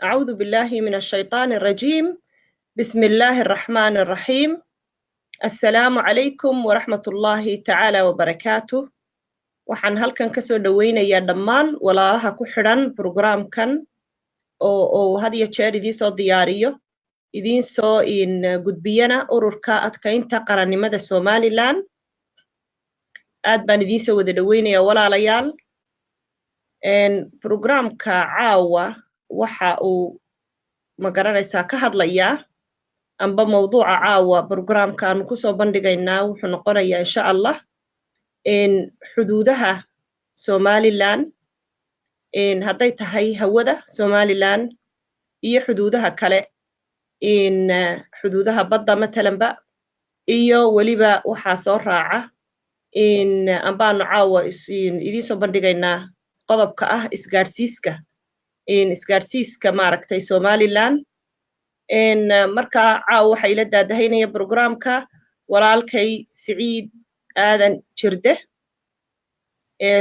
أعوذ بالله من الشيطان الرجيم. بسم الله الرحمن الرحيم. السلام عليكم ورحمة الله تعالى وبركاته. waxaan halkan kasoo dhaweynayaa dhammaan walaalaha ku xidhan programkan oo had iyo jeer idiin soo diyaariyo idiin soo gudbiyana ururka adkaynta qarannimada Somaliland. aad baan idiin soo wada dhaweynayaa walaalayaal. programka caawa waxa uu magaranaysaa ka hadlayaa amba mawduuca caawa programka aanu kusoo bandhigaynaa wuxuu noqonayaa insha Allah xuduudaha Somaliland hadday tahay hawada Somaliland iyo xuduudaha kale xuduudaha badda matalanba iyo waliba waxaa soo raaca ambaanu caawa idiin soo bandhigaynaa qodobka ah isgaarsiiska maaragtay Somaliland. marka caawa waxa ila daadahaynaya programka walaalkay Siciid aadan jirde.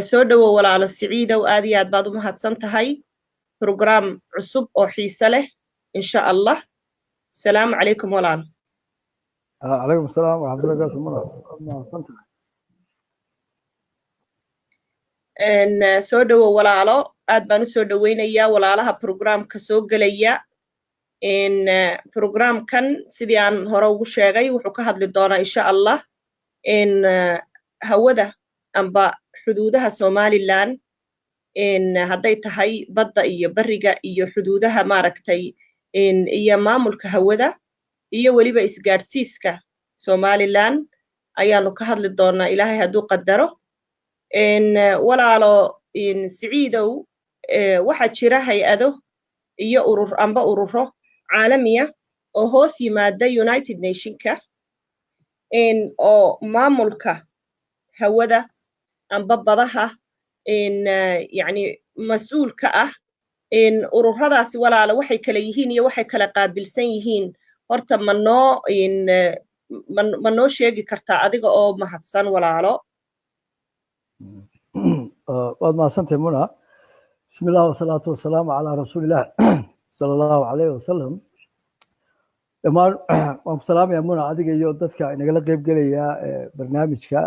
soo dhawo walaalo Siciidow, aad iyo aad baad u mahadsan tahay. program cusub oo xiiso leh insha Allah. Assalaamu calaykum walaal. calaykum assalaam waraxmatullahi wabarakaatuh. soo dhawo walaalo, aad baan u soo dhaweynayaa walaalaha programka soo gelaya. programkan sidii aan hore ugu sheegay wuxuu ka hadli doonaa insha Allah hawada amba xuduudaha Somaliland hadday tahay badda iyo bariga iyo xuduudaha maaragtay iyo maamulka hawada iyo waliba isgaarsiiska Somaliland ayaanu ka hadli doonaa ilaahay hadduu qadaro. walaalo Siciidow, waxaa jira hay-ado iyo ururo caalamiya oo hoos yimaada United Nationka oo maamulka hawada amba badaha yani mas'uulka ah. ururadaasi walaalo waxay kala yihiin iyo waxay kala qaabilsan yihiin horta ma noo sheegi kartaa adiga oo mahadsan walaalo? waad mahadsantahay Muna. bismillah wasalaatu wasalaamu calaa rasuulillah sala allahu calayhi wasalam. dhammaan waan ku salaamayaa Muna, adiga iyo dadka inagala qayb gelaya barnaamijka.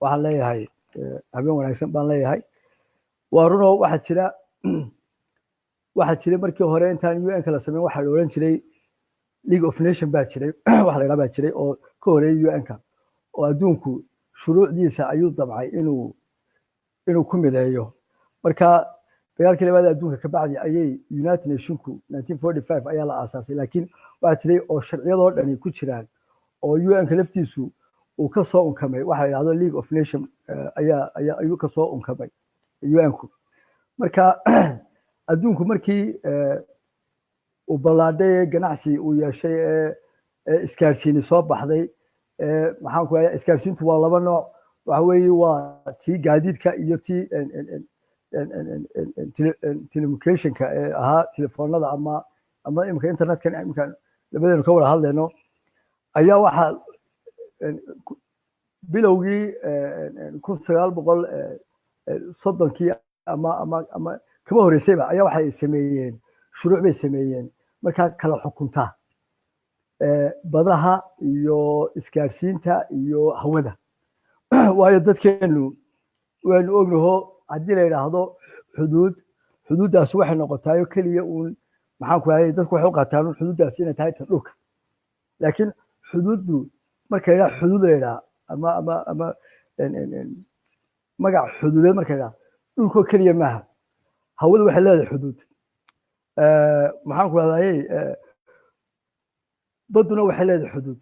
waxaan leeyahay habeen wanaagsan baan leeyahay. waa runoo waxaa jira markii hore intaan UN kala sameyn waxaa la oran jiray League of Nations baa jiray waxa la yiraahdaa baa jiray oo ka horeeyay UN-ka oo adduunku shuruucdiisa ayuu dabcay inuu ku mideeyo. marka dagaalkii labaad adduunka ka bacdi ayay United Nations-ku 1945 ayaa la aasaasay, laakiin waxaa jiray oo sharciyadoo dhani ku jiraan oo UN-ka laftiisu uu ka soo unkamay. waxa la yiraahdo League of Nations ayuu ka soo unkamay UN-ku. marka adduunku markii uu ballaadhay ganacsi uu yeeshay isgaarsiini soo baxday. maxaan ku leeyahay isgaarsiintu waa laba nooc. waxa weeye waa tii gaadiidka iyo tii telecommunicationka ahaa telefoonada ama imika internetkan imika labadeenu ka wada hadlayno. ayaa waxaa bilowgii 1930kii ama kama horeysayba ayaa waxay sameeyeen shuruuc bay sameeyeen markaa kala xukunta badaha iyo isgaarsiinta iyo hawada. waayo dadkeenu waanu ognaho haddii la yidhaahdo xuduuddaas waxay noqotaayo keliya uun maxaan ku leeyahay dadku waxay u qaataan xuduuddaas inay tahay tan dhulka. laakiin xuduuddu marka la yidhaha xuduud la yidhaha ama magac xuduudeed marka la yidhaha dhulkoo keliya maaha, hawadu waxay leedahay xuduud. maxaan ku leedahay badduna waxay leedahay xuduud.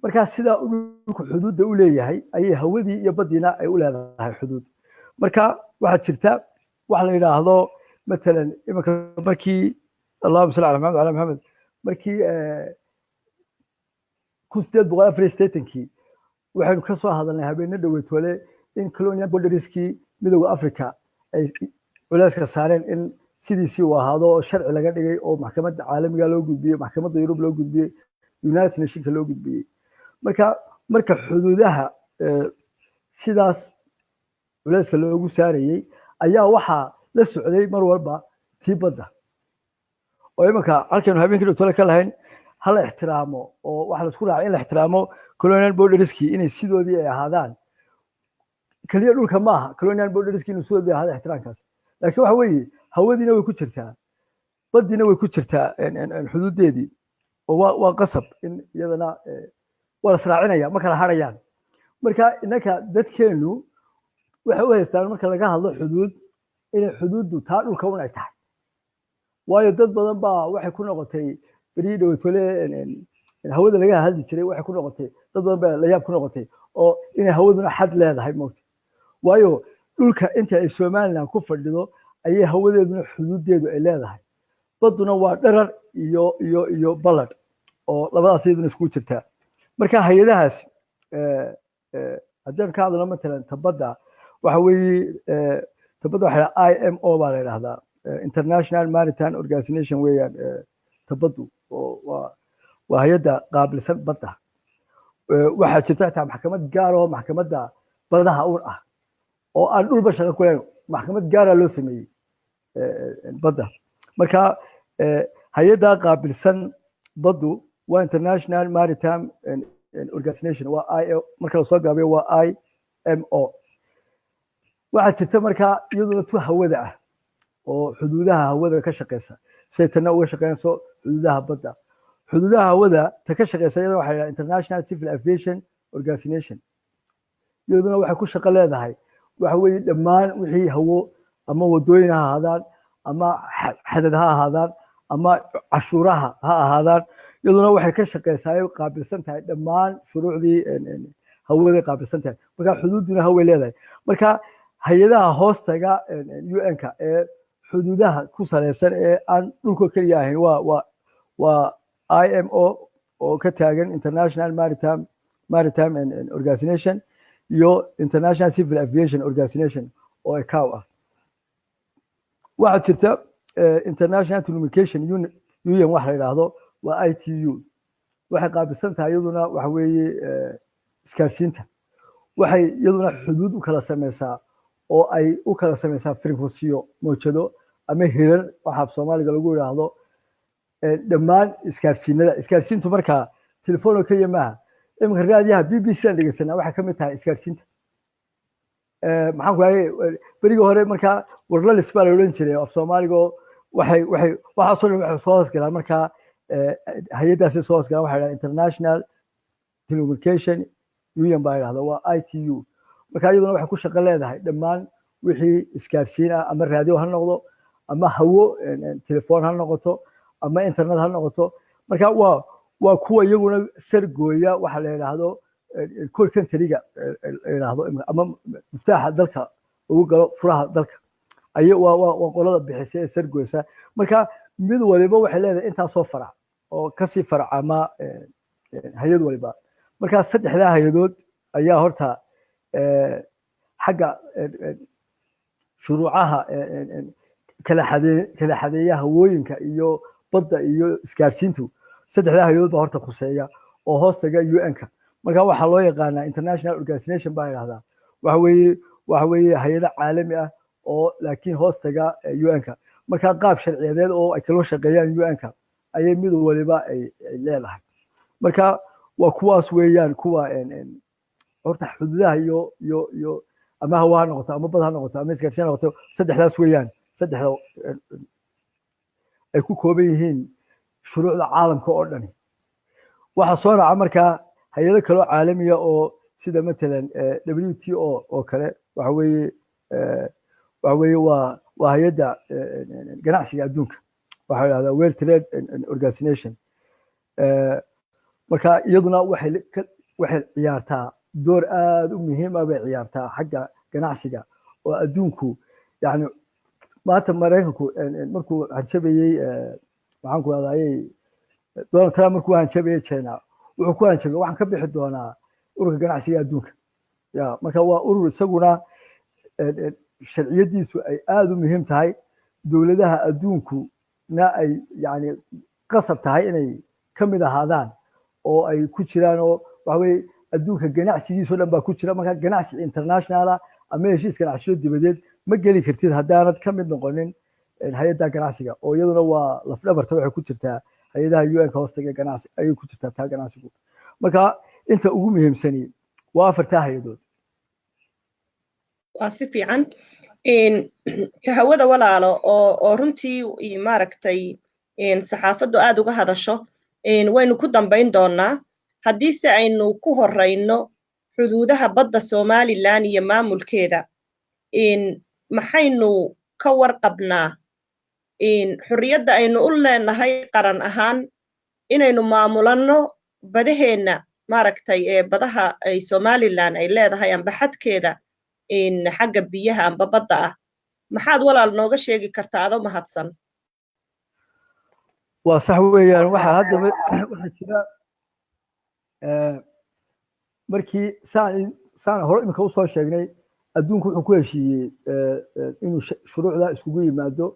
markaa sidaa dhulku xuduudda u leeyahay ayay hawadii iyo baddiina ay u leedahay xuduud. marka waxaa jirta wax la yidhaahdo matalan iminka markii allahuma salli ala maxamed ala maxamed markii 1848kii waxaynu ka soo hadalnay habeenne dhoweytoole in colonial borderskii midowda Africa ay culayska saareen in sidiisii uu ahaado oo sharci laga dhigay oo maxkamadda caalamiga loo gudbiyey, maxkamadda Yurub loo gudbiyey, United Nationska loo gudbiyey. marka xuduudaha sidaas culayska loogu saarayay ayaa waxaa la socday mar walba tii badda oo imanka halkaynu habeenkii dhowtole ka lahayn hala ixtiraamo oo waxa la isku raacay in la ixtiraamo colonial borderskii inay sidoodii ay ahaadaan kaliya dhulka ma aha colonial borderskii inuu sidoodii ahaada ixtiraamkaas laakiin waxa weeye hawadiina way ku jirtaa baddiina way ku jirtaa xuduudeedii oo waa qasab in iyadana waa la israacinaya ma kala harayaan marka innaka dadkeenu waxay u haystaan marka laga hadlo xuduud inay xuduuddu taa dhulka un ay tahay waayo dad badan baa waxay ku noqotay berii dhowtole hawada laga hadli jiray waxay ku noqotay dad badan baa la yaab ku noqotay oo inay hawaduna xad leedahay moogta waayo dhulka inta ay somaliland ku fadhido ayay hawadeeduna xuduudeedu ay leedahay badduna waa dharar iyo ballad oo labadaas iyaduna isku jirtaa marka hay-adahaas haddaan ka hadlano matalan tabadda waxa weeye tabadda waxa IMO baa la yidhahdaa International Maritime Organization weeyaan tabaddu oo waa hay-adda qaabilsan badda waxaa jirta xitaa maxkamad gaar oo maxkamadda badaha uun ah oo aan dhulba shaqo ku lahayn maxkamad gaara loo sameeyey badda marka hay-adda qaabilsan baddu waa International Maritime Organization waa marka lasoo gaabiyo waa IMO waxaa jirta marka iyaduna tu hawada ah oo xuduudaha hawada ka shaqeysa say tana uga shaqeynayso xuduudaha badda xuduudaha hawada ta ka shaqeysa iyadana waxaa la International Civil Aviation Organization iyaduna waxay ku shaqo leedahay waxa weeye dhammaan wixii hawo ama wadooyin ha ahaadaan ama xadad ha ahaadaan ama cashuuraha ha ahaadaan iyaduna waxay ka shaqeysaa ay qaabilsan tahay dhammaan shuruucdii hawada qaabilsan tahay marka xuduuduna haway leedahay marka hay-adaha hoostaga UN-ka ee xuduudaha ku saleysan ee aan dhulka keliya ahayn waa IMO oo ka taagan International Maritime Organization iyo International Civil Aviation Organization oo ICAO ah waxaa jirta International Telecommunication Union waxa la yidhaahdo waa ITU waxay qaabilsan tahay iyaduna waxa weeye isgaarsiinta waxay iyaduna xuduud u kala sameysaa oo ay u kala sameysaa frequency mowjado ama hirar waxa Soomaaliga lagu yiraahdo dhammaan isgaarsiintu marka telefoon kaliya maaha iminka raadiyaha BBC aan dhegeysanaa waxa ka mid tahay isgaarsiinta maxaan ku leeyahay bariga hore marka warlalis baa la oran jiray af Soomaaliga waxa soo hoosgalaa marka hay-adaasi soo hoosgalaa waxa la International Telecommunication Union baa yiraahdo waa ITU marka iyaduna waxay ku shaqo leedahay dhammaan wixii isgaarsiin ah ama raadiyo ha noqdo ama hawo telefoon ha noqoto ama internet ha noqoto marka waa kuwa iyaguna sargooya waxa la yiraahdo call country-ga la yiraahdo ama miftaaxa dalka ugu galo furaha dalka waa qolada bixisay ee sargooysa marka mid waliba waxay leedahay intaas soo farac oo kasii farac ama hay'ad waliba marka saddexda hay'adood ayaa horta xagga shuruucaha kala xadeeya hawooyinka iyo badda iyo isgaarsiintu saddexda hay'adood baa horta khuseeya oo hoostaga UN-ka marka waxaa loo yaqaanaa International Organization baa yiraahdaa waxa weeye hay'ado caalami ah oo laakiin hoostaga UN-ka marka qaab sharciyeed oo ay kala shaqeeyaan UN-ka ayay mid waliba ay leedahay marka waa kuwaas weeyaan kuwa horta xuduudaha iyo ama hawa noqoto ama bad ha noqoto ama isgaarsiin noqoto saddexdaas weeyaan saddexda ay ku kooban yihiin shuruucda caalamka oo dhan waxa soo raaca marka hay'ado kale oo caalami ah oo sida matalan WTO oo kale waxa weeye waa hay'adda ganacsiga adduunka waxa la yiraahdaa World Trade Organization marka iyaduna waxay ciyaartaa door aad u muhiim ah bay ciyaartaa xagga ganacsiga oo adduunku yani maanta Mareykanku markuu hanjabayay waxaan ku raadayay Donald Trump markuu hanjabayay China wuxuu ku hanjabay waxaan ka bixi doonaa ururka ganacsiga adduunka marka waa urur isaguna sharciyadiisu ay aad u muhiim tahay dowladaha adduunku na ay yani qasab tahay inay ka mid ahaadaan oo ay ku jiraan oo waxa weeye adduunka ganacsigiisa dhan baa ku jira marka ganacsi international ama heshiis ganacsiyo dibadeed ma geli kartid haddaanad ka mid noqonin hay-adda ganacsiga oo iyaduna waa lafdhabarta waxay ku jirtaa hay-adaha UN-ka hoostaga ganacsi ayay ku jirtaa taa ganacsigu marka inta ugu muhiimsani waa afartaa hay-adood waa si fiican hawada walaalo oo runtii maaragtay saxaafaddu aad uga hadasho waynu ku dambayn doonaa haddiise aynu ku horeyno xuduudaha badda Somaliland iyo maamulkeeda maxaynu ka warqabnaa xurriyadda aynu u leenahay qaran ahaan inaynu maamulanno badaheena maaragtay badaha ay Somaliland ay leedahay amba xadkeeda xagga biyaha amba badda ah maxaad walaal nooga sheegi kartaa adoo mahadsan waa sax weeyaan waxa hadda waxa jira markii saan hore imika u soo sheegnay adduunku wuxuu ku heshiiyey inuu shuruucda iskugu yimaado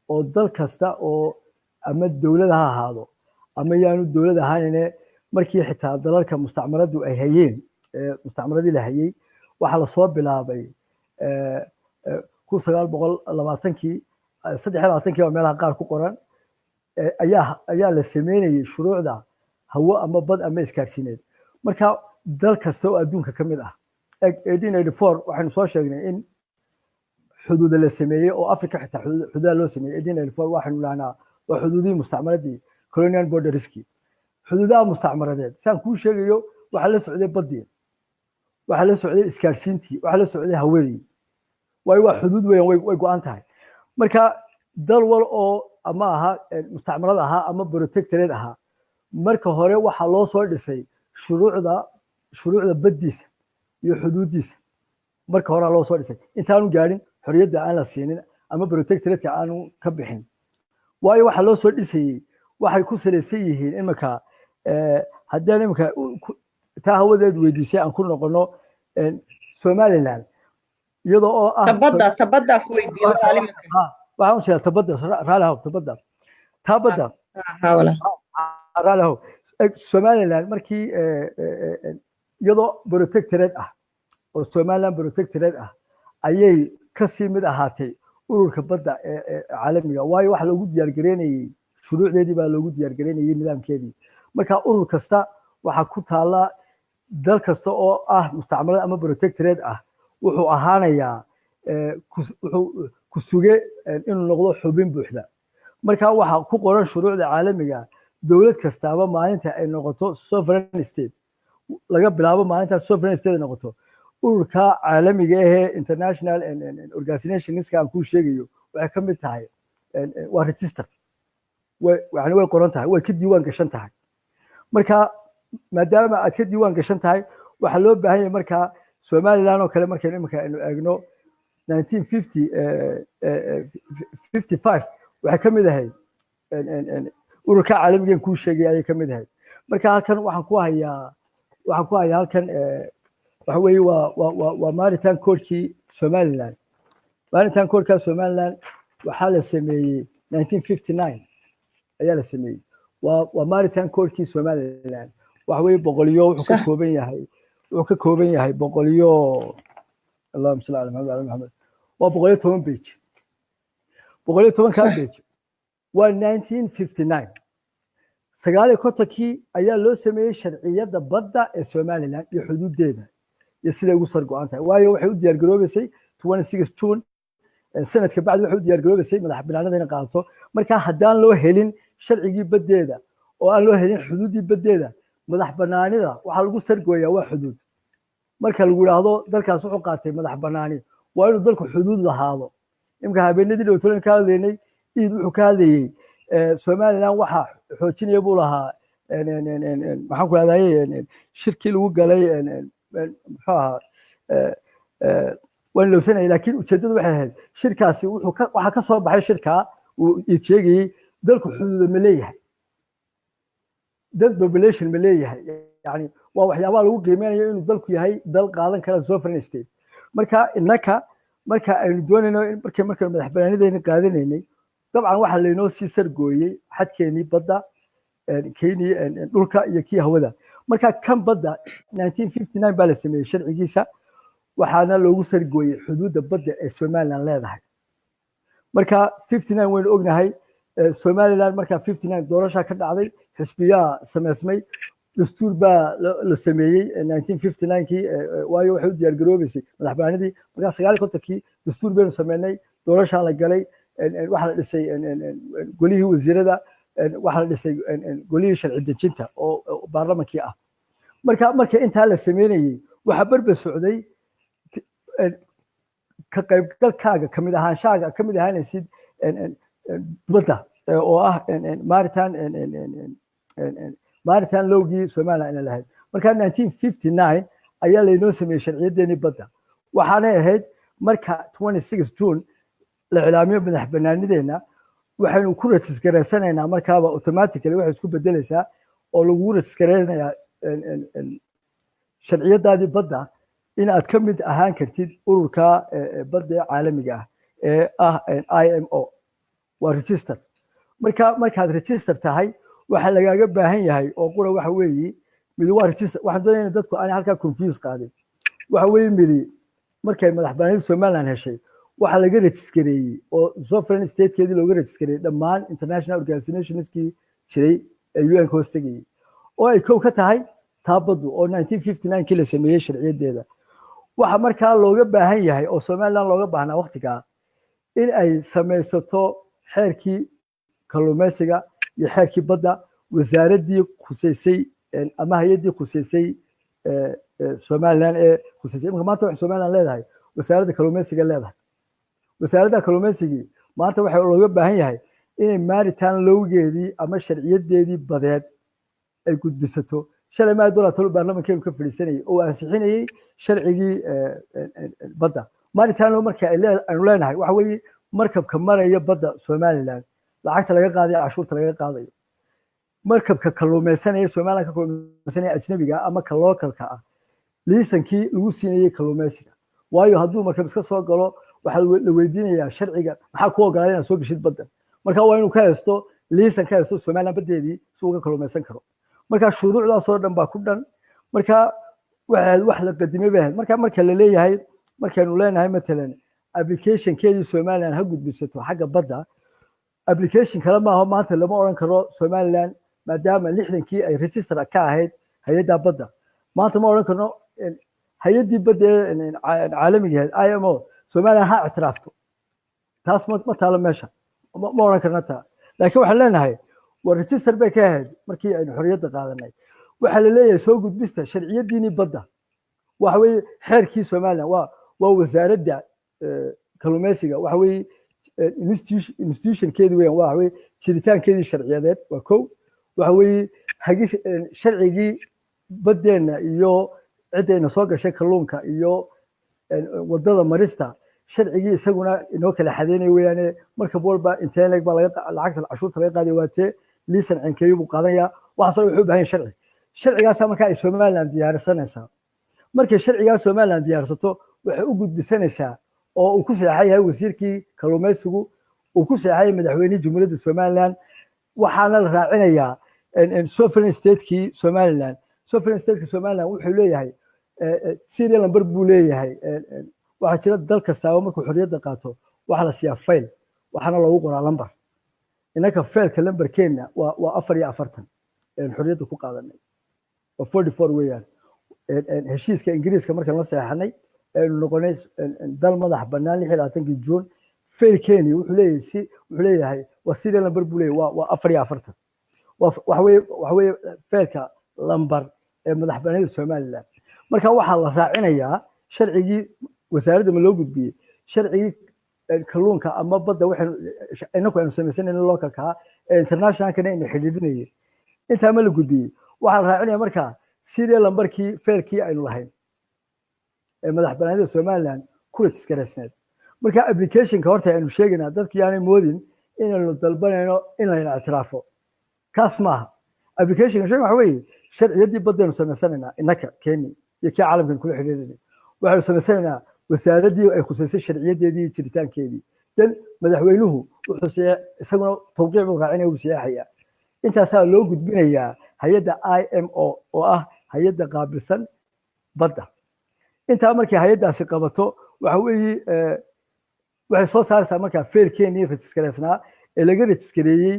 oo dal kasta oo ama dowlad ha ahaado ama yaanu dowlad ahaanine markii xitaa dalalka mustacmaradu ay hayeen mustacmaradii la hayay waxaa lasoo bilaabay 1920kii 23kii oo meelaha qaar ku qoran ayaa la sameynayay shuruucda hawo ama bad ama iskaarsiineed marka dal kasta oo adduunka ka mid ah 1884 waxaynu soo sheegnay in xuduuda la sameeyey oo Afrika xitaa xuduuda loo sameeyey 1884 waxaynu lahaynaa waa xuduudii mustacmaradii colonial borderski xuduudaha mustacmaradeed saan kuu sheegayo waxaa la socday badii waxaa la socday iskaarsiintii waxaa la socday hawadii waayo waa xuduud weeyaan way go'an tahay marka dal wal oo ama aha mustacmarad ahaa ama protectorate ahaa marka hore waxaa loo soo dhisay shuruucda baddiisa iyo xuduudiisa marka hore loo soo dhisay intaanu gaarin xorriyadda aan la siinin ama protectorate aanu ka bixin waayo waxa loo soo dhisayay waxay ku salaysan yihiin imika haddaan imika taa hawadeed weydiisay aan ku noqono Somaliland iyadoo oo ah tabadda ku weydiiyo waxaan u sheegay tabadda raalahow Somaliland markii iyadoo protectorate ah oo Somaliland protectorate ah ayay ka sii mid ahaatay ururka badda ee caalamiga waayo waxa loogu diyaar gareynayay shuruucdeedii baa loogu diyaar gareynayay nidaamkeedii marka urur kasta waxa ku taala dal kasta oo ah mustacmalad ama protectorate ah wuxuu ahaanayaa wuxuu ku suge inuu noqdo xubin buuxda marka waxa ku qoran shuruucda caalamiga dowlad kastaaba maalinta ay noqoto sovereign state laga bilaabo maalinta sovereign state noqoto ururka caalamiga ah international organizations aan ku sheegayo waxay ka mid tahay waa register way qoran tahay way ka diiwaan gashan tahay marka maadaama aad ka diiwaan gashan tahay waxa loo baahan yahay marka Somaliland oo kale markaynu imika aynu eegno 1955 waxay ka mid ahayd ururka caalamiga ku sheegay ayay ka mid ahayd marka halkan waxaan ku hayaa halkan waxa weeye waa maritime code-kii Somaliland maritime code-ka Somaliland waxaa la sameeyey 1959 ayaa la sameeyey waa maritime code-kii Somaliland waxa weeye boqoliyo wuxuu ka kooban yahay boqoliyo Allahumma salli ala Muhammad waa boqoliyo 10 page boqoliyo 10 ka page waa 1959 1959 ayaa loo sameeyey sharciyada badda ee Somaliland iyo xuduudeeda iyo sida ugu sar go'an tahay waayo waxay u diyaar garoobaysay 26 June sanadka bacdi waxay u diyaar garoobaysay madax banaanida inay qaadato marka haddaan loo helin sharcigii baddeeda oo aan loo helin xuduudii baddeeda madax banaanida waxa lagu sargooyaa waa xuduud marka lagu yiraahdo dalkaas wuxuu qaatay madax banaani waa inuu dalku xuduud lahaado imka habeenadii dhowtoon ka hadlaynay wuxuu ka hadlayay Somaliland waxa xoojinaya buu lahaa maxaan ku raadayay shirkii lagu galay muxuu ahaa waan lowsanay laakiin ujeedadu waxay ahayd shirkaasi waxa ka soo baxay shirka uu sheegay dalku xuduud ma leeyahay dad population ma leeyahay yani waa waxyaabaha lagu qiimeynayo inuu dalku yahay dal qaadan kara sovereign state marka innaka marka aynu doonayno markii madax banaanideena qaadanaynay dabcan waxa laynoo sii sargooyay xadkeenii badda keenii dhulka iyo kii hawada marka kan badda 1959 baa la sameeyey sharcigiisa waxaana loogu sargooyay xuduudda badda ee Somaliland leedahay marka 59 waynu ognahay Somaliland marka 59 doorasho ka dhacday xisbiyaa sameysmay dastuur baa la sameeyay 1959kii waayo waxay u diyaar garoobaysay madaxbannaanidii marka 59kii dastuur baynu sameynay doorasho la galay waxa la dhisay golihii wasiirada waxa la dhisay golihii sharci dejinta oo baarlamaankii ah marka inta la sameeyay waxa barbar socday ka qaybgalkaaga kamid ahaanshaaga kamid ahaanaysid dibadda oo ah maaritaan lowgii Soomaaliya inay lahayd marka 1959 ayaa laynoo sameeyay sharciyadeeni badda waxaanay ahayd marka 26 June la ilaamiyo madaxbannaanideena waxaynu ku rejistareysanaynaa markaaba automatically waxay isku bedelaysaa oo lagu rejistareysanayaa sharciyadaadii badda in aad ka mid ahaan kartid ururka badda caalamiga ah IMO waa register markaad register tahay waxa lagaaga baahan yahay oo qura waxa weeye mid waa register waxaan doonayaa dadku aan halka confuse qaadin waxa weeye mid markay madaxbannaanida Soomaaliland heshay waxa laga registereeyay oo sovereign state-keedii looga registereeyay dhammaan international organizationskii jiray ee UN hoostegay oo ay kow ka tahay taabadu oo 1959kii la sameeyay sharciyadeeda waxa markaa looga baahan yahay oo Soomaaliland looga baahnaa waqtiga in ay sameysato xeerkii kalluumaysiga iyo xeerkii badda wasaaradii khuseysay ama hay'adii khuseysay Soomaaliland ee khuseysay maanta waxa Soomaaliland leedahay wasaaradda kalluumaysiga leedahay wasaaradda kalluumaysiga maanta waxa looga baahan yahay inay maaritaan lowgeedii ama sharciyadeedii badeed ay gudbisato shalay ma dowladda baarlamaankeedu ka fadhiisanayay oo ansixinayay sharcigii badda maaritaan loo markay aynu leenahay waxa weeye markabka maraya badda Soomaaliland lacagta laga qaadayo cashuurta laga qaadayo markabka kalluumaysanaya Soomaaliland ka kalluumaysanaya ajnabiga ama ka localka ah liisankii lagu siinayay kalluumaysiga waayo hadduu markab iska soo galo waxa la weydiinayaa sharciga maxaa ku ogolaaday inaad soo gashid badda marka waa inuu ka haysto liisan ka haysto Soomaaliland badeedii si uu ka kalluumaysan karo marka shuruucdaas oo dhan baa ku dhan marka wax la qadimay baa marka la leeyahay markaanu leenahay matalan application keedii Soomaaliland ha gudbisato xagga badda application kala ma aha maanta lama oran karo Soomaaliland maadaama 60kii ay register ka ahayd hay'adda badda maanta ma oran karno hay'addii badda caalamiga ah IMO Soomaaliland ha ictiraafto taas ma taalo meesha ma oran karno taa laakiin waxaan leenahay waa register bay ka ahayd markii aynu xorriyadda qaadanay waxa la leeyahay soo gudbista sharciyadiini badda waxa weeye xeerkii Soomaaliland waa wasaaradda kalluumaysiga waxa weeye institution-keedii weeyaan waxa weeye jiritaankeedii sharciyadeed waa kow waxa weeye sharcigii baddeena iyo ciddayna soo gashay kalluunka iyo wadada marista sharcigii isaguna inoo kala xadeynay weeyaane markab walba intee leeg baa lacagta cashuurta laga qaaday waatee liisan cinkeeyo buu qaadanayaa waxaasoo wuxuu u baahan yahay sharcigaas marka ay Soomaaliland diyaarsanaysaa markay sharcigaas Soomaaliland diyaarsato waxay u gudbisanaysaa oo uu ku saxaayay wasiirkii kalluumaysigu uu ku saxaayay madaxweynihii Jamhuuriyadda Soomaaliland waxaana la raacinayaa sovereign state-kii Soomaaliland wuxuu leeyahay serial number buu leeyahay waxa jira dal kasta markuu xorriyadda qaato waxa la siiyaa file waxaana loogu qoraa number inaka failka lambarkeena waa 44 xorriyadda ku qaadanay waa 44 weeyaan heshiiska Ingiriiska markaan la saxaanay noqonay dal madax bannaan 26 June failkeeni wuxuu leeyahay waa serial number buu leeyahay waa 44 waxa weeye failka lambar ee madax bannaanida Soomaaliland marka waxa la raacinayaa sharcigii wasaaradda ma loo gudbiyay sharcigii kalluunka ama badda waxaan inagu aynu sameysanaynaa localka international-kana inay xidhiidhinayeen intaa ma la gudbiyay waxa la raacinayaa marka serial numberkii failkii aynu lahayn ee madax bannaanida Soomaaliland ku registereysneed marka application-ka horta aynu sheegaynaa dadku yaanay moodin inaynu dalbanayno in la ictiraafo kaas maaha application-ka waxa weeye sharciyadii baddeenu sameysanaynaa innaka Kenya iyo kii caalamkan kula xidhiidhinay waxaynu sameysanaynaa wasaaradii ay khuseysay sharciyadeedii jiritaankeedii dan madaxweynuhu wuxuu isaguna tawqiic uu raacinaya uu saxayaa intaasaa loo gudbinayaa hay'adda IMO oo ah hay'adda qaabilsan badda intaa markii hay'addaasi qabato waxa weeye waxay soo saaraysaa markaa feerkeenii rejiskareysnaa ee laga rejiskareeyey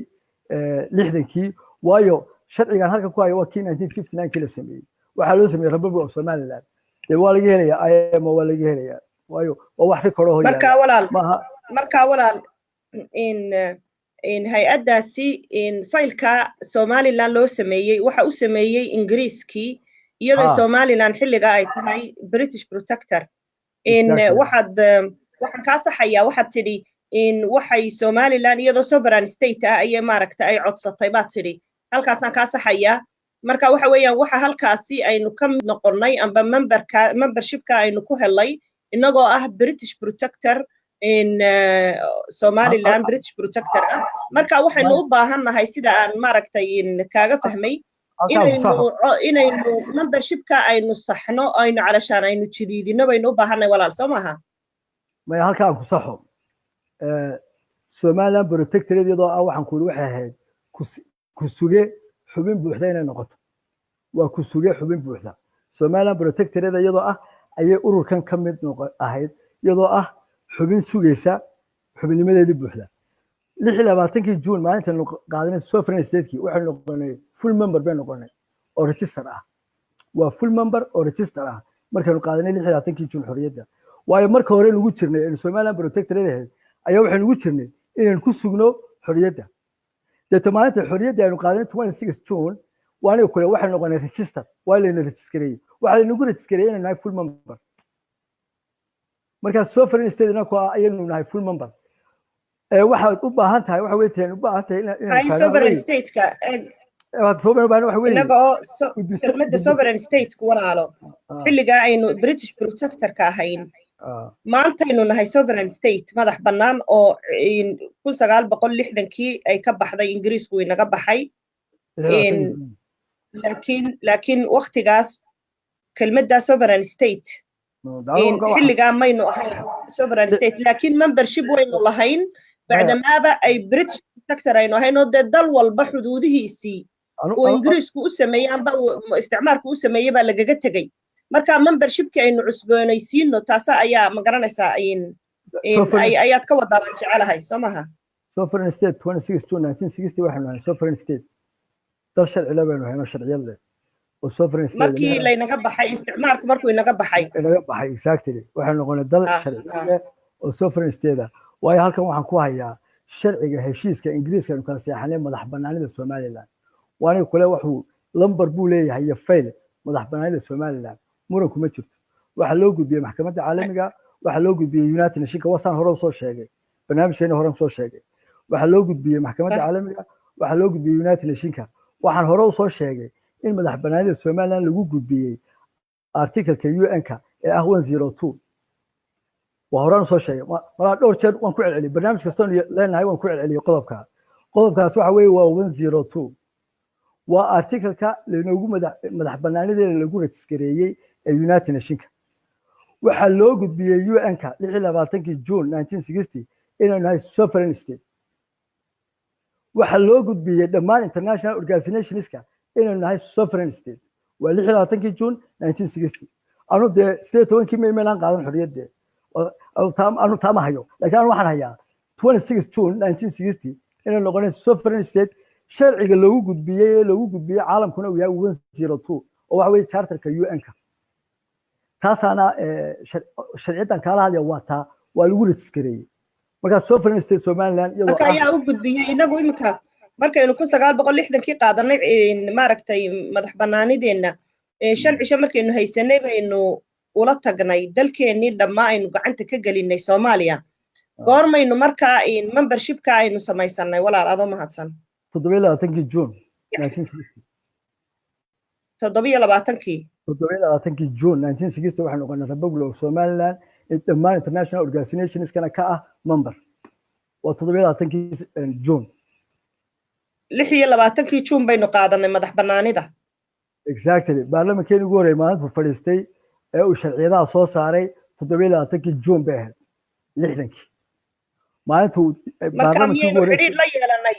lixdankii waayo sharcigan halka ku haya waa kii 1959 la sameeyey waxaa loo sameeyey Republic of Somaliland dee waa laga helayaa IMO waa laga helayaa waayo waa wax rikoodho hoo markaa walaal in hay-addaasi faylka Somaliland loo sameeyey waxa u sameeyey Ingiriiskii iyadoo Somaliland xilliga ay tahay British Protector waxaan ka saxayaa waxaad tidhi waxay Somaliland iyadoo sovereign state ah ayay maaragtay ay codsatay baad tidhi halkaasaan ka saxayaa marka waxa weeyaan waxa halkaasi aynu ka mid noqonnay amba membershipka aynu ku helay inagoo ah British Protector Somaliland British Protector ah marka waxaynu u baahannahay sida aan maaragtay kaaga fahmay inaynu membershipka aynu saxno aynu calashaan aynu jadiidino baynu u baahannahay walaal soo maaha maya halkaan ku saxo Somaliland Protectorate iyadoo ah waxaan ku waxay ahayd ku suge xubin buuxda inay noqoto waa ku suge xubin buuxda Somaliland Protectorate iyadoo ah ayay ururkan ka mid ahayd iyadoo ah xubin sugaysa xubinnimadeedii buuxda 26 June maalinta qaadanay sovereign state-kii waxay noqonay full member bay noqonay oo register ah waa full member oo register ah markaynu qaadanay 26 June xorriyadda waayo marka hore lagu jirnay in Somaliland Protectorate ahayd ayaa waxaynu ugu jirnay inaan ku sugno xorriyadda dadka maalinta xorriyadda aynu qaadanay 26 June waana kale waxay noqonay register waa layna registeray waxa lagu registeray inaan nahay full member marka sovereign state-na ku ayaynu nahay full member waxaad u baahan tahay waxa weeyaan u baahan tahay in sovereign state-ka kelmadda sovereign state-ku walaalo xilliga aynu British Protector-ka ahayn maantaynu nahay sovereign state madax bannaan oo 1960kii ay ka baxday Ingiriisku inaga baxay laakiin waqtigaas kelmadda sovereign state xilligaa maynu ahayn sovereign state laakiin membership waynu lahayn bacdamaaba ay British Protector aynu ahayn oo dee dal walba xuduudihiisii oo Ingiriisku u sameeyay amba isticmaalku u sameeyay baa lagaga tegay marka membershipkii aynu cusboonaysiino taasa ayaa ma garanaysaa ayaad ka wadaaban jecelahay soo maha sovereign state 26 June 1960 waxaanu nahay sovereign state dal sharci la baynu hayno sharciyad leh oo sovereign state markii laynaga baxay isticmaalku markuu inaga baxay exactly waxaanu noqonay dal sharci leh oo sovereign state waayo halkan waxaan ku hayaa sharciga heshiiska Ingiriiska ee kala saxanay madax bannaanida Somaliland waana kale wuxuu lambar buu leeyahay iyo fayl madax bannaanida Somaliland muranku ma jirto waxa loo gudbiyay maxkamadda caalamiga waxa loo gudbiyay United Nations wasaan hore soo sheegay barnaamijkeena hore soo sheegay waxa loo gudbiyay maxkamadda caalamiga waxa loo gudbiyay United Nations waxaan hore soo sheegay in madax bannaanida Somaliland lagu gudbiyay article-ka UN-ka ee ah 102 وهران soo sheegay wala dhowr jeer waan ku celceliyay barnaamij kasta oo leenahay waan ku celceliyay qodobkaas waxa weeye waa 102 waa article-ka leenugu madax bannaanideena lagu registereeyay ee United Nations waxa loo gudbiyay UN-ka 26 June 1960 inuu nahay sovereign state waxa loo gudbiyay dhammaan international organizations-ka inuu nahay sovereign state waa 26 June 1960 anu de 16 meelaan qaadan xorriyadda anu taama hayo laakiin waxaan hayaa 26 June 1960 inuu noqonay sovereign state sharciga loogu gudbiyay caalamkuna uu yahay 102 oo waxa weeye charterka UN-ka taasana sharciyadan kala hadlaya waa lagu registereeyay marka sovereign state Somaliland iyadoo ayaa u gudbiyay inagu imika markaynu 1960kii qaadanay maaragtay madax bannaanideena sharci markaynu haysanay baynu ula tagnay dalkeenii dhammaa aynu gacanta ka gelinay Soomaaliya goormaynu markaa membershipka aynu samaysanay walaal adoo mahadsan 27 June 1960 27 June 1960 waxaan noqonay Republic of Somaliland dhammaan international organizations kana ka ah member waa 27 June 26 June baynu qaadanay madax bannaanida exactly baarlamaankeena ugu horeeyay maalinta fadhiistay ee uu sharciyadaha soo saaray 27 June bay ahayd 60kii maalinta baarlamaanka ugu horeeyay la yeelanay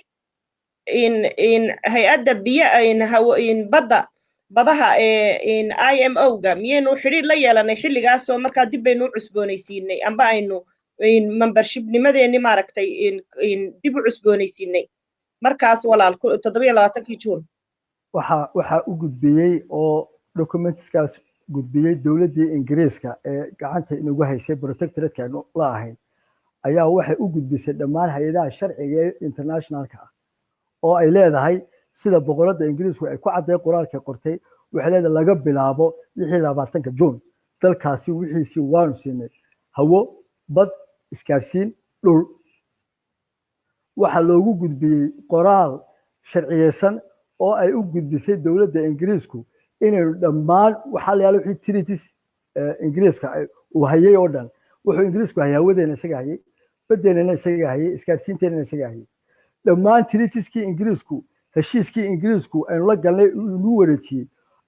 in hay'adda biyaha badaha IMO-ga miyaynu xiriir la yeelanay xilligaas oo markaa dib baynu u cusboonaysiinay amba aynu membership nimadeeni maaragtay dib u cusboonaysiinay markaas walaal 27 Juun waxa u gudbiyey oo documentskaas gudbiyey dowladdii Ingiriiska ee gacanta inagu haysay protectorate aanu la ahayn ayaa waxay u gudbisay dhammaan hay'adaha sharciga ee internationalka ah oo ay leedahay sida boqoradda Ingiriisku ay ku caday qoraalka qortay waxay leedahay laga bilaabo 26 Juun dalkaasi wixiisii waanu siinay hawo bad iskaarsiin dhul waxa loogu gudbiyey qoraal sharciyeysan oo ay u gudbisay dowladda Ingiriisku inay dhammaan waxa la yiraahdo treaties Ingiriiska uu hayay oo dhan wuxuu Ingiriisku hayawadeena isaga hayay badeena isaga hayay iskaarsiinteena isaga hayay dhammaan treatieskii Ingiriisku heshiiskii Ingiriisku aynu la galnay inuu wareejiyay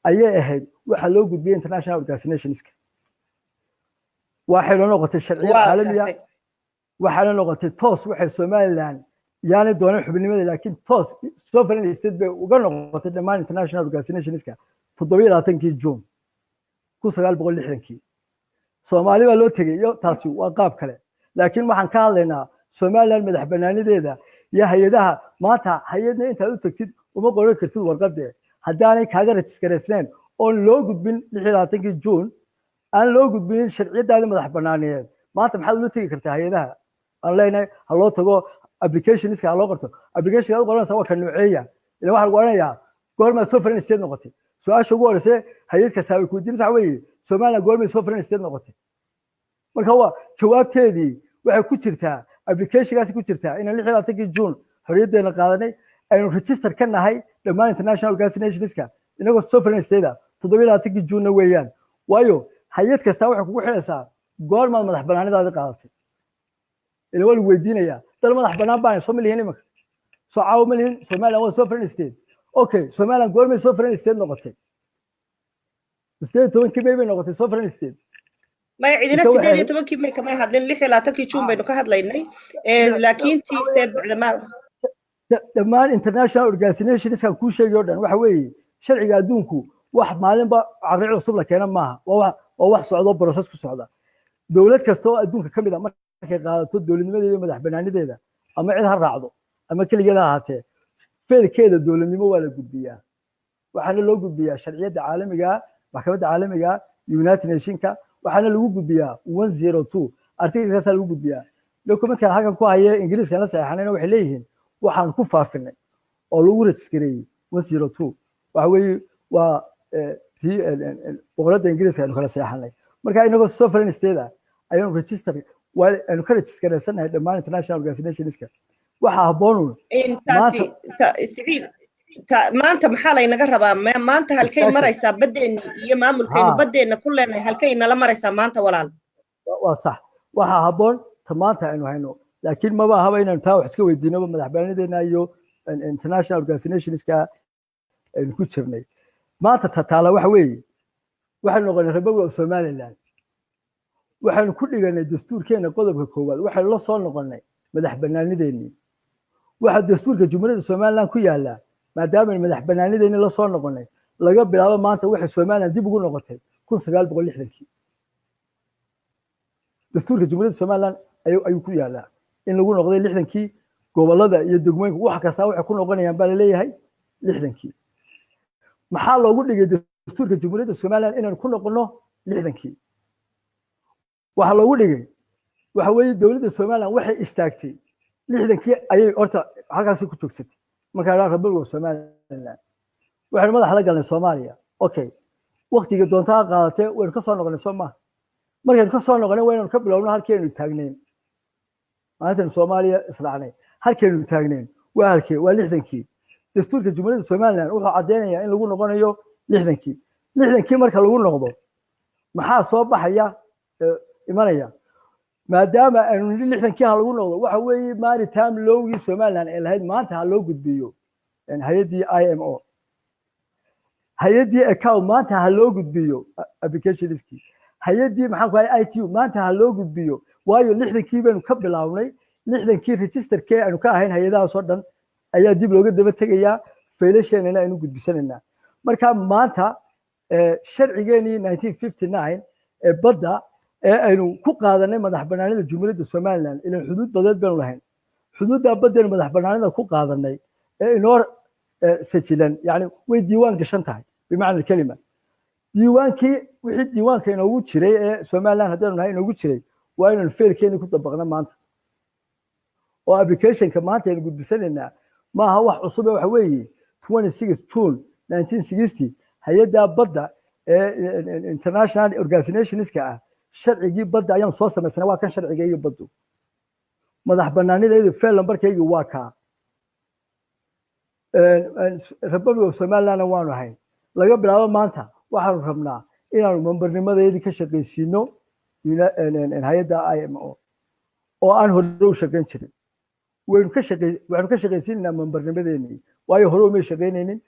ayay ahayd waxa loo gudbiyay international organizationska waxay noqotay sharci caalami ah waxay noqotay toos waxay Somaliland yaani doonay xubinimada laakiin toos sovereign state bay uga noqotay dhammaan international organizationska 27 Juun 1960 Soomaali baa loo tagay iyo taasi waa qaab kale laakiin waxaan ka hadlaynaa Somaliland madax banaanideeda iyo hay'adaha maanta hay'adna inta u tagtid uma qoran kartid warqadda haddaanay kaaga registraysnayn oo loo gudbin 26 Juun aan loo gudbin sharciyada madax banaaneed maanta maxaad u tagi kartaa hay'adaha aan leenahay ha loo tago applicationska ha loo qorto applicationka u qoranaysa waa kan nooceeya ila waxa lagu oranayaa goorma sovereign state noqotay su'aasha ugu horeysa hay'ad kasta ay ku diinaysaa weeye Soomaaliya goorma sovereign state noqotay marka waa jawaabteedii waxay ku jirtaa applicationkaasi ku jirtaa in 26 Juun xorriyadeena qaadanay aynu register ka nahay dhammaan international organizationska inagoo sovereign state 27 Juun weeyaan waayo hay'ad kasta waxay kugu xiraysaa goorma madax banaanidaada qaadatay ila wali weydiinaya dal madax banaan baan Soomaaliya imika soo caawimeen Soomaaliya waa sovereign state okay Soomaaliya goorma sovereign state noqotay state 12 bay noqotay sovereign state ما عندنا 18 مي كمان هادلين 26 Juun baynu ka hadlaynay laakiin dhammaan international organizationska ku sheegay oo dhan waxa weeye sharciga adduunku wax maalinba carriic cusub la keenan maaha waa wax socdo process ku socda dawlad kasta oo adduunka kamid ah markay qaadato dawladnimadeeda madax banaanideeda ama cid ha raacdo ama kaligeeda ahaatee feelkeeda dawladnimo waa la gudbiyaa waxaana loo gudbiyaa sharciyada caalamiga maxkamadda caalamiga United Nationska waxaana lagu gudbiyaa 102 artikelkaas lagu gudbiyaa documentkan halkan ku haya Ingiriiska la saxaanayna waxay leeyihiin waxaan ku faafinay oo lagu registeeyay 102 waxa weeye waa boqorada Ingiriiska aynu kala saxaanay marka inagoo sovereign state aynu register aynu ka registersanahay dhammaan international organizationska waxa habboon Siciid maanta maxaa laynaga rabaa maanta halkay maraysaa badeena iyo maamulkeena badeena ku leenahay halkay nala maraysaa maanta walaal waa sax waxa habboon maanta aynu hayno laakiin ma aha inaan taa wax iska weydiino madax banaanideena iyo international organizationska aynu ku jirnay maanta tataala waxa weeye waxaan noqonay Republic of Somaliland waxaan ku dhiganay dastuurkeena qodobka koowaad waxaan la soo noqonay madax banaanideena waxa dastuurka Jamhuuriyadda Somaliland ku yaala maadaama madax banaanideena la soo noqonay laga bilaabo maanta waxa Somaliland dib ugu noqotay 1960 dastuurka Jamhuuriyadda Somaliland ayuu ku yaala in lagu noqday 60kii gobolada iyo degmooyinka wax kasta waxay ku noqonayaan baa leeyahay 60kii maxaa loogu dhigay dastuurka Jamhuuriyadda Somaliland inaan ku noqono 60kii waxa loogu dhigay waxa weeye dawladda Somaliland waxay istaagtay 60kii ayay horta halkaas ku joogsatay marka la Republic of Somaliland waxaan madax la galnay Soomaaliya okay waqtiga doontaa qaadatay way ka soo noqonay Soomaaliya markaan ka soo noqonay waynu ka bilowno halkeenu taagnayn maalintan Soomaaliya islaanay halkeenu taagnayn waa halkee waa 60kii dastuurka Jamhuuriyadda Somaliland wuxuu cadeynayaa in lagu noqonayo 60kii marka lagu noqdo maxaa soo baxaya imanaya maadaama aynu 60kii ha lagu noqdo waxa weeye maritime lowgii Somaliland ee lahayd maanta ha loo gudbiyo hay'adii IMO hay'adii account maanta ha loo gudbiyo applicationskii hay'adii maxaa ku hay ITU maanta ha loo gudbiyo waayo 60kii baynu ka bilaabnay 60kii registerkee aynu ka ahayn hay'adahaas oo dhan ayaa dib looga daba tegayaa faylasheena aynu gudbisanayna marka maanta sharcigeeni 1959 ee badda ee aynu ku qaadanay madax bannaanida jumhuuriyadda somaliland ilaan xuduud badeed baynu lahayn xuduuddaa baddaynu madax bannaanida ku qaadanay ee inoo sajilan yani way diiwaan gashan tahay bimacna alkelima diiwaankii wixii diiwaanka inoogu jiray ee somaliland haddaynu nahay inoogu jiray waa inaynu feelkeeni ku dabaqna maanta oo applicationka maanta aynu gudbisanaynaa maaha wax cusub ee waxa weeye 26 June 1960 hay-adda badda ee international organizationska ah sharcigii badda ayaan soo samaysnay waa kan sharciga iyo baddu madax bannaanidaydu feel lambarkaygu waa kaa Republic of Somaliland waanu ahayn laga bilaabo maanta waxaanu rabnaa inaanu membernimadeedii ka shaqaysiino hay-adda IMO oo aan hore u shaqayn jirin waxaanu ka shaqaysiinaynaa membernimadeenii waayo hore umay shaqaynaynin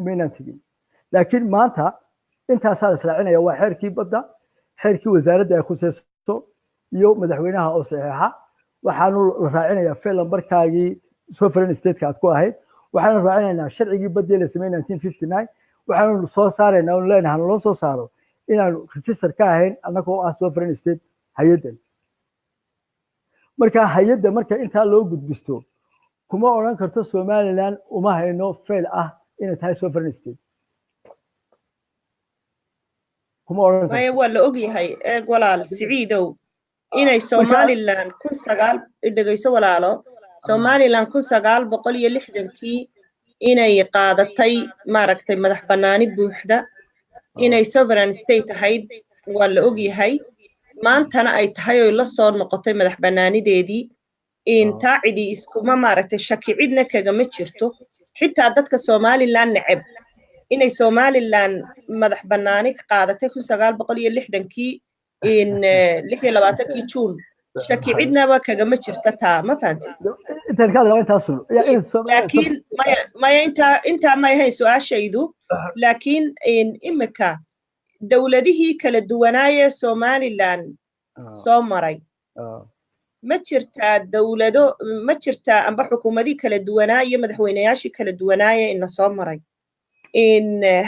maynaan tegin laakiin maanta intaasaa la israacinaya waa xeerkii badda xeerkii wasaaradda ay khusayso iyo madaxweynaha oo saxiixa waxaanu la raacinayaa feel lambarkaagii sovereign stateka aad ku ahayd waxaanu raacinaynaa sharcigii baddii la sameeyey 1959 waxaanu soo saaraynaa oonu leenahay loo soo saaro inaanu register ka ahayn annagoo ah sovereign state hay-addan marka hay-adda marka intaa loo gudbisto kuma odhan karto somaliland uma hayno feel ah inay tahay sovereign state kuma odhan maya waa la ogyahay eeg walaal siciidow inay somaliland dhegayso walaalo somaliland 1960kii inay qaadatay maaragtay madax bannaani buuxda inay sovereign state ahayd waa la ogyahay maantana ay tahay oo la soo noqotay madax bannaanideedii intaa cidii iskuma maaragtay shaki cidna kagama jirto xitaa dadka somaliland neceb inay somaliland madax bannaani ka qaadatay 1960kii 26 June shaki cidnaba kagama jirta taa ma fahanti intaan ka hadlaa intaas laakiin maya intaa ma ahayn su-aashaydu laakiin imika dowladihii kala duwanaayee somaliland soo maray ma jirtaa amba xukuumadii kala duwanaa iyo madaxweynayaashii kala duwanaaye ina soo maray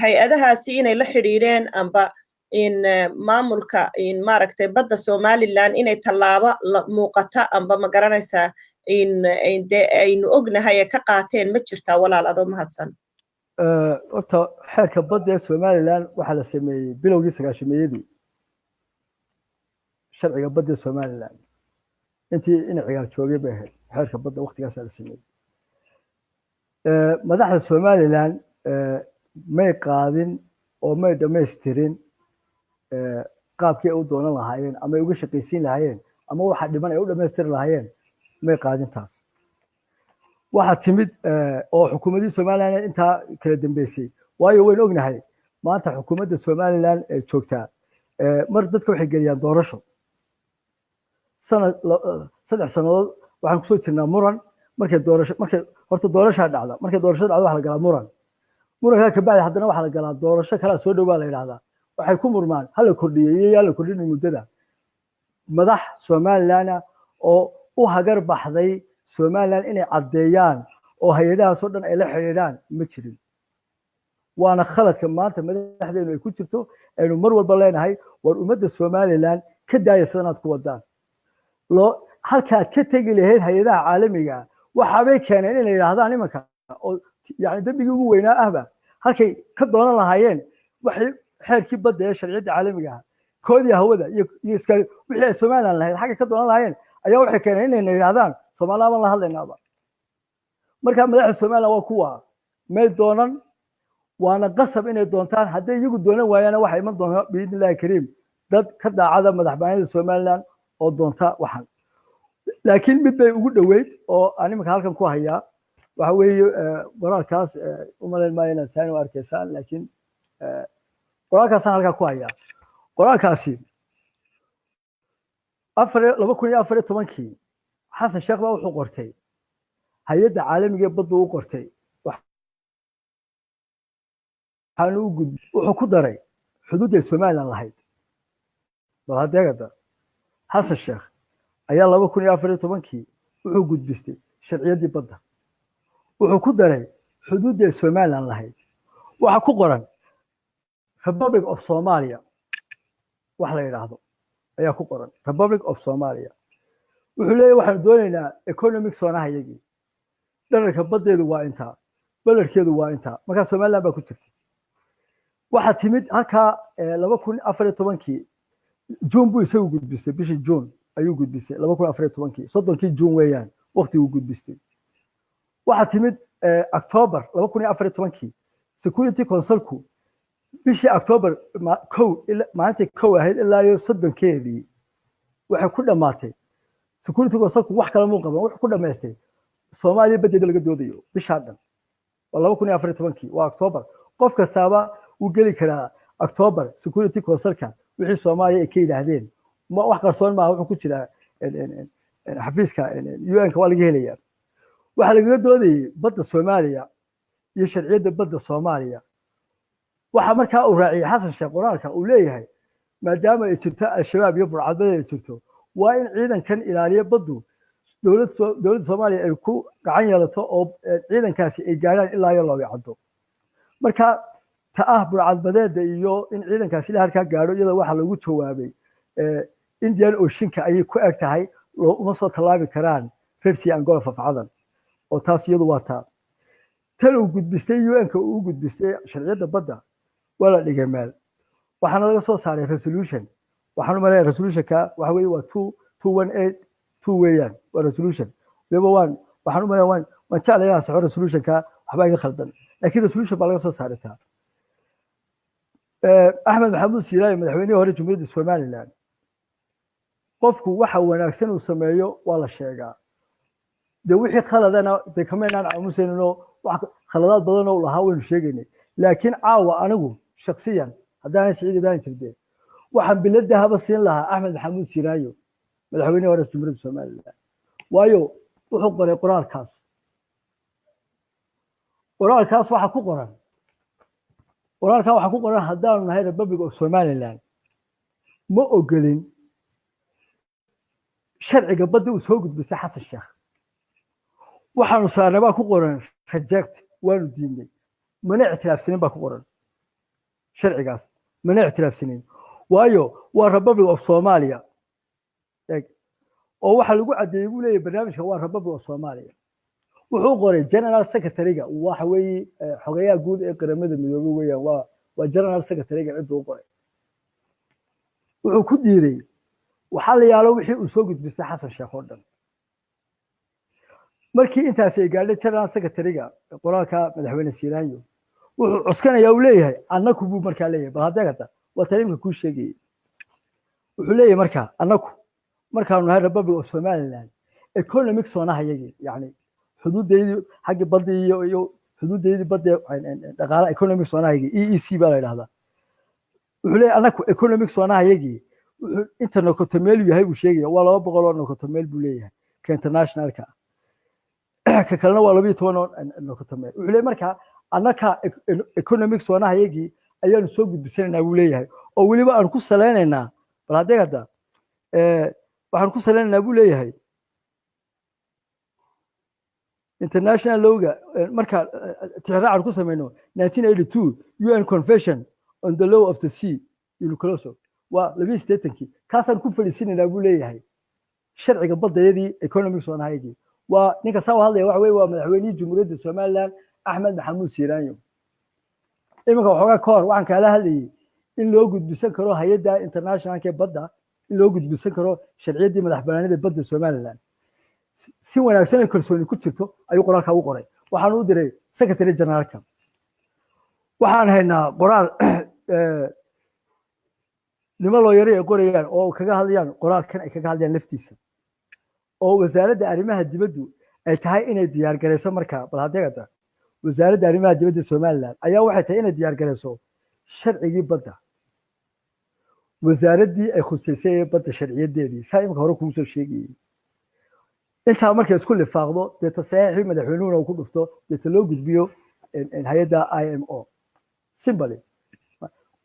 hay-adahaasi inay la xidhiidheen amba maamulka maaragtay badda somaliland inay tallaabo muuqata amba ma garanaysaa de aynu ognahay ee ka qaateen ma jirtaa walaal adoo mahadsan horta xeerka badda ee somaliland waxaa la sameeyey bilowgii sagaashameeyadii sharciga badda ee somaliland intii ina cigaal joogay bay ahayd xeerka badda waqtigaasaa la sameeyey madaxda somaliland may qaadin oo may dhamaystirin qaabkii ay u doonan lahaayeen ama ay uga shaqaysiin lahaayeen ama waxa dhiman ay u dhamaystiri lahaayeen may qaadin taas waxaa timid oo xukuumadii somaliland intaa kala dambeysay waayo waynu ognahay maanta xukuumadda somaliland ee joogtaa mar dadka waxay geliyaan doorasho saddex sannadood waxaan kusoo jirnaa muran markay horta doorashaa dhacda markay doorashada dhacdo waxa la galaa murankaa kabacdi haddana waxaa la galaa doorasho kalaa soo dhowaa la yidhahdaa waxay ku murmaan hala kordhiyo iyo yaa la kordhin muddada madax somaliland oo u hagar baxday somaliland inay caddeeyaan oo hay-adahaasoo dhan ay la xidhiidhaan ma jirin waana khaladka maanta madaxdeenu ay ku jirto aynu mar walba leenahay war ummadda somaliland ka daaya sidanaad ku wadaan halkaad ka tegi lahayd hay-adaha caalamiga waxaabay keeneen inay yidhaahdaan imanka oo yani dembigii ugu weynaa ahba halkay ka doonan lahaayeen waxay xeerkii badda ee sharciyadda caalamiga ah koodii hawada iyo wixii ay somaliland lahayd xaggay ka doonan lahaayeen ayaa waxay keeneen inayna yidhahdaan soomaaliya baan la hadlaynaaba marka madaxda somaliland waa kuwa may doonan waana qasab inay doontaan hadday iyagu doonan waayaana waxaa iman doonta biidnillahi kariim dad ka daacada madax bannaanida somaliland oo doonta waxan laakiin mid bay ugu dhoweyd oo aan iminka halkan ku hayaa waxa weeye qoraalkaas umalayn maayo inaad saan u arkaysaan laakiin qoraalkaasaan halkaa ku hayaa qoraalkaasi 2014 xasan sheekh baa wuxuu qortay hay-adda caalamiga ee badda u qortay wuxuu ku daray xuduudday somaliland lahayd bal hadeegada xasan sheekh ayaa 2014 wuxuu gudbistay sharciyaddii badda wuxuu ku daray xuduudday somaliland lahayd waxa ku qoran Republic of Somalia wax la yiraahdo ayaa ku qoran Republic of Somalia wuxuu leeyahay waxaan doonaynaa economic zone yagii dharka badeedu waa inta balarkeedu waa inta marka Soomaaliland baa ku jirtay waxa timid halka 2014kii June buu isagu gudbisay bishii June ayuu gudbisay 2014kii 30kii June weeyaan waqti uu gudbistay waxa timid October 2014kii Security Councilku bishii October maalintii kow ahayd ilaa iyo 30keedii waxay ku dhamaatay Security Councilku wax kale muu qaban wuxuu ku dhameystay Soomaaliya badeeda laga doodayo bisha dhan 2014kii waa October qof kastaaba uu geli karaa October Security Councilka wixii Soomaaliya ay ka yiraahdeen ma wax qarsoon ma wuxuu ku jira xafiiska UN-ka waa laga helayaa waxa laga doodayay badda Soomaaliya iyo sharciyada badda Soomaaliya waxa markaa uu raaciyay Xasan Sheekh qoraalka uu leeyahay maadaama ay jirto al-shabaab iyo burcadada ay jirto waa in ciidankan ilaaliya baddu dowladda Soomaaliya ay ku gacan yeelato oo ciidankaasi ay gaaraan ilaa iyo loo yacdo marka ta burcadbadeeda iyo in ciidankaasi la halka gaaro iyada waxa lagu jawaabay Indian Ocean-ka ay ku eg tahay uma soo talaabi karaan Persia and Gulf of Aden oo taas iyadu waa taa tan uu gudbistay UN-ka uu gudbistay sharciyada badda wala dhigay meel waxaana laga soo saaray resolution waxaanu maray resolution-ka waxa weeye waa 2218 weeyaan waa resolution laba waxaanu maray waan jeclayaa saxo resolution-ka waxba iga khaldan laakiin resolution baa laga soo saaray taa Ahmed Maxamuud Siiraay madaxweynihii hore Jamhuuriyadda Somaliland qofku waxa wanaagsan uu sameeyo waa la sheegaa de wixii khaladana de kameynaan aamusanino wax khaladaad badan oo lahaa waynu sheegaynay laakiin caawa anigu shakhsiyan haddaan Saciid Ibrahim Tirde waxaan bilada haba siin lahaa Ahmed Maxamuud Siiraayo madaxweynihii hore Jamhuuriyadda Somaliland waayo wuxuu qoray qoraalkaas waxa ku qoran qoraalka waxa ku qoran haddaan nahay Republic of Somaliland ma ogolin sharciga badda uu soo gudbistay Xasan Sheekh waxaanu saarnaa ku qoran reject waanu diidnay mana ictiraafsanin baa ku qoran sharcigaas mana ictiraafsanin waayo waa Republic of Somalia oo waxa lagu cadeeyay uu leeyahay barnaamijka waa Republic of Somalia wuxuu qoray General Secretary-ga waxa weeye xogayaha guud ee qaramada midoobay weeyaan waa General Secretary-ga cid uu qoray wuxuu ku diiday waxa la yaalo wixii uu soo gudbistay Xasan Sheekh oo dhan markii intaas ay gaadhay General Secretary-ga qoraalka madaxweyne Siiraayo wuxuu cuskanayaa uu leeyahay annaku buu markaa leeyahay bal hadda waa tariimka ku sheegay wuxuu leeyahay markaanu nahay Republic of Somaliland economic zone hayagi yani xuduudeedii xagga badda iyo xuduudeedii badda dhaqaalaha economic zone hayagi EEC baa la yiraahdaa wuxuu leeyahay annaku economic zone hayagi inta noqotomeel yahay buu sheegaya waa 200 oo noqotomeel buu leeyahay ka international-ka ka kalena waa 12 noqotomeel wuxuu leeyahay markaa annaka economic zone hayagi ayaanu soo gudbisanaynaa buu leeyahay oo waliba aan ku saleynaynaa bal hadda waxaan ku saleynaynaa buu leeyahay international lawga marka tixraacan ku sameeyno 1982 UN Convention on the Law of the Sea UNCLOS waa 22kii kaasaan ku fadhiisinaynaa buu leeyahay sharciga baddeedii economic zone hayagi waa ninka soo hadlaya waxa weeye waa madaxweynihii Jamhuuriyadda Somaliland Ahmed Maxamuud Siiraayo iminka waxoogaa ka hor waxaan kala hadlayay in loo gudbisan karo hay'adda international-ka badda in loo gudbisan karo sharciyadii madaxbannaanida badda Somaliland si wanaagsan oo kalsooni ku jirto ayuu qoraalka u qoray waxaan u diray Secretary General-ka waxaan haynaa qoraal nima loo yaray qorayaan oo kaga hadlayaan qoraalkan ay kaga hadlayaan laftiisa oo wasaaradda arrimaha dibadda ay tahay inay diyaar gareyso markaa bal hadda wasaaradda arrimaha dibadda Somaliland ayaa waxay tahay inay diyaar gareyso sharcigii badda wasaaraddii ay khuseysay badda sharciyadeedii saayimka hore ku soo sheegay inta markay isku lifaaqdo de tasaxiix madaxweynuhu uu ku dhufto de loo gudbiyo hay'adda IMO simply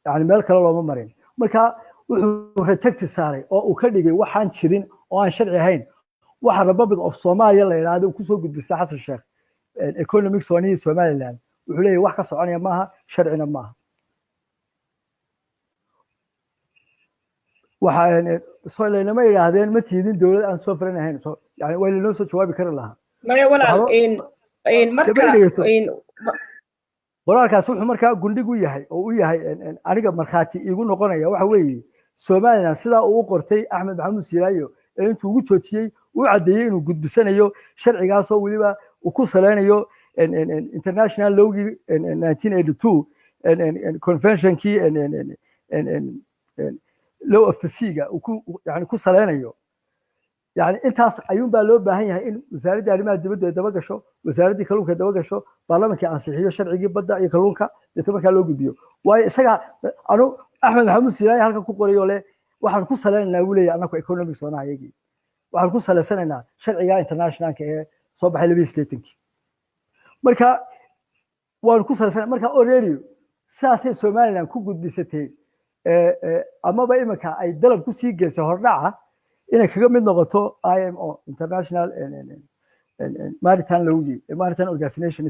yani meel kale looma marin marka wuxuu reject saaray oo uu ka dhigay waxaan jirin oo aan sharci ahayn waxa Republic of Somalia la yiraahdo ku soo gudbisay Xasan Sheekh economic zone Somaliland wuxuu leeyahay wax ka soconaya maaha sharcina maaha waxaan soo leynama yiraahdeen ma tiidin dawlad aan soo faran ahayn yani way loo soo jawaabi kara lahaa ma walaal in marka qoraalkaas wuxuu markaa gundhig u yahay oo u yahay aniga markhaati igu noqonaya waxa weeye Soomaaliland sidaa uu qortay Axmed Maxamuud Siiraayo ee intuu ugu joojiyay uu cadeeyay inuu gudbisanayo sharcigaas oo waliba uu ku saleynayo international lawgi 1982 convention kii law of the sea yani ku saleynayo يعني intaas ayuun baa loo baahan yahay in wasaaradda arrimaha dibadda daba gasho wasaaradda kalluunka daba gasho baarlamaanka ansixiyo sharcigii badda iyo kalluunka inta markaa loo gudbiyo waayo isaga anu Axmed Maxamuud Siiraay halka ku qorayo le waxaan ku saleynaynaa uu leeyahay anagu economic zone ayagii waxaan ku saleysanaynaa sharciga internationalka ee soo baxay 2018 marka waan ku saleysanaynaa marka already saasay Soomaaliland ku gudbisatay amaba imanka ay dalab ku sii geysay hordhaca inay kaga mid noqoto IMO International Maritime Organization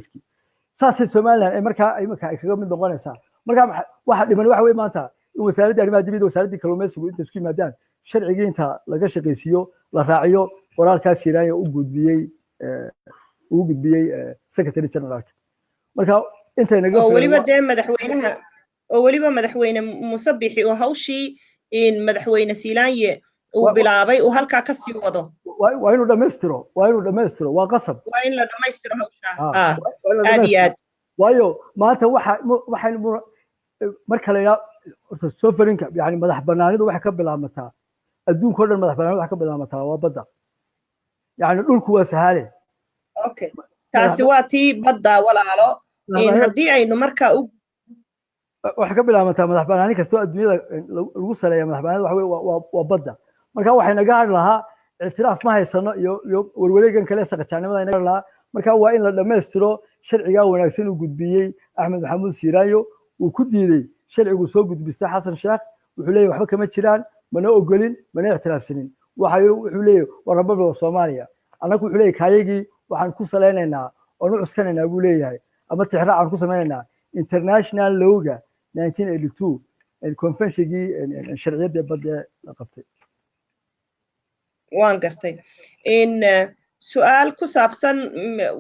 saasay Soomaaliland marka ay kaga mid noqonaysaa marka waxa dhiman waxa weey maanta in wasaaradda arrimaha dibadda wasaaradda kalluumaysiga inta isku yimaadaan sharciga inta laga shaqeysiyo la raaciyo qoraalkaas Siiraayo u gudbiyay Secretary General marka inta inaga waliba madaxweyne Musabixi oo hawshii in madaxweyne Siilaaye uu bilaabay oo halka ka sii wado waa inuu dhameystiro waa qasab waa in la dhameystiro hawsha aad waayo maanta waxaan marka la yiraahdo sovereignka yani madax banaanidu waxa ka bilaabmataa adduunka oo dhan madax banaanidu waxa ka bilaabmataa waa badda yani dhulku waa sahale okay taasi waa tii badda walaalo in hadii aynu marka waxa ka bilaabmataa madax banaani kastoo adduunyada lagu saleeyo madax banaanidu waxa waa badda marka waxay naga har lahaa اعتراف ما haysano iyo warwareegan kale saqajaanimada inaga lahaa marka waa in la dhameystiro sharciga wanaagsan uu gudbiyay Axmed Maxamuud Siiraayo uu ku diiday sharcigu soo gudbistay Xasan Sheekh wuxuu leeyahay waxba kama jiraan mana ogolin mana ictiraafsanin wuxuu leeyahay warabada Soomaaliya anagu wuxuu leeyahay kaayagii waxaan ku saleynaynaa oo nu cuskanaynaa buu leeyahay ama tixraac aan ku sameeynaa international lawga 1982 convention-gii sharciyada badda la qabtay waan gartay in su'aal ku saabsan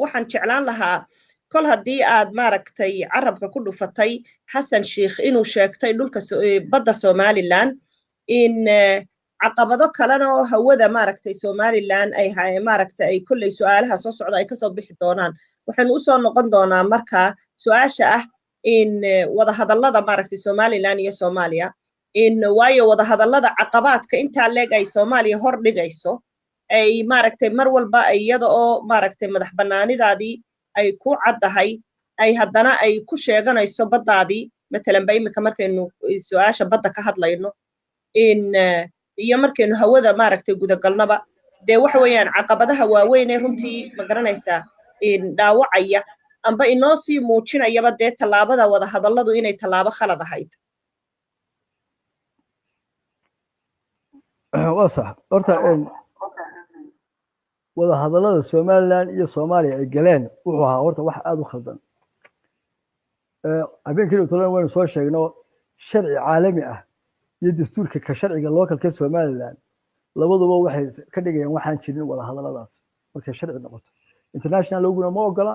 waxaan jeclaan lahaa kol hadii aad maaragtay carabka ku dhufatay Xasan Sheekh inuu sheegtay dhulka badda Soomaaliland in caqabado kalena oo hawada maaragtay Soomaaliland ay maaragtay ay kulay su'aalaha soo socda ay ka soo bixi doonaan waxaan u soo noqon doonaa marka su'aasha ah in wada hadallada maaragtay Soomaaliland iyo Soomaaliya in waayo wada hadallada caqabaadka inta leeg ay Soomaaliya hor dhigayso ay maaragtay mar walba iyada oo maaragtay madax banaanidaadii ay ku caddahay ay haddana ay ku sheeganayso baddaadii matalan bay imika markaynu su'aasha badda ka hadlayno in iyo markaynu hawada maaragtay gudagalnaba dee waxa weeyaan caqabadaha waaweyn ee runtii ma garanaysaa in dhaawacaya amba inoo sii muujinayaba dee tallaabada wada hadalladu inay tallaabo khalad ahayd صح horta wada hadallada Soomaaliland iyo Soomaaliya ay galeen wuxuu ahaa horta wax aad u khaldan habeenkii tolan waynu soo sheegno sharci caalami ah iyo dastuurka ka sharciga localka Soomaaliland labaduba waxay ka dhigayaan waxaan jirin wada hadalladaas markay sharci noqoto international lawguna ma ogola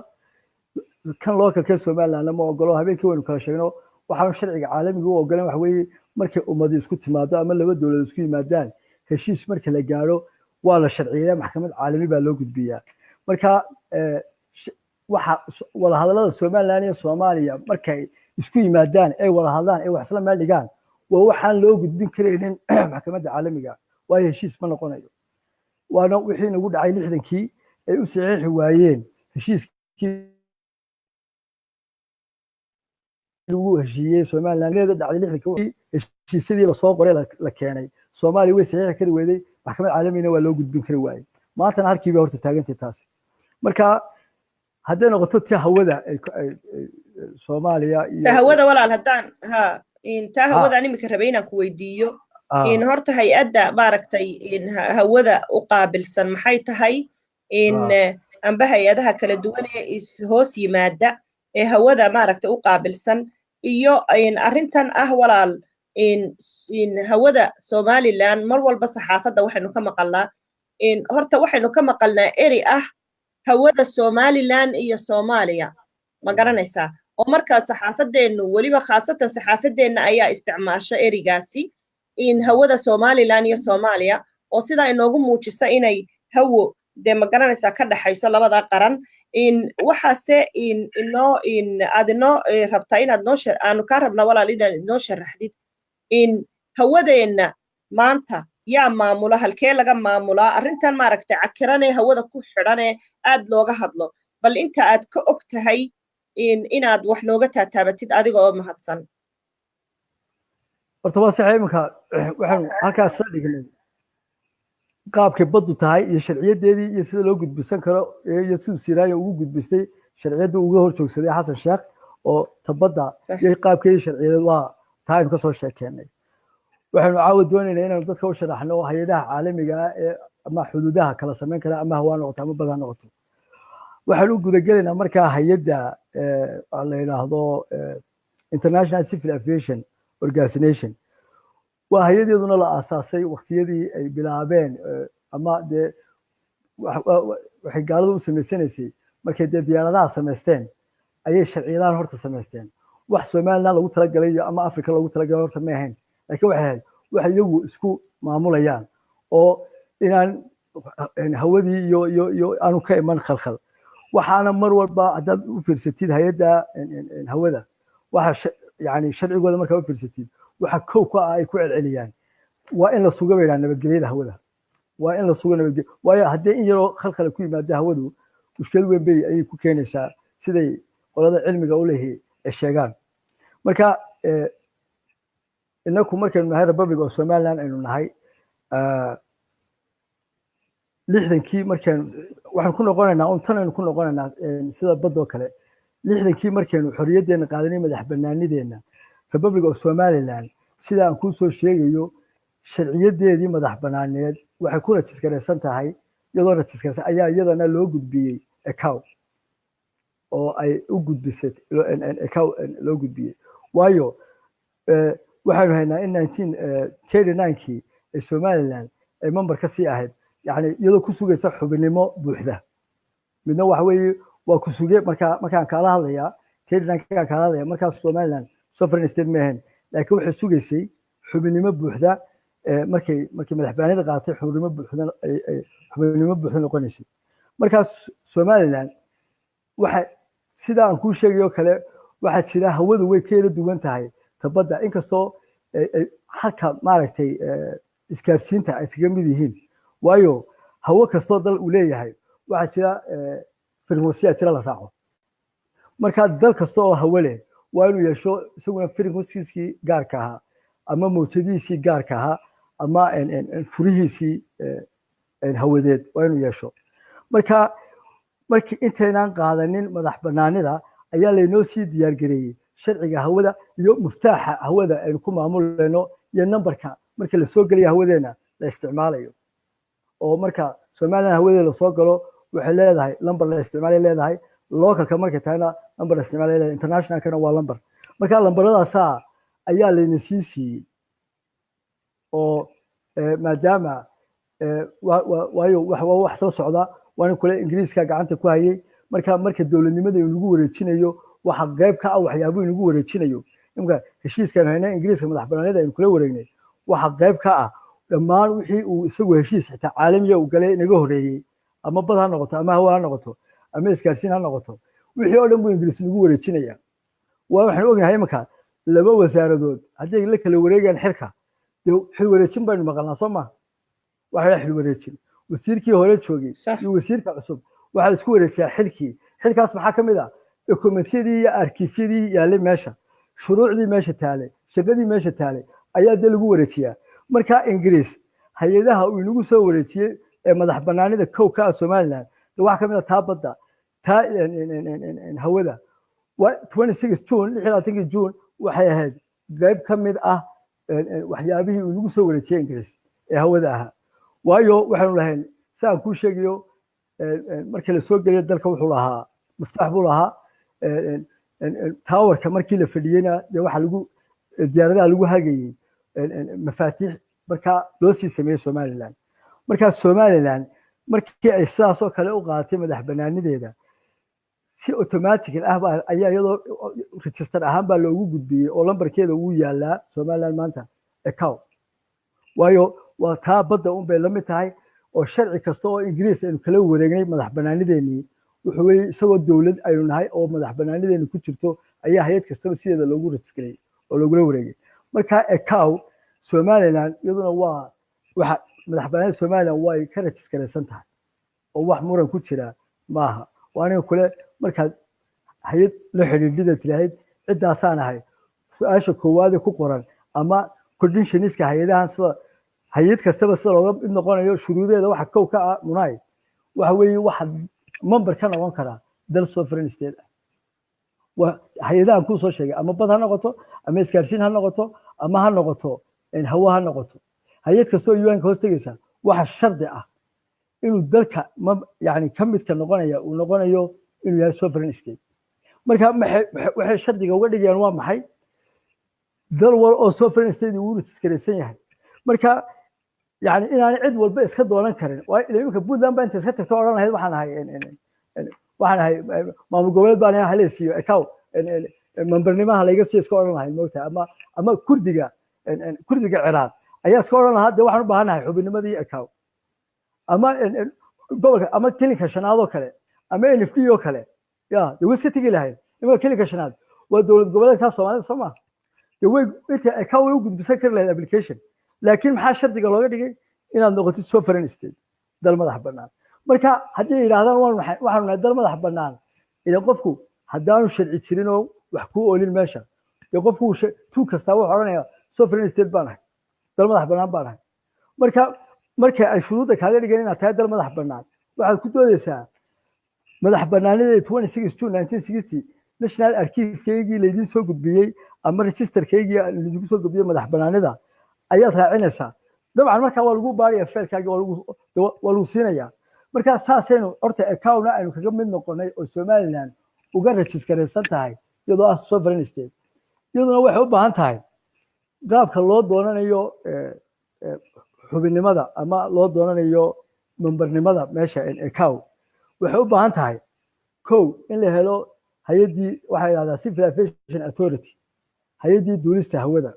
kan localka Soomaaliland ma ogolo habeenkii waynu kala sheegno waxaan sharciga caalamiga u ogolaan wax weeye markay ummadu isku timaado ama laba dawlad isku yimaadaan heshiis marka la gaaro waa la sharciyeeyaa maxkamad caalami baa loo gudbiyaa marka waxa wada hadallada Soomaaliland iyo Soomaaliya markay isku yimaadaan ay wada hadlaan ay wax isla meel dhigaan waa waxaan loo gudbin kareynin maxkamadda caalamiga waa heshiis ma noqonayo waana wixii nagu dhacay 60kii ay u saxiixi waayeen heshiiskii lagu heshiiyay Soomaaliland dhacday 60kii heshiisyadii la soo qoray la keenay Soomaaliya way saxiix kari weeday maxkamad caalamiina waa loo gudbin kari waayay maanta halkiiba horta taagantay taasi marka haddii noqoto tii hawada Soomaaliya iyo hawada walaal haddaan inta hawada nimika rabay inaan ku weydiiyo in horta hay'adda maaragtay in hawada u qaabilsan maxay tahay in amba hay'adaha kala duwan ee hoos yimaada ee hawada maaragtay u qaabilsan iyo in arrintan ah walaal hawada Somaliland mar walba saxaafadda waxaynu ka maqalnaa horta waxaynu ka maqalnaa eri ah hawada Somaliland iyo Soomaaliya ma garanaysaa oo markaa saxaafadeenu weliba khaasatan saxaafadeena ayaa isticmaasha erigaasi hawada Somaliland iyo Soomaaliya oo sidaa inoogu muujisa inay hawo dee ma garanaysaa ka dhaxayso labada qaran waxaase aad inoo rabtaa inaad aanu kaa rabnaa walaal inaad inoo sharaxdid hawadeenna maanta yaa maamula halkee laga maamulaa arrintan maaragtay cakiranee hawada ku xidhanee aad looga hadlo bal inta aad ka og tahay inaad wax nooga taataabatid adiga oo mahadsan horta waa sax iminka waxaanu halkaas soo dhignay qaabkay baddu tahay iyo sharciyadeedii iyo sida loo gudbisan karo iyo siduu Siraayo ugu gudbistay sharciyada uga hor joogsaday Xasan Sheekh oo tabadda iyo qaabkeedii sharciyadeed waa taayim ka soo sheekeynay waxaanu caawa doonaynaa inaanu dadka u sharaxno hay'adaha caalamiga ah ee ama xuduudaha kala sameyn kara ama hawaa noqoto ama bada noqoto waxaanu u gudagelaynaa markaa hay'adda la yiraahdo International Civil Aviation Organization waa hay'adeeduna la aasaasay waqtiyadii ay bilaabeen ama dee waxay gaaladu u samaysanaysay markay dee diyaaradaha samaysteen ayay sharciyadan horta samaysteen wax Somaliland lagu talagalay ama Afrika lagu talagalay horta ma ahayn laakiin waxay iyagu isku maamulayaan oo inaan hawadii iyo aanu ka iman khalkhal waxaana mar walba haddaad u fiirsatid hay'adda hawada waxa yani sharcigooda markaa u fiirsatid waxa kow ka ah ay ku celceliyaan waa in la sugo weeyaan nabadgelyada hawada waa in la sugo nabadgelyo waayo haddii in yaroo khalkhal ku yimaado hawadu mushkil weyn bay ay ku keenaysaa siday qolada cilmiga u leeyahay ay sheegaan marka inaku markaynu nahay Republic of Somaliland aynu nahay 60kii markaynu waxaan ku noqonaynaa un tan aynu ku noqonaynaa sida badoo kale 60kii markaynu xorriyadeena qaadanay madax bannaanideena Republic of Somaliland sida aan ku soo sheegayo sharciyadeedii madax bannaaneed waxay ku rajiskareysan tahay iyadoo rajiskareysan ayaa iyadana loo gudbiyey ECAO oo ay u gudbisay ECAO loo gudbiyey waayo waxaanu haynaa in 1939kii ee Somaliland ay member ka sii ahayd yani iyadoo ku sugaysa xubinimo buuxda midna waxa weeye waa ku sugay markaan kala hadlayaa 39kii kala hadlayaa markaas Somaliland sovereign state ma ahayn laakiin waxay sugaysay xubinimo buuxda markay madax bannaanida qaatay xubinimo buuxda noqonaysay markaas Somaliland waxa sida aan ku sheegayo kale waxa jira hawadu way kala duwan tahay tabadda inkastoo halka maaragtay isgaarsiinta ay iskaga mid yihiin waayo hawo kastoo dal uu leeyahay waxa jira frequency jira la raaco marka dal kasta oo hawo leh waa inuu yeesho isaguna frequency gaarka ah ama mowjadiisii gaarka ah ama furihiisii hawadeed waa inuu yeesho markii intaynaan qaadanin madax bannaanida ayaa laynoo sii diyaar gareeyey sharciga hawada iyo muftaaxa hawada aynu ku maamulayno iyo nambarka marka la soo geliyo hawadeena la isticmaalayo oo marka Somaliland hawadeeda la soo galo waxay leedahay lambar la isticmaalay leedahay localka markay tahayna lambar la isticmaalay leedahay internationalkana waa lambar marka lambaradaas ayaa layna sii siiyey oo maadaama waayo wax soo socda waan kule Ingiriiska gacanta ku hayay marka dawladnimada uu nagu wareejinayo waxa qayb ka ah waxyaabo uu nagu wareejinayo imka heshiiskan hayna Ingiriiska madax bannaanida ay kula wareegnay waxa qayb ka ah dhammaan wixii uu isagu heshiis xitaa caalamiga u galay inaga horeeyay ama bad ha noqoto ama hawa ha noqoto ama isgaarsiin ha noqoto wixii oo dhan buu Ingiriis nagu wareejinaya waxaan ognahay imka laba wasaaradood haddii la kala wareegaan xilka xil wareejin baynu maqalnaa Soomaa waxa xil wareejin wasiirkii hore joogay iyo wasiirka cusub waxa isku wareejiyaa xilkaas maxaa ka mid ah dokumentiyadii iyo arkiifyadii yaalay meesha shuruucdii meesha taalay shaqadii meesha taalay ayaa dee lagu wareejiyaa marka Ingiriis hay'adaha uu inagu soo wareejiyay ee madax bannaanida kow ka ah Somaliland waxa ka mid ah taabada hawada 26 June 26 June waxay ahayd qayb ka mid ah waxyaabihii uu inagu soo wareejiyay Ingiriis ee hawada ahaa waayo waxaanu lahayn saan ku sheegayo markii la soo geliyo dalka wuxuu lahaa miftax buu lahaa towerka markii la fadhiyayna waxa lagu diyaaradaha lagu hagayay mafaatiix markaa loo sii sameeyey somaliland markaa somaliland markii ay sidaas oo kale u qaadatay madax banaanideeda si automatic ah ayaa iyadoo register ahaan baa loogu gudbiyey oo lambarkeeda uu yaalaa somaliland maanta account waayo waa taa badda un bay la mid tahay oo sharci kasta oo ingiriis aynu kala wareegnay madax banaanideennii wuxuu weeye isagoo dowlad aynu nahay oo madax banaanideenu ku jirto ayaa hay'ad kastaba sideeda loogu registrayey oo loogula wareegay marka account somaliland iyaduna waa waxa madax banaanida somaliland way ka registraysan tahay oo wax muran ku jira maaha waana kule markaad hay'ad la xiriirida tiraahid cidaasaan ahay su'aasha koowaad ku qoran ama conditionska hay'adahan sida hay'ad kastaba sida looga mid noqonayo shuruudeeda waxa kow ka ah munay waxa weeye waxa member ka noqon kara dal sovereign state wa hay'adahan ku soo sheegay ama bad ha noqoto ama isgaarsiin ha noqoto ama ha noqoto hawo ha noqoto hay'ad kastoo UN ka hoostagaysa waxa shardi ah inuu dalka yani ka mid ka noqonaya uu noqonayo inuu yahay sovereign state marka waxay shardiga uga dhigayaan waa maxay dal wal oo sovereign state uu iskareysan yahay marka yani inaan cid walba iska doonan karin waa ilaa Puntland baa inta iska tagto oran lahayd waxaan ahay maamul goboleed baan ahay haleesiyo account membernimaha laga sii iska oran lahayd moogta ama kurdiga Ciraaq ayaa iska oran lahayd waxaan u baahanahay xubinnimadii account ama gobolka ama kilinka shanaad oo kale ama NFD oo kale ya dee iska tagi lahayd ima kilinka shanaad waa dowlad goboleedka Soomaaliya Soomaa way inta account u gudbisan kar lahayd application laakiin maxaa shardiga looga dhigay inaad noqotid sovereign state dal madax bannaan marka haddii yiraahdaan waxaanu nahay dal madax bannaan ila qofku haddaanu sharci jirin oo wax ku oolin meesha dee qofku tuu kasta wuxuu oranayaa sovereign state baan nahay dal madax bannaan baan nahay marka ay shuruudda kaaga dhigeen inaad tahay dal madax bannaan waxaad ku doodaysaa madax bannaanida 26 June 1960 national archive-keygii laydin soo gudbiyey ama register-keygii laydinku soo gudbiyey madax bannaanida ayaad raacinaysaa dabcan markaa waa lagu baariya feelkaagii waa lagu siinayaa markaa saasaynu horta account-na aynu kaga mid noqonay oo somaliland uga registraysan tahay iyadoo ah sovereign state iyaduna waxay u baahan tahay qaabka loo doonanayo xubinnimada ama loo doonanayo membernimada meesha account waxay u baahan tahay kow in la helo hay'adii waxay yidhahdaa civil aviation authority hay'adii duulista hawada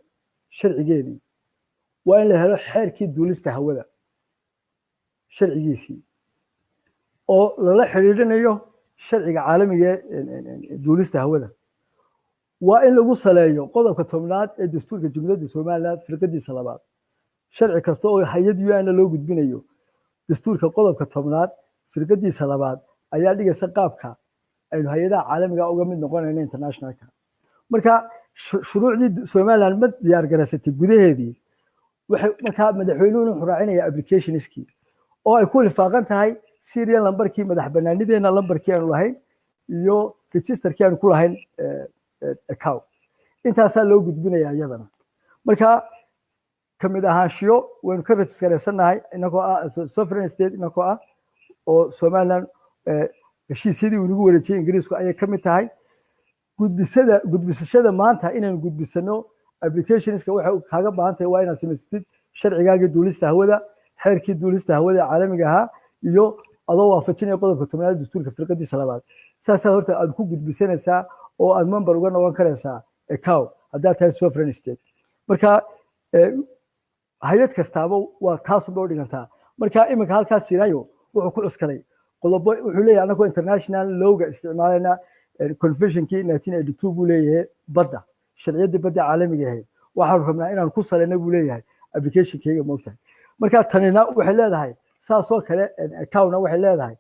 sharcigeedii waa in la helo xeerkii duulista hawada sharcigiisii oo lala xiriirinayo sharciga caalamiga ee duulista hawada waa in lagu saleeyo qodobka 10aad ee dastuurka Jamhuuriyadda Soomaaliland firqadiisa labaad sharci kasta oo hay'ad UN loo gudbinayo dastuurka qodobka 10aad firqadiisa labaad ayaa dhigaysa qaabka aynu hay'adaha caalamiga uga mid noqonayno internationalka marka shuruucdii Soomaaliland ma diyaar garaysatay gudaheedii waxay markaa madaxweynuhu wuxuu raacinayaa applicationskii oo ay ku lifaaqan tahay serial numberkii madax bannaanideena lambarkii aanu lahayn iyo registerkii aanu ku lahayn account intaasaa loo gudbinayaa iyadana marka kamid ahaanshiyo waynu ka registraysannahay inagoo ah sovereign state inagoo ah oo Somaliland heshiisyadii uu nagu wareejiyay Ingiriisku ayay ka mid tahay gudbisashada maanta inaynu gudbisano applicationska waxay kaaga baahan tahay waa inaad samaysatid sharcigaaga duulista hawada xeerkii duulista hawada caalamiga ahaa iyo adoo waafajinaya qodobka 10aad dastuurka firqadiisa labaad saasaa horta aad ku gudbisanaysaa oo aad member uga noqon karaysaa account haddaad tahay sovereign state marka hay'ad kastaaba waa taasuba u dhigantaa marka iminka halkaas sirayo wuxuu ku cuskaday qodobo wuxuu leeyahay anagoo international lawga isticmaalayna conventionkii 1982 buu leeyahay badda sharciyada badda caalamiga ah waxaan rabnaa inaan ku saleyno buu leeyahay application-keyga moogtahay marka tanina waxay leedahay saas oo kale account-na waxay leedahay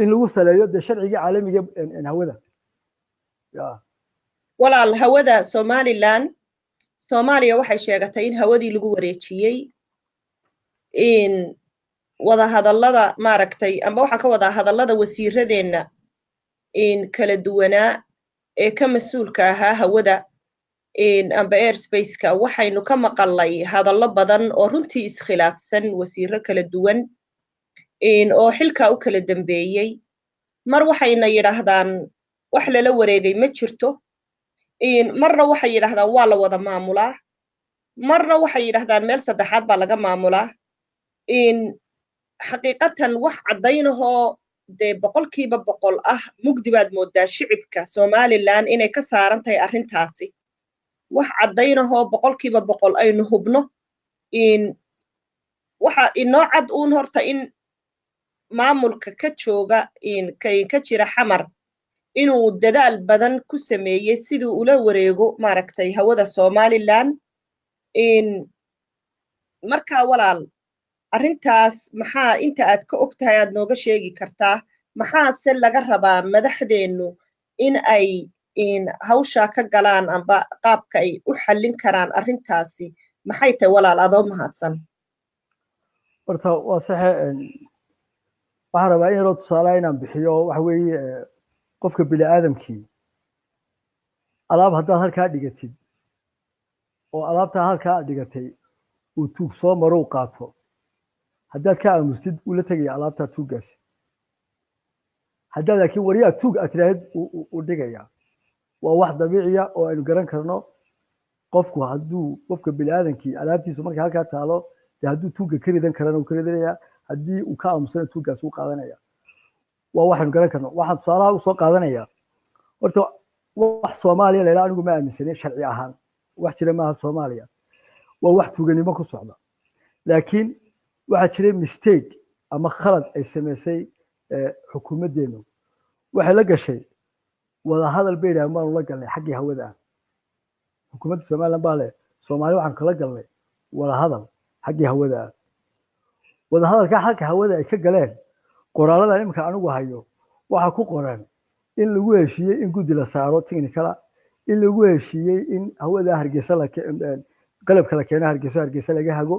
in lagu saleeyo de sharciga caalamiga hawada walaal hawada Somaliland Soomaaliya waxay sheegatay in hawadii lagu wareejiyay in wada hadallada maaragtay ama waxaan ka wada hadallada wasiiradeena in kala duwanaa ee ka mas'uulka ahaa hawada amba airspace-ka waxaynu ka maqalay hadallo badan oo runtii iskhilaafsan wasiiro kala duwan oo xilka u kala dambeeyay mar waxayna yiraahdaan wax lala wareegay ma jirto marna waxay yiraahdaan waa la wada maamulaa marna waxay yidhaahdaan meel saddexaad baa laga maamulaa in xaqiiqatan wax caddaynahoo dee boqolkiiba boqol ah mugdi baad moodaa shicibka somalilan inay ka saaran tahay arrintaasi wax caddaynahoo boqolkiiba boqol aynu hubno in waxa inoo cad uun horta in maamulka ka jooga ka jira xamar inuu dadaal badan ku sameeyey siduu ula wareego maaragtay hawada somalilan markaa walaal arrintaas maxaa inta aad ka og tahay aad nooga sheegi kartaa maxaase laga rabaa madaxdeennu in ay hawshaa ka galaan amba qaabka ay u xallin karaan arrintaasi maxay tahay walaal adoo mahadsan horta waa saxe waxaan rabaa in yaroo tusaalaha inaan bixiyo waxa weeye qofka bini aadamkii alaab haddaad halkaa dhigatid oo alaabtaa halkaa aad dhigatay uu tuug soo maro u qaato haddaad ka aamustid uu la tegaya alaabtaa tuuggaasi haddaad laakiin wariyaa tuug aad tiraahid uu dhigaya waa wax dabiiciya oo aynu garan karno qofku hadduu qofka bini aadamkii alaabtiisu markay halkaa taalo dee hadduu tuugga ka ridan karana uu ka ridanaya haddii uu ka aamusana tuuggaasi u qaadanaya waa waxaynu garan karno waxaan tusaalaha usoo qaadanaya horta wax soomaaliya la yidhaha anigu ma aaminsanin sharci ahaan wax jira maaha soomaaliya waa wax tuuganimo ku socda laakiin waxaa jiray mistake ama khalad ay samaysay xukuumaddeenu waxay la gashay wadahadal bay yidhahdeen baanu la galnay xaggii hawada ah xukuumadda somaliland baa leh soomaali waxaan kala galnay wadahadal xaggii hawada ah wadahadalkaa xagga hawada ay ka galeen qoraalada iminka anigu hayo waxaa ku qoran in lagu heshiiyey in guddi la saaro technicala in lagu heshiiyey in hawada hargeysa qalabka la keeno hargeysa laga hago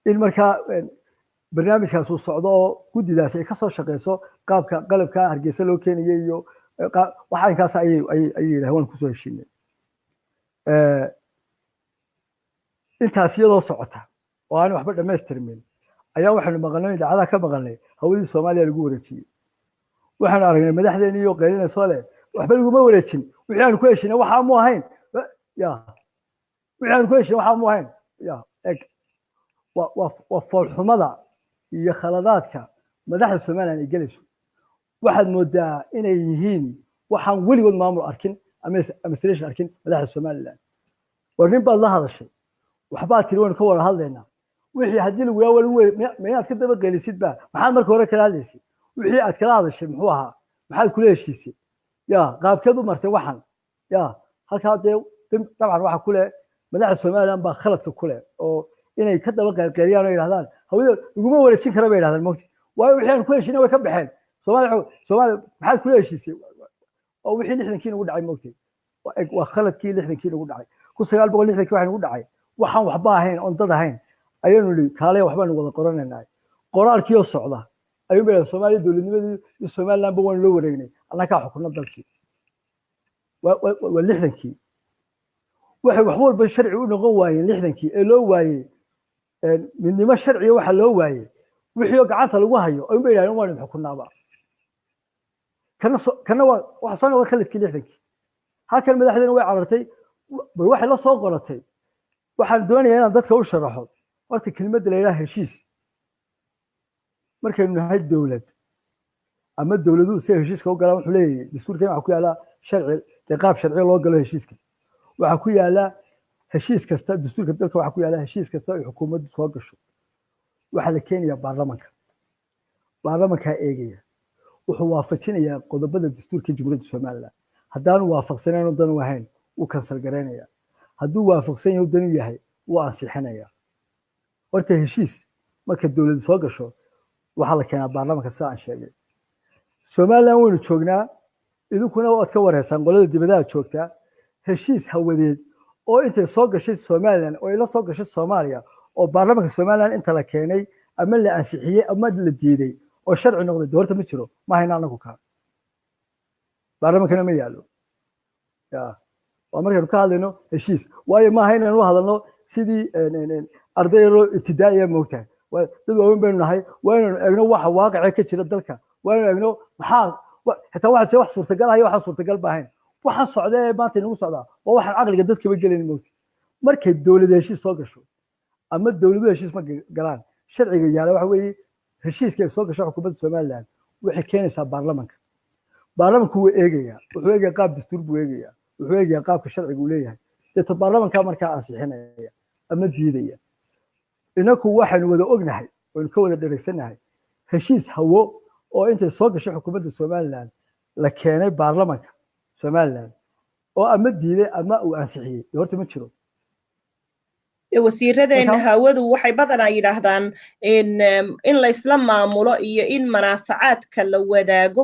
in markaa barnaamijkaas uu socdo oo guddidaas ay kasoo shaqeyso qaabka qalabka hargeysa loo keenayo iyo waxa inkaas ayay yidhahdeen waan kusoo heshiinay intaas iyadoo socota oo aan waxba dhammaystirmin ayaa waxaynu maqalnay idaacadaha ka maqalnay hawadii soomaaliya lagu wareejiyey waxaanu aragnay madaxdeeni iyo qeylinayso leh waxba laguma wareejin wixii aanu ku heshinay waxaa mu ahayn ya wixii aanu ku heshinay waxaa mu ahayn ya eg waa foolxumada iyo khaladaadka madaxda somaliland ay gelayso waxaad moodaa inay yihiin waxaan weligood maamul arkin ama administration arkin madaxda somaliland war nin baad la hadashay waxbaad tiri waynu ka wada hadlaynaa wixii haddii lagu yaa mayaad ka daba qelisid ba maxaad marka hore kala hadlaysay wixii aad kala hadashay muxuu ahaa maxaad kula heshiisay ya qaabkeed u martay waxan ya halkaa dee dabcan waxa ku leh madaxda somaliland baa khaladka ku leh oo inay ka daba qeylqeyliyaan oo yidhahdaan hawada laguma wareejin kara bay yidhahdaan mogti waayo wixii aan ku heshinay way ka baxeen soomaaliya maxaad kula heshiisay oo wixii lixdankii nagu dhacay mogti waa khaladkii lixdankii nagu dhacay 1960 waxaa nagu dhacay waxaan waxba ahayn oon dad ahayn ayaynu nihi kaale waxbaanu wada qoranaynaa qoraalkii oo socda ayuu bay Soomaaliya dowladnimadii iyo Somaliland waan loo wareegnay annaga xukunna dalkii waa lixdankii waxay wax walba sharci u noqon waayeen lixdankii ee loo waayay midnimo sharci waxa loo waayay wixii gacanta lagu hayo ayuu bay yiraahdeen waan xukunnaaba kana waxa soo noqday khalidkii lixdankii halkan madaxdeena way carartay waxay la soo qoratay waxaan doonayaa inaan dadka u sharaxo horta kelmadda la yiraahdo heshiis markaynu nahay dowlad ama dowladuhu si heshiiska u galaan wuxuu leeyahay dastuurkan waxa ku yaala sharci qaab sharci loo galo heshiiska waxa ku yaala heshiis kasta dastuurka dalka waxa ku yaala heshiis kasta oo xukuumaddu soo gasho waxa la keenayaa baarlamaanka eegaya wuxuu waafajinayaa qodobada dastuurka jamhuuriyadda Soomaaliland haddaanu waafaqsanayn dan wahayn uu kansal gareynaya hadduu waafaqsan yahay dan yahay uu ansixinaya horta heshiis marka dowladdu soo gasho waxa la keenaa baarlamaanka sida aan sheegay Soomaaliland waynu joognaa idinkuna waad ka wareysaan qolada dibadaha joogta heshiis hawadeed oo intay soo gashay Soomaaliland oo ila soo gashay Soomaaliya oo baarlamaanka Soomaaliland inta la keenay ama la ansixiyay ama la diiday oo sharci noqday horta ma jiro ma hayna anagu ka baarlamaankana ma yaalo ya waa markaynu ka hadlayno heshiis waayo ma hayna inuu hadalno sidii ardayro ibtidaa'iya moogtahay dad waaweyn baynu nahay waaynu eegno waxa waaqica ka jira dalka waaynu eegno maxaa xitaa wax suurtagal ah iyo waxa suurtagal baahayn waxaan socday maanta inagu socdaa oo waxaan aqliga dadka ba gelin moogtahay markay dowlad heshiis soo gasho ama dowladuhu heshiis ma galaan sharciga yaala waxa weeye heshiiska ay soo gasho xukuumadda somaliland waxay keenaysaa baarlamanku wuu eegayaa wuxuu eegayaa qaab dastuur buu eegayaa wuxuu eegayaa qaabka sharciga uu leeyahay deeto baarlamankaa markaa ansixinaya ama diidaya inaku waxaynu wada ognahay waynu ka wada dheregsanahay heshiis hawo oo intay soo gashay xukuumadda somaliland la keenay baarlamanka somaliland oo ama diiday ama uu ansixiyey horta ma jiro wasiiradeena hawadu waxay badanaa yidhaahdaan in la isla maamulo iyo in manaafacaadka la wadaago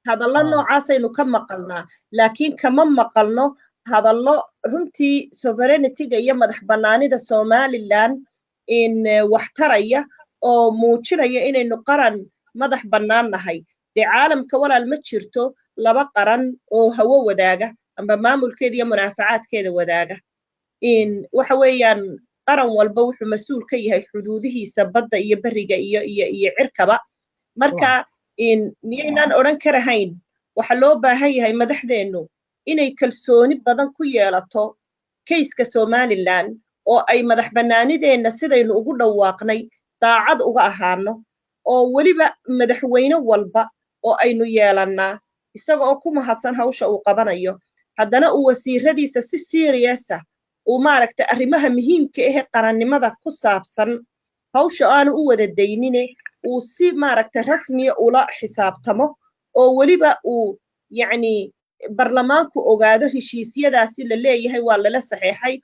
hadallo noocaasaynu ka maqalnaa laakiin kama maqalno hadallo runtii sovereignty-ga iyo madax bannaanida somaliland wax taraya oo muujinaya inaynu qaran madax bannaan nahay dee caalamka walaal ma jirto laba qaran oo hawo wadaaga amba maamulkeeda iyo manaafacaadkeeda wadaaga waxa weeyaan qaran walba wuxuu mas-uul ka yahay xuduudihiisa badda iyo beriga iyo cirkaba marka miyaynaan odhan karahayn waxa loo baahan yahay madaxdeennu inay kalsooni badan ku yeelato kayska somaliland oo ay madax bannaanideenna sidaynu ugu dhawaaqnay daacad uga ahaano oo weliba madaxweyne walba oo aynu yeelannaa isaga oo ku mahadsan hawsha uu qabanayo haddana uu wasiiradiisa si seriousa uu maaragtay arrimaha muhiimka ah qarannimada ku saabsan hawsha aanu u wada daynine uu si maaragtay rasmiya ula xisaabtamo oo weliba uu yacni barlamaanku ogaado heshiisyadaasi la leeyahay waa lala saxeexay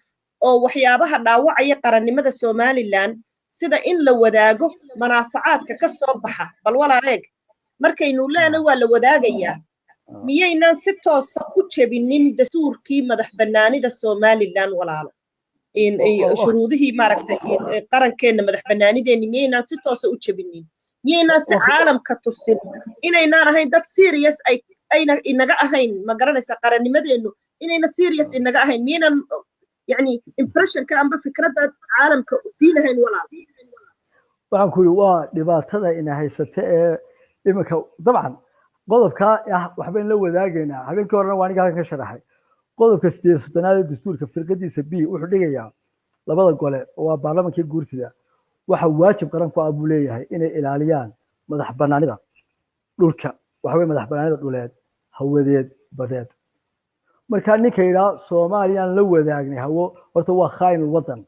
oo waxyaabaha dhaawacaya qarannimada somaliland sida in la wadaago manaafacaadka ka soo baxa bal walaaleeg markaynu leenahay waa la wadaagayaa miyaynaan si toosa u jebinin dastuurkii madax bannaanida somaliland walaalo shuruudihii maaragtay qarankeenna madax bannaanideenni miyaynaan si toosa u jebinin miyaynaan si caalamka tusin inaynaan ahayn dad serious ayna inaga ahayn ma garanaysa qarannimadeennu inayna serious inaga ahayn miyaynaan yani impressionka amba fikradda caalamka siinahayn walaal waxaan ku yidhi waa dhibaatada ina haysata ee iminka dabcan qodobkaa ah waxbaynu la wadaagaynaa habeenkii horena waa aniga halkan ka sharaxay qodobka 80 ee dastuurka firqadiisa b wuxuu dhigayaa labada gole oo waa baarlamaanka guurtida waxa waajib qaran ku ah buu leeyahay inay ilaaliyaan madax bannaanida dhulka waxa weeye madax bannaanida dhuleed hawadeed badeed marka ninka yidhaa soomaaliyaan la wadaagnay hawo horta waa khaa'inul wadan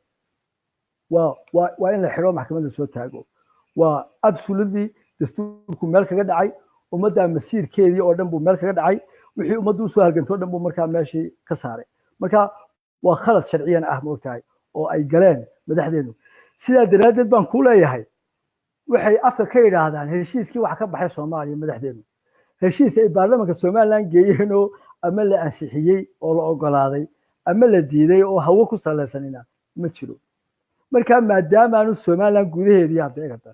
waa in la xidho maxkamadda soo taago waa absolutely dastuurku meel kaga dhacay ummadda masiirkeedii oo dhan buu meel kaga dhacay wixii ummaddu usoo halgantoo dhan buu markaa meeshii ka saaray marka waa khalad sharciyan ah moogtahay oo ay galeen madaxdeenu sidaa daraaddeed baan ku leeyahay waxay afka ka yidhaahdaan heshiiskii wax ka baxay soomaaliya madaxdeenu heshiis ay baarlamaanka somaliland geeyeenoo ama la ansixiyey oo la ogolaaday ama la diiday oo hawo ku salaysanina ma jiro marka maadaamaanu somaliland gudaheedii hadda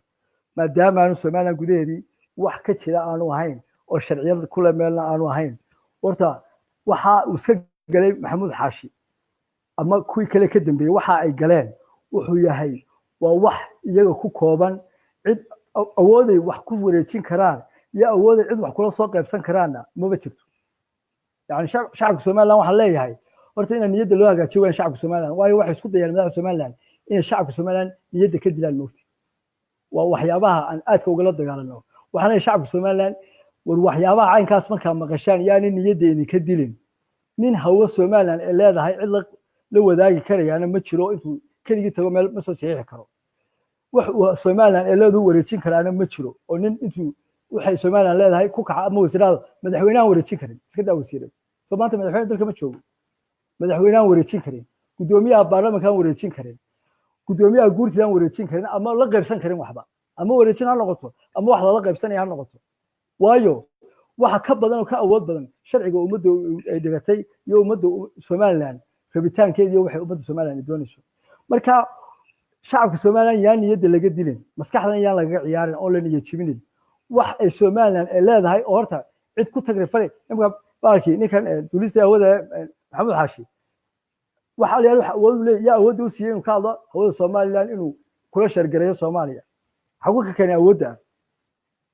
maadaamaanu somaliland gudaheedii wax ka jira aanu ahayn oo sharciyada kula meelna aanu ahayn horta waxa uu iska galay maxamuud xaashi ama kuwii kale ka dambeeyey waxa ay galeen wuxuu yahay waa wax iyaga ku kooban cid awooday wax ku wareejin karaan iyo awooday cid wax kula soo qaybsan karaanna maba jirto yani shacabka somaliland waxaan leeyahay horta inaan niyadda loo hagaajiyo waan shacabka somaliland waayo waxay isku dayaan madaxda somaliland inay shacabka somaliland niyadda ka dilaan moogti waa waxyaabaha aan aadka ugala dagaalano waxaan leeyahay shacabka somaliland war waxyaabaha caynkaas markaa maqashaan yaani niyadda idinka dilin nin hawo somaliland ee leedahay cid la wadaagi karayaana ma jiro intuu keligii tago meel ma soo saxiixi karo wax somaliland ee leedu wareejin karaana ma jiro oo nin intuu waxay somaliland leedahay ku kaca ama wasiirada madaxweynahan wareejin karin iska daa wasiirada soo maanta madaxweyne dalka ma joogo madaxweynahan wareejin karin gudoomiyaha baarlamaankan wareejin karin gudoomiyaha guurtidan wareejin karin ama la qaybsan karin waxba ama wareejin ha noqoto ama wax lala qaybsanaya ha noqoto waayo waxa ka badan oo ka awood badan sharciga ummadda ay dhigatay iyo ummadda somaliland rabitaankeeda iyo waxay ummadda somaliland doonayso marka shacabka somaliland yaan niyadda laga dilin maskaxdan yaan lagaga ciyaarin oo la niyad jibinin wax ay somaliland ay leedahay oo horta cid ku tagrifalay imka baalkii ninkan duulista hawada maxamuud xaashi waxa la yiraahdo awood leeyahay yaa awood u siiyay inuu ka hadlo hawada somaliland inuu kula shargareeyo soomaaliya xagu ka keenay awoodda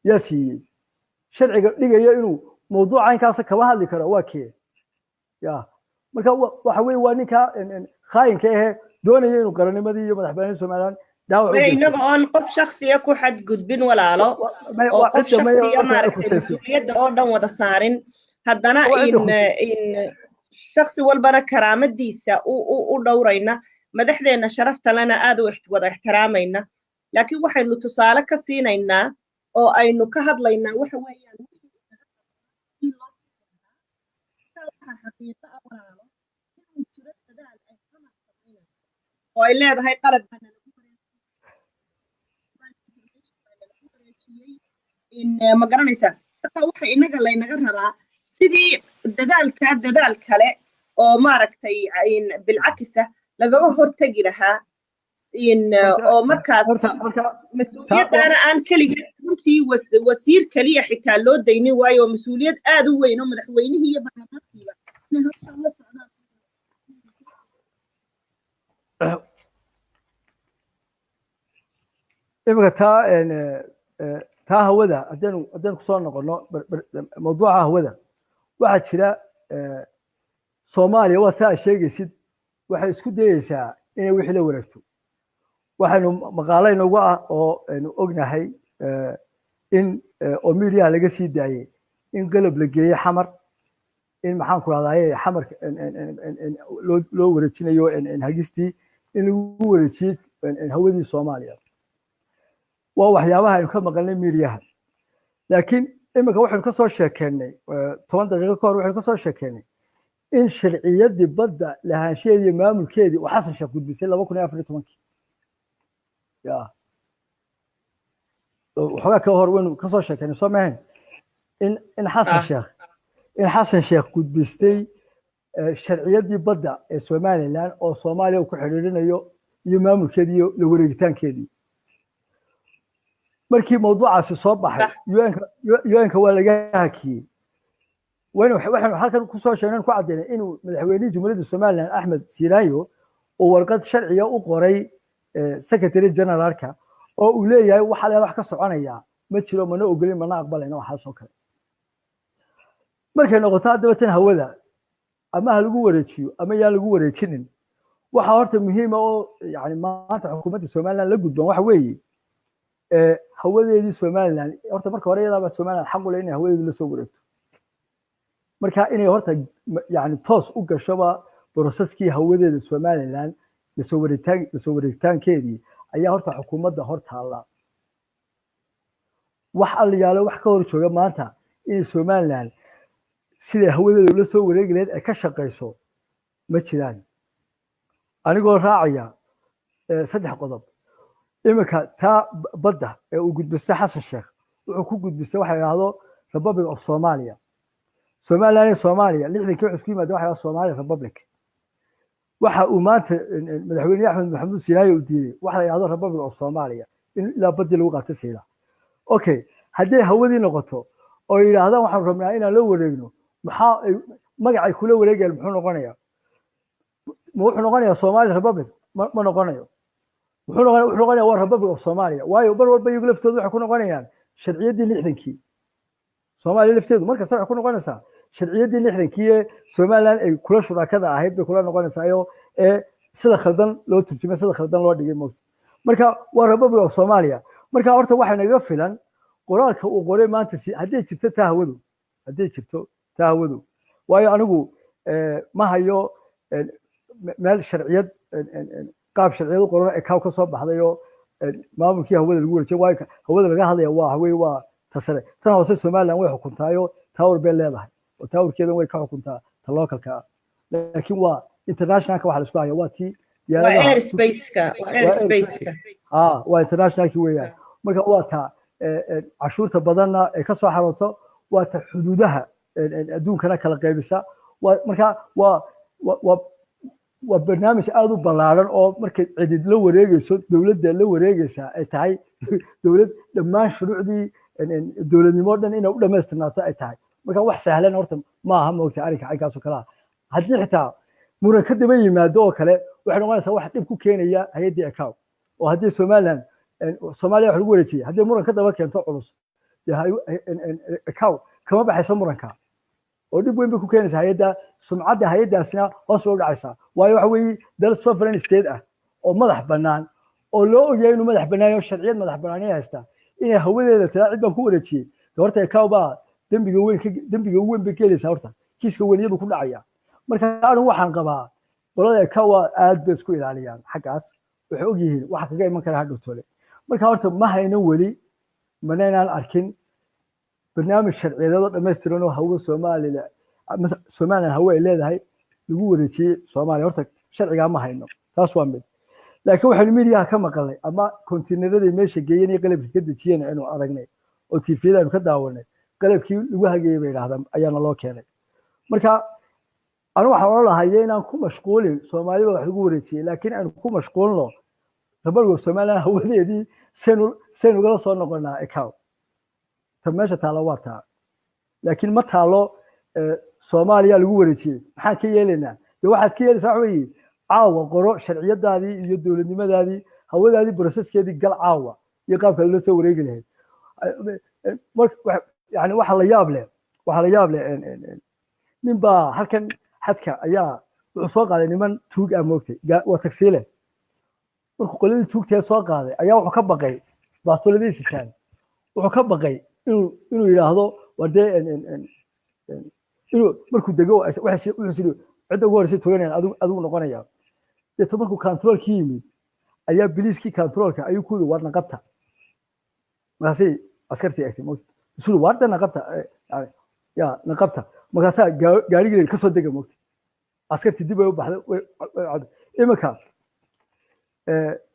yaa siiyay sharciga dhigayo inuu mawduuca inkaas kaba hadli karo waa kee ya marka waxa weeye waa ninka khaayinka ahe doonaya inuu qarannimadii iyo madaxbannaanida Soomaaliland dhaawac u geysto inaga oon qof shakhsiya ku xadgudbin walaalo oo qof shakhsiya maaragtay mas-uuliyadda oo dhan wada saarin haddana in shakhsi walbana karaamadiisa u dhowrayna madaxdeena sharafta lana aad u wada ixtiraamayna laakiin waxaynu tusaale ka siinaynaa oo aynu ka hadlaynaa waxa weeyaan xaqiiqo ah walaalo inuu jiro dadaal ay xamar samaynayso oo ay leedahay qalab bana lagu wareejiyey ma garanaysaa marka waxa inaga laynaga rabaa sidii dadaal kale oo maaragtay bilcakisa lagaga hortegi lahaa oo markaas mas-uuliyaddaana aan keligeed runtii wasiir keliya xitaa loo daynin waayo mas-uuliyad aad u weyn oo madaxweynihii iyo baarlamaankiiba inay hawshaan la socdaan imika taa hawada haddaynu kusoo noqono mawduuca hawada waxaa jira Soomaaliya waa saa sheegaysid waxay isku dayaysaa inay wixii la wareegto waxaanu maqaalo inagu ah oo aynu ognahay in oo miidiyaha laga sii daayay in qalab la geeyey xamar in maxaan ku rahdaye xamar loo wareejinayo hagistii in lagu wareejiyey hawadii Soomaaliya waa waxyaabaha aynu ka maqalnay miidiyaha laakiin imika waxaynu ka soo sheekeynay 10 daqiiqo ka hor waxaynu ka soo sheekeynay in sharciyadii badda lahaansheedii maamulkeedii oo xasan sheekh gudbisay 2014 ya waxaa ka hor waynu ka soo sheekeynay soo maahan in xasan sheekh gudbistay sharciyadii badda ee Somaliland oo Soomaaliya ku xiriirinayo iyo maamulkeedii iyo la wareegitaankeedii markii mawduucaasi soo baxay UN-ka waa laga hakiyey waxaanu halkan ku soo sheegnay ku cadeynay inuu madaxweynaha Jamhuuriyadda Somaliland Axmed Siiraayo oo warqad sharciya u qoray Secretary Generalka oo uu leeyahay waxa wax ka soconaya ma jiro mana ogolin mana aqbalayna waxa soo kale markay noqoto hadaba hawada ama lagu wareejiyo ama yaa lagu wareejinin waxa horta muhiim ah oo yani maanta xukuumadda Somaliland la gudban waxa weeye hawadeedii Somaliland horta marka hore iyada Somaliland xaq u leh inay hawadeedii la soo wareegto marka inay horta yani toos u gashoba processkii hawadeeda Somaliland la soo wareegitaankeedii ayaa horta xukuumadda hortaala wax aliyaalo wax ka hor jooga maanta in Somaliland sida hawadeeda la soo wareegi lahayd ay ka shaqeyso ma jiraan anigoo raacaya saddex qodob imika taa badda ee uu gudbistay xasan sheekh wuxuu ku gudbistay waxa yiraahdo Republic of Somalia Somaliland iyo Soomaaliya 60kii wuxuu isku yimaaday waxa Somalia Republic waxa uu maanta madaxweyne Axmed Maxamuud Siiraayo u diiday waxa la yiraahdo Republic of Somalia in la badii lagu qaato sayda okay haddii hawadii noqoto oo yiraahdaan waxaan rabnaa inaan la wareegno maxaa magacay kula wareegayaan muxuu noqonayaa wuxuu noqonayaa Somali Republic ma noqonayo wuxuu noqonayaa waa Republic of Somalia waayo bar walba iyagu laftoodu waxay ku noqonayaan sharciyadii 60kii Soomaaliya lafteedu marka waxay ku noqonaysaa sharciyadii 60kii ee Somaliland ay kula shuraakada ahayd bay kula noqonaysaa sida khaldan loo turjumay sida khaldan loo dhigay marka waa Republic of Somalia marka horta waxa naga filan qoraalka uu qoray maanta si haddii jirto taawadu waayo anigu ma hayo meel sharciyad qaab sharciyadu qoran ee ka soo baxday oo maamulkii hawada lagu wareejiyay waayo hawada laga hadlaya waa tasare tan hoose Somaliland way xukuntaayo tower bay leedahay oo towerkeedan way ka xukuntaa ta localka laakiin waa internationalka waxa la isku hayo waa tii airspace-ka waa internationalki weeyaan marka waa ta cashuurta badanna ay ka soo xarooto waa ta xuduudaha adduunkana kala qaybisa marka waa barnaamij aad u ballaaran oo markay cidid la wareegayso dowladda la wareegaysa ay tahay dowlad dhammaan shuruucdii dowladnimo dhan inay u dhamaystirnaato ay tahay marka wax sahlan horta ma aha moogta arrinka caynkaas oo kale ah haddii xitaa muran ka daba yimaado oo kale waxay noqonaysaa wax dhib ku keenaya hay-addii account oo haddii Somaliland Soomaaliya wax lagu wareejiyay haddii muran ka daba keento culus account kama baxayso muranka oo dib weyn bay ku keenaysaa hay'adda sumcadda hay'addaasna hoos bay u dhacaysaa waayo waxa weeye dal sovereign state ah oo madax bannaan oo loo ogyahay inuu madax bannaan yahay sharciyad madax bannaani haysta inay hawadeeda tiraa cid baan ku wareejiyey horta ICAO baa dembiga weyn bay keenaysaa horta kiiska weyn iyadu ku dhacaya marka anigu waxaan qabaa qolada ICAO aad bay isku ilaaliyaan xaggaas waxay og yihiin waxa kaga iman kara hadhow tole marka horta ma hayno weli manaynaan arkin barnaamij sharciyeed oo dhammaystiran oo hawo Soomaaliland hawo ay leedahay lagu wareejiyey Soomaaliya horta sharciga ma hayno taas waa mid laakiin waxaan midiyaha ka maqalnay ama kontiinarada meesha geeyeen iyo qalabkii ka dejiyeen inuu aragnay oo TV-da aynu ka daawanay qalabkii lagu hageeyay bay yiraahdaan ayaana loo keenay marka anu waxaan oran lahaa inaan ku mashquulin Soomaalida wax lagu wareejiyay laakiin aan ku mashquulno rabalka Soomaaliland hawadeedii seen uga soo noqonaa ICAO meesha taalo waa taa laakiin ma taalo Soomaaliya lagu wareejiyay maxaan ka yeelaynaa waxaad ka yeelaysaa weeye caawa qoro sharciyadaadii iyo dowladnimadaadii hawadaadii processkeedii gal caawa iyo qaabka loo soo wareegi lahayd yani waxa la yaab leh nin baa halkan xadka ayaa wuxuu soo qaaday niman tuug ah moogtay waa tagsiile markuu qoladii tuugtee soo qaaday ayaa wuxuu ka baqay baastoladiisa taan wuxuu ka baqay inuu yiraahdo wadee inuu markuu dego wuxuu sidoo cid ugu horeysay toganayaan adigu noqonaya dadka markuu controlkii yimid ayaa biliiskii controlka ayuu ku warna qabta markaasay askartii agtay moogtay warda naqabta ya naqabta markaasaa gaarigii ka soo dega moogtay askartii dib ay u baxday iminka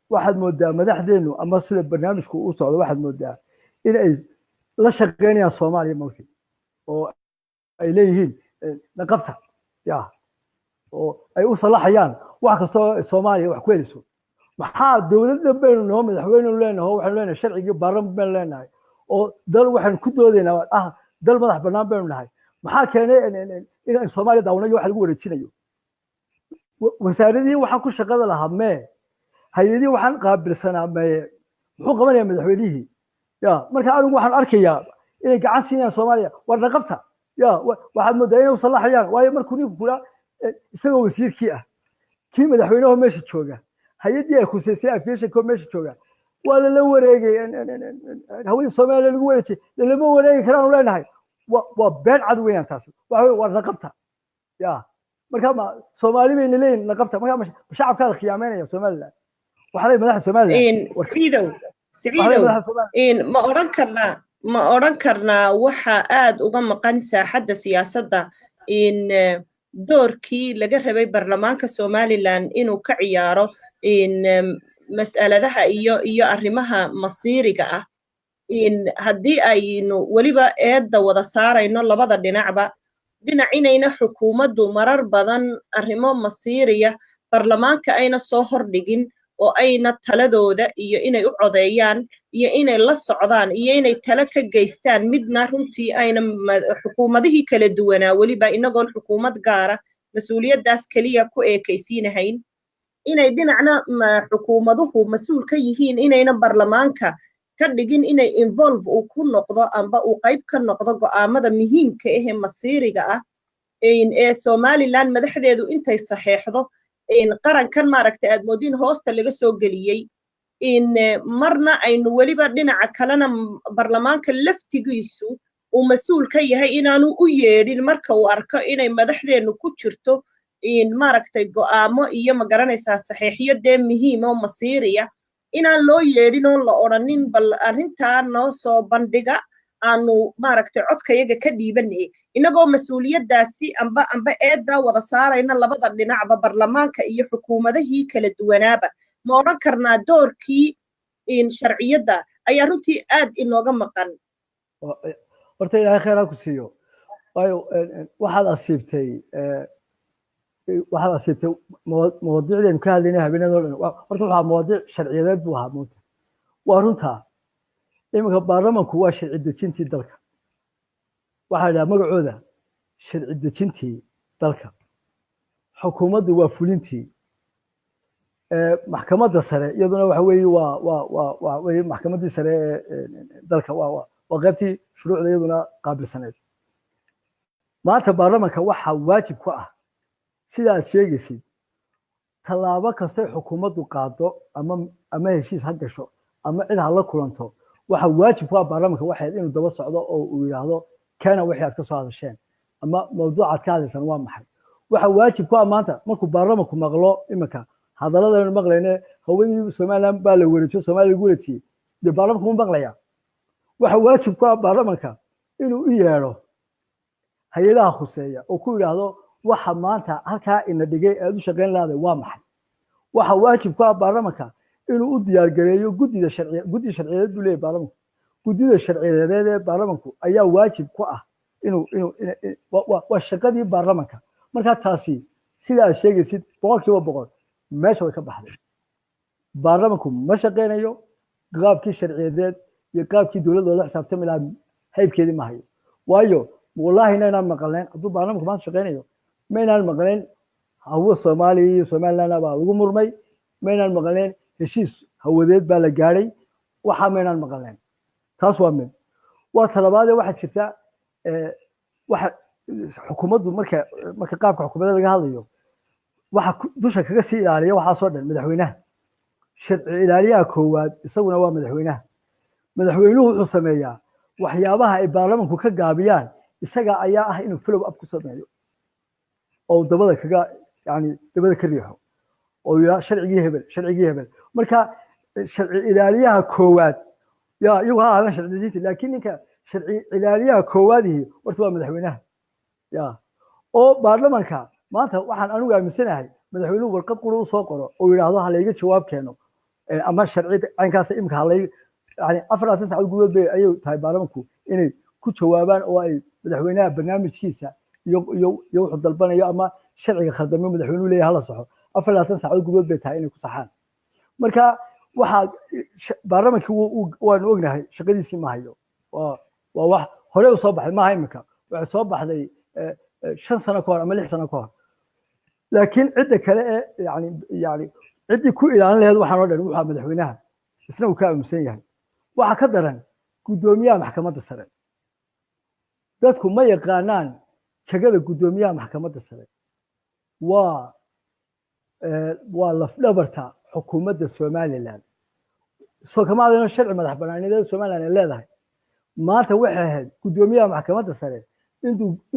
waxaad moodaa madaxdeenu ama sida barnaamijku u socdo waxaad moodaa in ay la shaqeynayaan Soomaaliya moogtay oo ay leeyihiin naqabta ya oo ay u salaxayaan wax kasta oo Soomaaliya wax ku heliso maxaa dawladda baynu noo madaxweyne leenahay waxaan leenahay sharciga baarlamaanka baynu leenahay oo dal waxaan ku doodeynaa dal madax bannaan baynu nahay maxaa keenay in Soomaaliya daawanayo wax lagu wareejinayo wasaaradii waxaan ku shaqada lahaa hay'adii waxaan qaabilsanaa muxuu qabanayaa madaxweynihii ya marka anigu waxaan arkayaa inay gacan siinayaan Soomaaliya war naqabta ya waxaad moodaa inay u salaxayaan waayo markuu ninku kula isagoo wasiirkii ah kii madaxweynaha meesha jooga hay'adii ay khuseysay aviation ko meesha jooga waa la wareegay hawada Soomaaliya lagu wareejiyay lama wareegi karaan leenahay waa been cad weeyaan taas waa naqabta ya marka ma Soomaali bay leeyihiin naqabta marka shacabka khiyaameynaya Soomaaliland waxa ay madaxda Soomaaliland ma oran karnaa waxa aad uga maqan saaxadda siyaasadda doorkii laga rabay baarlamaanka Somaliland inuu ka ciyaaro mas'aladaha iyo arrimaha masiiriga ah haddii aynu weliba eedda wada saarayno labada dhinacba dhinacinayna xukuumaddu marar badan arrimo masiiriya baarlamaanka ayna soo hordhigin oo ayna taladooda iyo inay u codeeyaan iyo inay la socdaan iyo inay talo ka geystaan midna runtii ayna xukuumadihii kala duwanaa weliba inagoon xukuumad gaara mas-uuliyaddaas keliya ku eekaysiinahayn inay dhinacna xukuumaduhu mas-uul ka yihiin inayna baarlamaanka ka dhigin inay involve uu ku noqdo amba uu qayb ka noqdo go'aamada muhiimka ah ee masiiriga ah ee Somaliland madaxdeedu intay saxeexdo qarankan maaragtay aad moodin hoosta laga soo geliyay marna aynu weliba dhinaca kalena baarlamaanka laftigiisu uu mas-uul ka yahay inaanu u yeedhin marka uu arko inay madaxdeenu ku jirto maaragtay go'aamo iyo magaranaysaa saxeexiyo dee muhiim oo masiiriya inaan loo yeedhin oo la odhanin bal arrintaa noo soo bandhiga aanu maaragtay codkayaga ka dhiibanay inagoo mas-uuliyaddaasi amba eeddaa wada saarayna labada dhinacba baarlamaanka iyo xukuumadihii kala duwanaaba ma odhan karnaa doorkii sharciyadda ayaa runtii aad inooga maqan horta ilaahay khayr ha ku siiyo waayo waxaad asiibtay mawadiicdaynu ka hadlaynay habeenadoo dhan horta waxaa mawadiic sharciyadeed buu ahaa moogta waa runtaa iminka baarlamanku waa sharci dejintii dalka waxaa idhaha magacooda sharci dejintii dalka xukuumaddu waa fulintii maxkamadda sare iyaduna waxa weeye waa maxkamaddii sare ee dalka waa qaybtii shuruucda iyaduna qaabilsaneed maanta baarlamanka waxaa waajib ku ah sida aad sheegaysid tallaabo kastay xukuumaddu qaado ama heshiis ha gasho ama cid ha la kulanto waxa waajib ku ah baarlamanka waxayd inuu daba socdo oo uu yidhaahdo kana wixii aad ka soo hadasheen ama mawduucaad ka hadlaysaan waa maxay waxa waajib ku ah maanta markuu baarlamanku maqlo iminka hadaladaynu maqlayne hawadii somaliland baa la wareejiyo soomaaliya lagu wareejiyey dee baarlamanku ma maqlaya waxa waajib ku ah baarlamanka inuu u yeedho hay-adaha khuseeya oo ku yidhaahdo waxa maanta halkaa ina dhigay aad u shaqayn lahaaday waa maxay waxa waajib ku ah baarlamanka inuu u diyaargareeyo guddi sharciyeed buu leeyahay baarlamanku guddida sharciyeed ee baarlamanku ayaa waajib ku ah waa shaqadii baarlamanka markaa taasi sida aad sheegaysid 100% meesha way ka baxday baarlamanku ma shaqaynayo qaabkii sharciyeed iyo qaabkii dowladda la xisaabtami lahaa haybkeedii ma hayo waayo wallahi inaan maqlayn hadduu baarlamanku maanta shaqaynayo ma inaan maqlayn hawo Soomaaliya iyo Somaliland baa lagu murmay ma inaan maqlayn heshiis hawadeed baa la gaaray waxa ma inaan maqlayn taas waa mid waa talabaad waxa jirta waxa xukuumaddu marka qaabka xukuumadda laga hadlayo waxa dusha kaga sii ilaaliya waxa soo dhan madaxweynaha sharci ilaaliyaha koowaad isaguna waa madaxweynuhu wuxuu sameeyaa waxyaabaha ay baarlamanku ka gaabiyaan isaga ayaa ah inuu follow up ku sameeyo oo dabada ka riixo oo yaa sharcigii hebel marka sharci ilaaliyaha koowaad iyagu ha aadan sharci diinta laakiin ninka sharci ilaaliyaha koowaadihi horta waa madaxweynaha oo baarlamanka maanta waxaan anigu aaminsanahay madaxweynuhu warqad qura u soo qoro oo yidhaahdo ha layga jawaab keeno ama sharci caynkaas imika ha lay yani 4 saacadood gudahood bay ayay tahay baarlamanku inay ku jawaabaan oo ay madaxweynaha barnaamijkiisa iyo wuxuu dalbanayo ama sharciga khaldamo madaxweynuhu leeyahay hala saxo 4 saacadood gudahood bay tahay inay ku saxaan marka waxa baarlamankii waanu ognahay shaqadiisii ma hayo waa wax hore u soo baxay maaha imika waxay soo baxday 5 sano ka hor ama 6 sano ka hor laakiin cidda kale ee yani ciddii ku ilaalin lahayd waxaan oo dhan wuxuu madaxweynaha isna uu ka aaminsan yahay waxa ka daran gudoomiyaha maxkamadda sare dadku ma yaqaanaan jagada gudoomiyaha maxkamadda sare waa laf dhabarta xukuumadda Somaliland soo kama adeeno sharci madax bannaanida Somaliland ay leedahay maanta waxay ahayd gudoomiyaha maxkamadda sare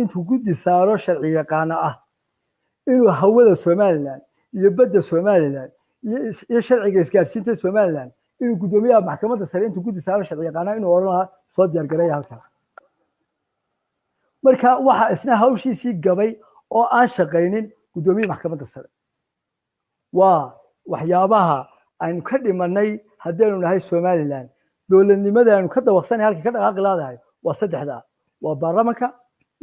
intuu guddi saaro sharci yaqaan ah inuu hawada Somaliland iyo badda Somaliland iyo sharciga isgaarsiinta Somaliland inuu gudoomiyaha maxkamadda sare intuu guddi saaro sharci yaqaan inuu oranaha soo diyaar gareeyo halka marka waxa isna hawshiisii gabay oo aan shaqaynin gudoomiyaha maxkamadda sare waa waxyaabaha aynu ka dhimanay haddaynu nahay Somaliland dowladnimada aynu ka dawaqsanay halkii ka dhaqaaqi laadahay waa saddexda waa baarlamanka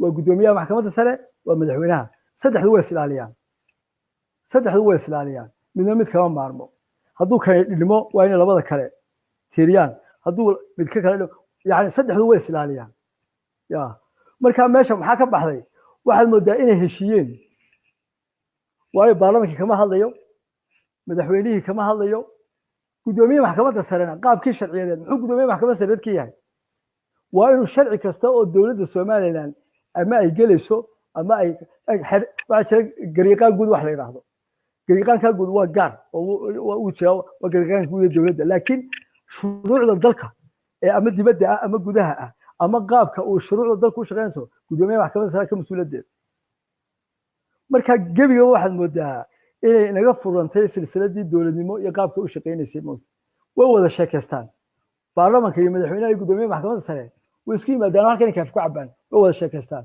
waa gudoomiyaha maxkamadda sare waa madaxweynaha saddexdu way islaaliyaan midna mid kama maarmo hadduu kale dhimo waa in labada kale tiiriyaan hadduu mid ka kale yani saddexdu way islaaliyaan marka meesha maxaa ka baxday waxaad moodaa inay heshiiyeen waayo baarlamankii kama hadlayo madaxweynihii kama hadlayo gudoomiyaha maxkamadda sarena qaabkii sharciyeed muxuu gudoomiyaha maxkamadda sare ka yahay waa inuu sharci kasta oo dowladda Somaliland ama ay gelayso ama ay waxa gariiqaan guud wax la yiraahdo gariiqaanka guud waa gaar oo uu jiro waa gariiqaanka guud dowladda laakiin shuruucda dalka ee ama dibadda ah ama gudaha ah ama qaabka uu shuruucda dalka u shaqeynayso gudoomiyaha maxkamadda sare ka mas'uuliyadeed marka gabiga waxaad moodaa inay naga furantay silsiladii dowladnimo iyo qaabka u shaqeynaysay mood way wada sheekaystaan baarlamanka iyo madaxweynaha iyo gudoomiyaha maxkamadda sare way isku yimaadaan halkan kaaf ku cabaan way wada sheekaystaan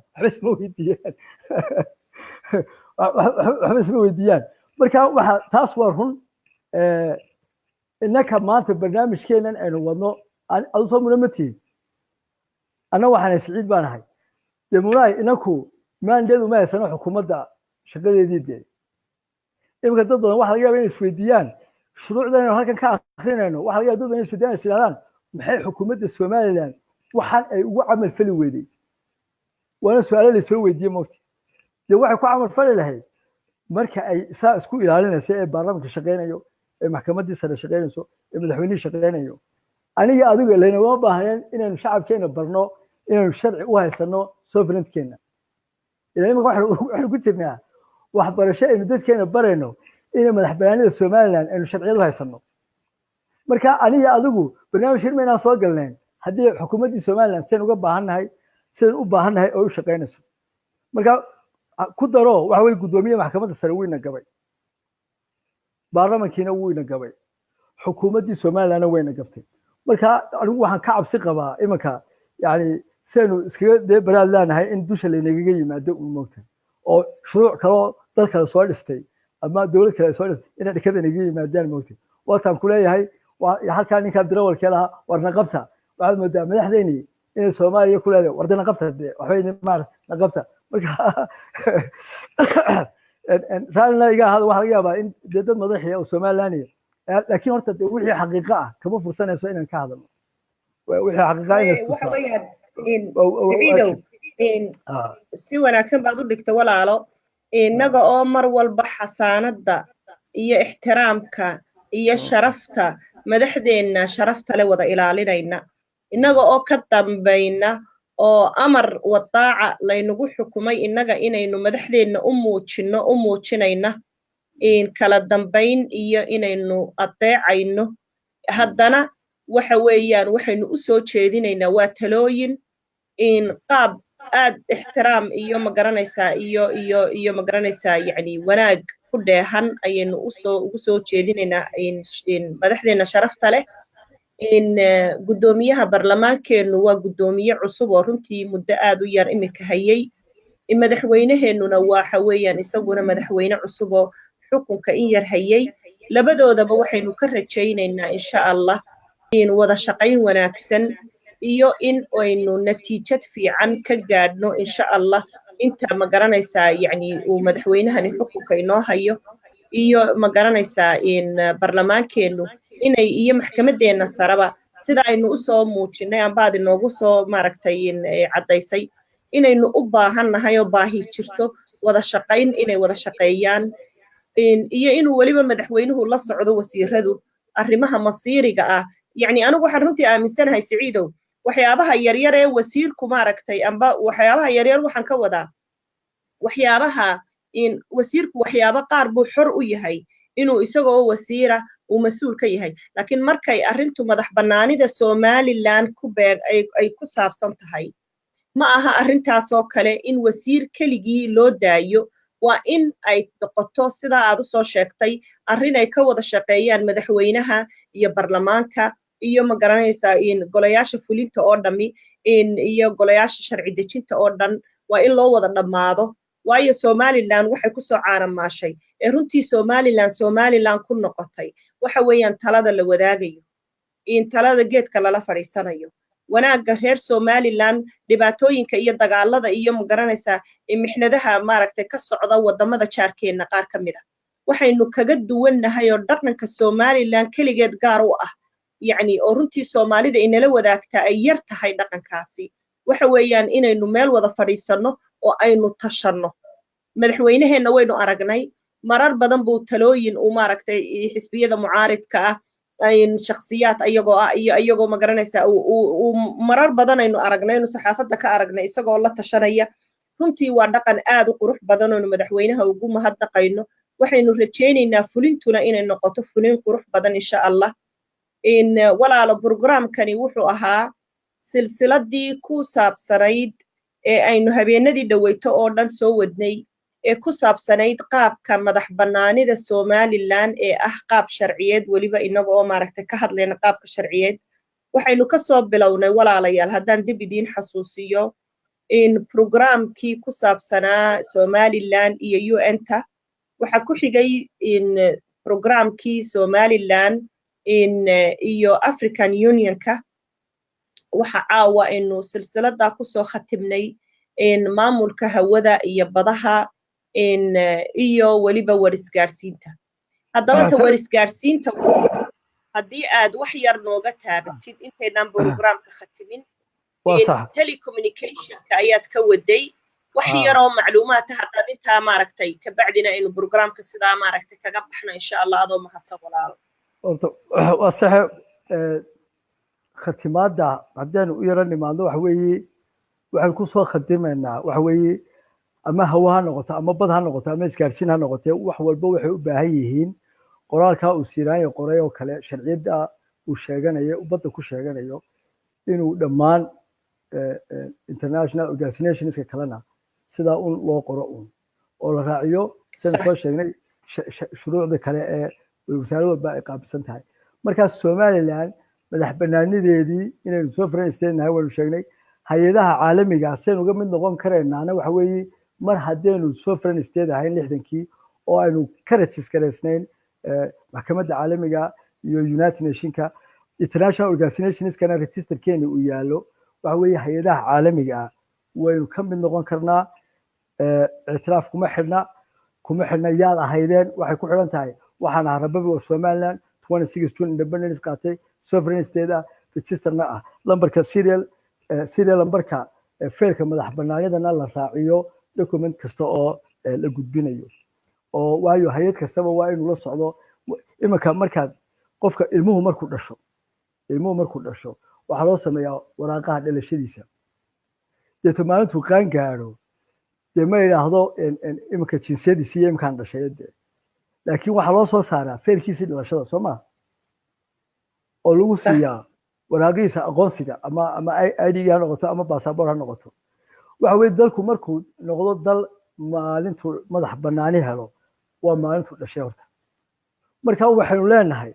waxba isma weydiiyaan marka waxa taas waa run innaka maanta barnaamijkeenan aynu wadno adu soo munaamati ana waxaan Siciid baan ahay demuray inaku maandeedu ma haysan xukuumadda shaqadeedii imika dad badan waxa laga yaabaa inay isweydiiyaan shuruucdan halkan ka akhrinayno waxa laga yaabaa dad inay isweydiiyaan silaadaan maxay xukuumadda Somaliland waxaan ay ugu camal fali weeday waana su'aalo la soo weydiiyay moogti waxay ku camal fali lahayd marka ay saa isku ilaalinayso ee baarlamaanka shaqeynayo ee maxkamaddii sare shaqeynayso ee madaxweynaha shaqeynayo aniga adigu leena waa baahan inaynu shacabkeena barno inaynu sharci u haysano sovereignty-keena ilaa imika waxaanu ku jirnaa waxbarasho aynu dadkeena barayno inay madaxbannaanida somaliland aynu sharciyadu haysano marka aniga adigu barnaamij shir maynaan soo galneen haddii xukuumaddii somaliland sidan uga baahannahay sidan u baahannahay oo u shaqaynayso marka ku daro waxa weye guddoomiye maxkamadda sare weyna gabay baarlamankiina weyna gabay xukuumaddii somalilandna weyna gabtay marka anigu waxaan ka cabsi qabaa iminka yani sidaynu iskaga dee baraad leenahay in dusha laynagaga yimaado uu moogta oo shuruuc kaloo dal kale soo dhistay ama dowlad kale soo dhistay inay dhikada inaga yimaadaan moogta waataan ku leeyahay halkaa ninkaa dirawalkee lahaa warna qabta waxaad moodaa madaxdeynii inay soomaaliya ku leedahay wardana qabta dee waxbay maarata na qabta marka raallina iga ahaada waxaa laga yaabaa in dee dad madaxiya oo somalilandia laakiin horta dee wixii xaqiiqo ah kama fursanayso inaan ka hadalno wixii xaqiiqa siciidow si wanaagsan baad u dhigta walaalo innaga oo mar walba xasaanadda iyo ixtiraamka iyo sharafta madaxdeenna sharafta le wada ilaalinayna innaga oo ka dambayna oo amar wadaaca laynagu xukumay innaga inaynu madaxdeenna u muujinayna kala dambayn iyo inaynu adeecayno haddana waxa weeyaan waxaynu u soo jeedinaynaa waa talooyin qaab aad ixtiraam iyo magaranaysaa iyo magaranaysaa yani wanaag ku dheehan ayaynu ugu soo jeedinaynaa madaxdeena sharafta leh guddoomiyaha barlamaankeennu waa guddoomiye cusub oo runtii muddo aad u yar imika hayay madaxweyneheenuna waxa weeyaan isaguna madaxweyne cusub oo xukunka in yar hayay labadoodaba waxaynu ka rajaynaynaa insha allah wada shaqayn wanaagsan iyo in aynu natiijad fiican ka gaadhno insha allah inta magaranaysaa yani uu madaxweynahani xukunka inoo hayo iyo magaranaysaa barlamaankeennu inay iyo maxkamadeena saraba sida aynu usoo muujinay ambaad inoogu soo maaragtay caddaysay inaynu u baahannahay oo baahi jirto wada shaqayn inay wada shaqeeyaan iyo inuu weliba madaxweynuhu la socdo wasiiradu arrimaha masiiriga ah yani anigu waxaan runtii aaminsanahay siciidow waxyaabaha yaryar ee wasiirku maaragtay amba waxyaabaha yaryar waxaan ka wadaa waxyaabaha wasiirku waxyaabo qaar buu xor u yahay inuu isagoo wasiira uu mas-uul ka yahay laakiin markay arrintu madax bannaanida somaliland ay ku saabsan tahay ma aha arrintaasoo kale in wasiir keligii loo daayo waa in ay noqoto sidaa aad usoo sheegtay arrin ay ka wada shaqeeyaan madaxweynaha iyo barlamaanka iyo magaranaysaa golayaasha fulinta oo dhami iyo golayaasha sharci dejinta oo dhan waa in loo wada dhammaado waayo somaliland waxay kusoo caanamaashay ee runtii somaliland ku noqotay waxa weeyaan talada la wadaagayo talada geedka lala fadhiisanayo wanaagga reer somaliland dhibaatooyinka iyo dagaalada iyo magaranaysaa mixnadaha maaragtay ka socda wadamada jaarkeenna qaar ka mid a waxaynu kaga duwannahay oo dhaqanka somaliland keligeed gaar u ah yani oo runtii soomaalida inala wadaagtaa ay yar tahay dhaqankaasi waxa weeyaan inaynu meel wada fadhiisanno oo aynu tashanno madaxweyneheenna waynu aragnay marar badan buu talooyin uu maaragtay xisbiyada mucaaridka ah shakhsiyaad ayagoo ah iyo ayagoo magaranaysaa marar badan aynu aragnay inu saxaafadda ka aragnay isagoo la tashanaya runtii waa dhaqan aad u qurux badan oonu madaxweynaha ugu mahadnaqayno waxaynu rajaynaynaa fulintuna inay noqoto fulin qurux badan insha allah walaalo programkani wuxuu ahaa silsiladii ku saabsanayd ee aynu habeenadii dhaweyto oo dhan soo wadnay ee ku saabsanayd qaabka madax bannaanida somaliland ee ah qaab sharciyeed weliba inaga oo maaragtay ka hadlayna qaabka sharciyeed waxaynu kasoo bilownay walaalayaal haddaan dib idiin xasuusiyo programkii ku saabsanaa somaliland iyo un-ta waxaa ku xigay programkii somaliland iyo african unionka waxa caawa aynu silsilada kusoo khatimnay maamulka hawada iyo badaha iyo weliba warisgaarsiinta haddaba ta warisgaarsiinta haddii aad wax yar nooga taabatid intaynaan programka khatimin telecommunicationka ayaad ka waday wax yaroo macluumaadka haddaad intaa maaragtay kabacdina aynu programka sidaa maaragtay kaga baxno insha allah adoo mahadsan walaalo waa saxe khatimaadda haddaynu u yaro nimaadno waxa weeye waxaynu kusoo khadimaynaa waxa weeye ama hawo ha noqoto ama bad ha noqoto ama isgaarsiin ha noqotee wax walba waxay u baahan yihiin qoraalkaa uu siiraanyo qoray oo kale sharciyadda uu sheeganayo badda ku sheeganayo inuu dhammaan international organizationska kalena sidaa un loo qoro un oo la raaciyo sidaan soo sheegnay shuruucda kale ee wasaarad walba ay qaabilsan tahay markaas somaliland madax banaanideedii inaynu soo faraysteenahay waynu sheegnay hay-adaha caalamiga saynu uga mid noqon karaynaana waxa weeye mar haddaynu soo faraysteed ahayn 60kii oo aynu ka registraysnayn maxkamadda caalamiga iyo united nationka international organizationskana registerkeena uu yaallo waxa weeye hay-adaha caalamiga ah waynu ka mid noqon karnaa ictiraaf kuma xidhna yaad ahaydeen waxay ku xidhan tahay waxaan ahaa republic of somaliland 26 june independence qaatay sovereign state ah registerna ah lambarka serial lambarka feelka madax banaanidana la raaciyo document kasta oo la gudbinayo oo waayo hay-ad kastaba waa inuu la socdo iminka markaad qofka ilmuhu markuu dhasho waxaa loo sameeyaa waraaqaha dhalashadiisa deeto maalintuu qaan gaadho dee ma idhaahdo iminka jinsiyadiisi iyo iminkaan dhashay laakiin waxaa loo soo saaraa feelkiisii dhalashada soo maa oo lagu siiyaa waraaqihiisa aqoonsiga ama ID ha noqoto ama baasaboor ha noqoto waxa weye dalku markuu noqdo dal maalintuu madax banaani helo waa maalintuu dhashay horta marka waxaynu leenahay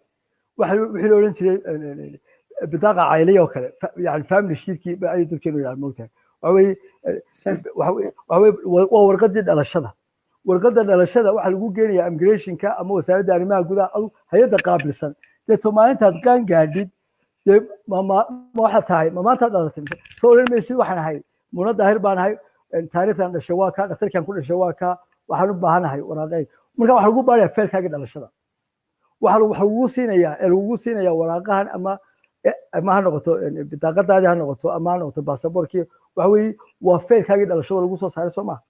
wixii la odhan jiray bidaaqa cayliya oo kale yani family sheetkii ayay dadkeenu yidhaha moogtahay waa warqadii dhalashada warqadda dhalashada waxaa lagu geenayaa immigrationka ama wasaaradda arrimaha gudaha hay-adda qaabilsan deeto maalintaad qaan gaadhid dee waxaa tahay maantaad dhalatay soo odhan maysid waxaan ahay muna daahir baan ahay taariikhdan dhashay waa kaa dhakhtarkan ku dhashay waa kaa waxaan u baahanahay waraaqeyn marka waxaa lagu baarayaa feelkaaga dhalashada waxa lagugu siinayaa waraaqahan ama ha noqoto bidaaqadaadii ha noqoto ama ha noqoto baasaboorkii waxa weeye waa feelkaagii dhalashada lagu soo saaray soo maha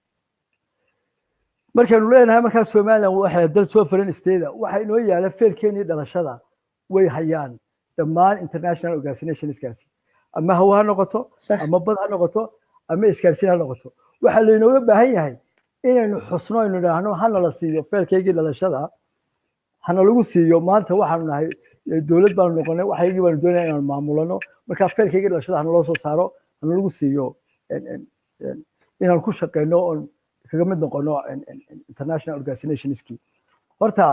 markaynu leenahay markaa somaliland waxay dal soo faran isteeda waxa inoo yaala feelkeenii dhalashada way hayaan dhammaan international organizationskaasi ama hawo ha noqoto ama bad ha noqoto ama isgaarsiin ha noqoto waxaa laynooga baahan yahay inaynu xusno aynu idhaahno hana la siiyo feelkaygii dhalashada hana lagu siiyo maanta waxaanu nahay dowlad baanu noqonay waxaygii baanu doonaya inaanu maamulano markaa feelkaygii dhalashada hana loo soo saaro hana lagu siiyo inaan ku shaqeyno oon kaga mid noqono international organizationskii horta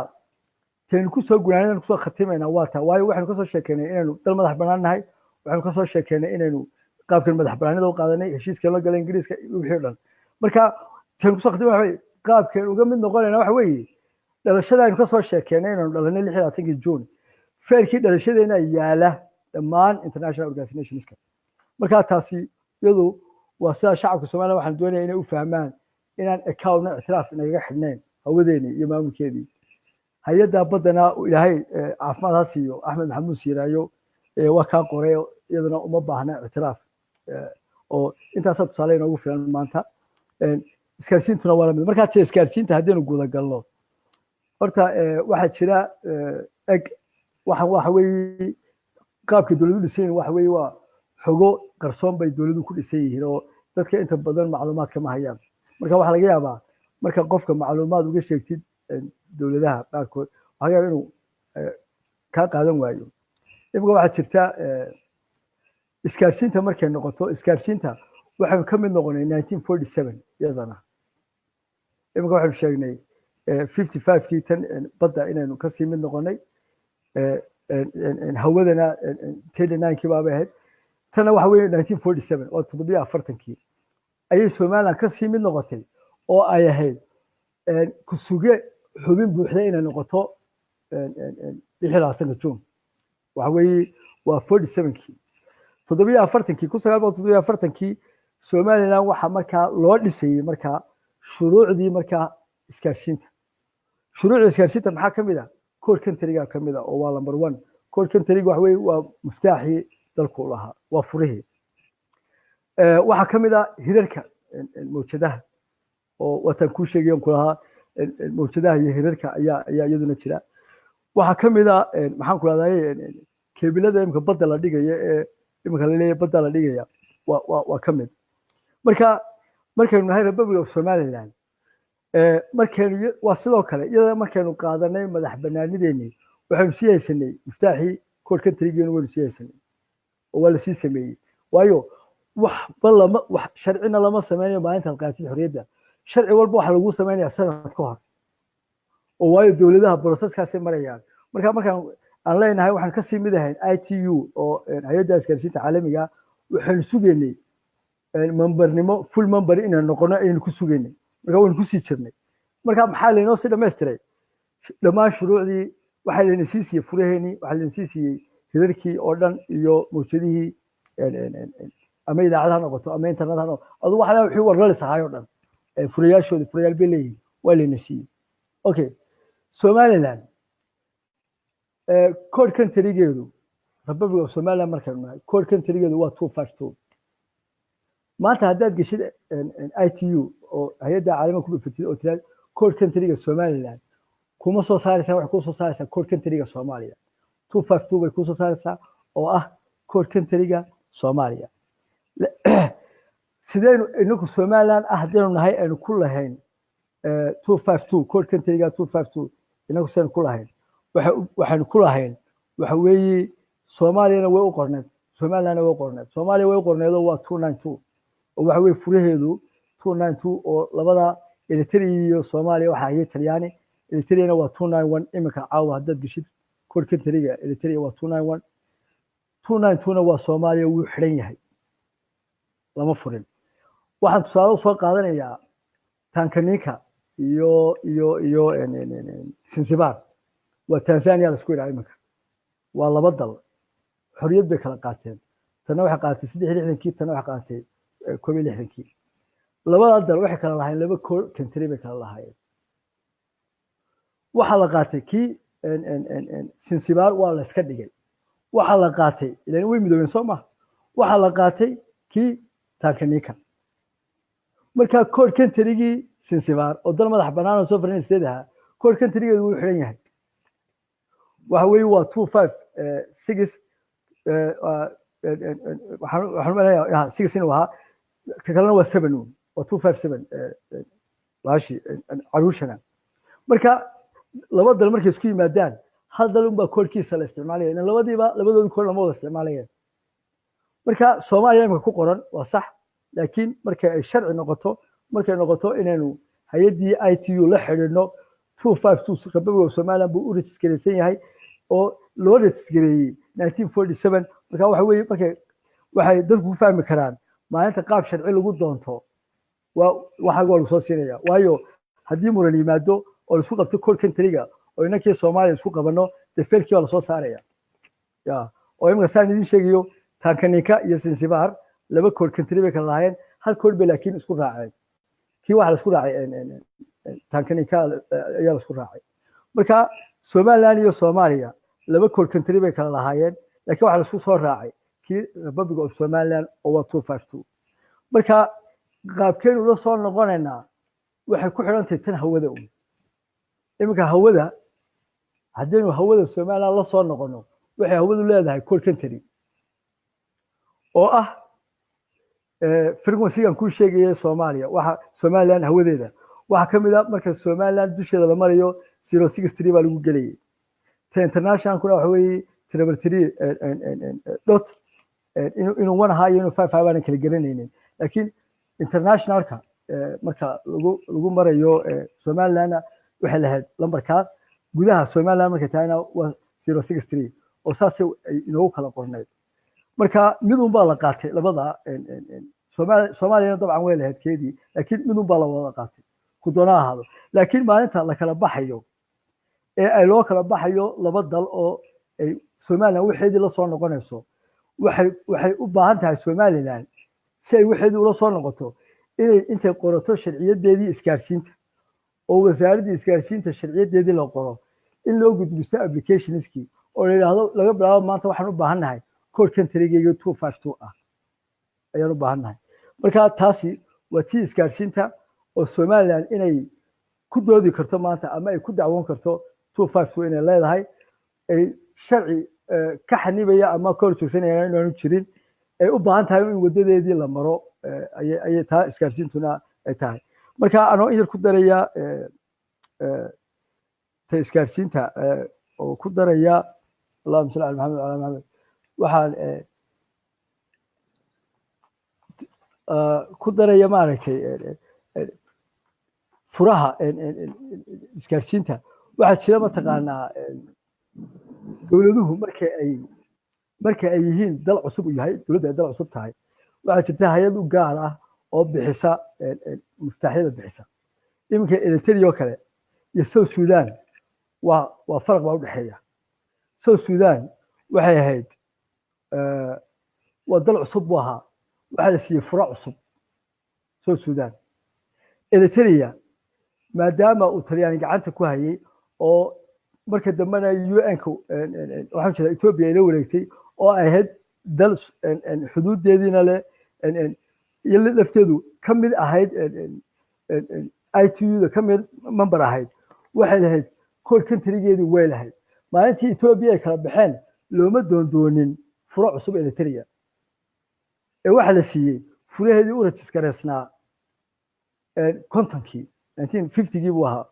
taynu kusoo gunaanadaan kusoo khatimaynaa waa taa waayo waxaynu kasoo sheekeynay inaynu dal madax banaan nahay waxaynu kasoo sheekeynay inaynu qaabkan madax banaanida u qaadanay heshiiskeen la galay ingiriiska wixii o dhan marka taynu kusoo khatimayna waxa qaabkeen uga mid noqonayna waxa weeye dhalashada aynu kasoo sheekeynay inaynu dhalanay 26 June feerkii dhalashadeena yaala dhammaan international organizationska marka taasi iyadu waa sida shacabka Soomaaliya waxaan doonayaa inay u fahmaan inaan accountna ictiraaf inaga xidhnayn hawadeeni iyo maamulkeedii hay-adda baddana ilaahay caafimaad ha siiyo axmed maxamuud siiraayo waa kaa qoray iyaduna uma baahna ictiraaf oo intaasaa tusaale inoogu filan maanta isgaarsiintuna waa lamid markaa tee isgaarsiinta haddaynu gudagalno horta waxaa jira waxa weeye qaabka dowladu dhisan yihiin waxa weeye waa xogo qarsoon bay dowladu ku dhisan yihiin oo dadka inta badan macluumaad kama hayaan marka waxaa laga yaabaa marka qofka macluumaad uga sheegtid dowladaha qaarkood waxaa laga yaabaa inuu kaa qaadan waayo imika waxaa jirta isgaarsiinta markay noqoto isgaarsiinta waxaynu ka mid noqonay 1947 iyadana imika waxaynu sheegnay 55kii tan badda inaynu kasii mid noqonay hawadana 39kii baabay ahayd tanna waxa weeye 1947 oo 47kii ayay somaliland kasii mid noqotay oo ay ahayd kusuge xubin buuxda inay noqoto 26 June waxa weeye waa 47kii 1947kii somaliland waxa markaa loo dhisayay markaa shuruucdii markaa isgaarsiinta shuruucda isgaarsiinta maxaa ka mid ah code countryga ka mid ah oo waa number 1 code countryga waxa weeye waa miftaaxii dalku lahaa waa furihii waxaa ka mid ah hirarka mawjadaha oo watan ku sheegayan ku lahaa mawjadaha iyo hirarka ayaa iyaduna jira waxaa ka mid ah maxaan ku raadayay keebilada imka badda la dhigaya ee imka la leeyahay badda la dhigaya waa ka mid marka markaynu nahay Republic of Somaliland markaynu waa sidoo kale iyada markaynu qaadanay madax banaanideennii waxaynu sii haysanay miftaaxii code countrygeenu waynu sii haysanay oo waa la sii sameeyey waayo wax sharcina lama sameynayo maalinta qaatid xorriyadda sharci walba waxa lagu sameynayaa sanad ka hor oo waayo dowladaha boroseskaasi marayaan markaan aan leenahay waxaan ka sii mid ahayn ITU oo hay'adda isgaarsiinta caalamiga waxaan sugeynay membarnimo full member inaan noqono aynu ku sugeynay marka waan ku sii jirnay marka maxaa laynoo sii dhammaystiray dhammaan shuruucdii waxaa layna sii siiyey furaheennii waxaa layna sii siiyey hirarkii oo dhan iyo mawjadihii ama idaacad ha noqoto ama internet ha noqoto adu waxa wixii warlalis ahaay oo dhan furayaal bay leeyihiin waa layna siiyey okay Somaliland code countrygeedu Republic of Somaliland markaynu nahay code countrygeedu waa 252 maanta haddaad geshid ITU oo hay'adda caalamiga ku dhufatid oo tiraad code countryga Somaliland kuma soo saaraysaa wax ku soo saaraysaa code countryga Soomaaliya 252 bay ku soo saaraysaa oo ah code countryga Soomaaliya sidaynu inagu Somaliland haddaynu nahay aynu ku lahayn 252 code countryga 252 inagu saynu ku lahayn waxaanu ku lahayn waxa weeye Soomaaliyana way u qorneed Somalilandna way u qorneed Soomaaliya way u qorneedo waa 292 oo waxa weeye furaheedu 292 oo labada Eritrea iyo Soomaaliya waxa ay Talyaani Eritrea waa 291 imika caawa haddaad geshid code countryga Eritrea waa 291 292na waa Soomaaliya wuu xiran yahay lama furin waxaan tusaale soo qaadanayaa Tanganyika iyo Zanzibar waa Tanzania la isku yiraahdo imika waa laba dal xorriyad bay kala qaateen tana waxay qaatay 63kii tana waxay qaatay 61kii labada dal waxay kala lahayn laba country bay kala lahaayeen waxa la qaatay kii Zanzibar waa la iska dhigay waxa la qaatay ilaan way midoobeen Soomaa waxa la qaatay kii Tanganyika marka code countrygi Zanzibar oo dal madax bannaan oo sovereign state ah code countrygeedu wuu xiran yahay waxa weeye waa 256 waxaan maleeyahay 6 inuu ahaa kalena waa 7 waa 257 baashi caruushana marka laba dal markay isku yimaadaan hal dal unbaa koodkiisa la isticmaalaya in labadooda kood lama wada isticmaalayeen marka Soomaaliya imika ku qoran waa sax laakiin markay ay sharci noqoto markay noqoto inaynu hay'addii ITU la xidhiidhno 252 Republic of Somaliland buu u registreysan yahay oo loo registreyay 1947 marka waxa weeye waxay dadku fahmi karaan maalinta qaab sharci lagu doonto waxa lagu soo siinaya waayo haddii muran yimaado oo la isku qabto code countryga oo inankii Soomaaliya isku qabano defelkii waa la soo saaraya oo imika saan idin sheegayo Tanganyika iyo Zanzibar laba code country bay kala lahaayeen hal code bay laakiin isku raaceen kii waxa la isku raacay Tanganyika ayaa la isku raacay marka Somaliland iyo Soomaaliya laba code country bay kala lahaayeen laakiin waxa la isku soo raacay kii Republic of Somaliland oo waa 252 marka qaabkeenu la soo noqonaynaa waxay ku xiran tahay tan hawada imika hawada haddaynu hawada Somaliland la soo noqono waxay hawadu leedahay code country oo ah frequency-gan ku sheegay Soomaaliya waxa Somaliland hawadeeda waxa kamid ah marka Somaliland dusheeda la marayo 063 baa lagu galay international kuna waxa weeye 333 dot inuu 1 high inuu 5 baan kala garanaynin laakiin internationalka marka lagu marayo Somaliland waxay lahayd lambarkaas gudaha Somaliland marka taayna waa 063 oo saas inuu kala qornay marka mid un baa la qaatay labada Soomaaliya dabcan way lahayd keedii laakiin mid un baa la wada qaatay ku doonaa ahado laakiin maalinta la kala baxayo ay loo kala baxayo laba dal oo ay Somaliland waxeedii la soo noqonayso waxay u baahan tahay Somaliland si ay waxeedii ula soo noqoto inay intay qorato sharciyadeedii isgaarsiinta oo wasaaradda isgaarsiinta sharciyadeedii la qoro in loo gudbisto applicationskii oo la yiraahdo laga bilaabo maanta waxaan u baahanahay code countrygeega 252 ah ayaan u baahanahay marka taasi waa tii isgaarsiinta oo Somaliland inay ku doodi karto maanta ama ay ku dacwoon karto 252 inay leedahay ay sharci ka xanibaya ama ka horjoogsanaya inaanu jirin ay u baahan tahay in wadadeedii la maro ayay taa isgaarsiintuna ay tahay marka anoo idin ku daraya ta isgaarsiinta oo ku daraya allahumma salli ala maxamed ala maxamed waxaan ku daraya maaragtay furaha isgaarsiinta waxaa jira mataqaanaa dowladuhu marka ay yihiin dal cusub u yahay dowladda ay dal cusub tahay waxaa jirta hay-ad u gaar ah oo bixisa miftaaxyada bixisa iminka eritrea oo kale iyo south sudan waa faraq baa u dhexeeya south sudan waxay ahayd waa dal cusub buu ahaa waxaa la siiyey fura cusub south sudan eritrea maadaama uu talyaani gacanta ku hayay oo marka dambena UN-ka waxaan jeedaa Ethiopia ay la wareegtay oo ay ahayd dal xuduudeediina leh iyo lafteedu ka mid ahayd ITU-da ka mid member ahayd waxay lahayd core country-geedii way lahayd maalintii Ethiopia ay kala baxeen looma doondoonin furo cusub Eritrea waxaa la siiyey furaheedii u rajiskareysnaa kontonkii 1950gii buu ahaa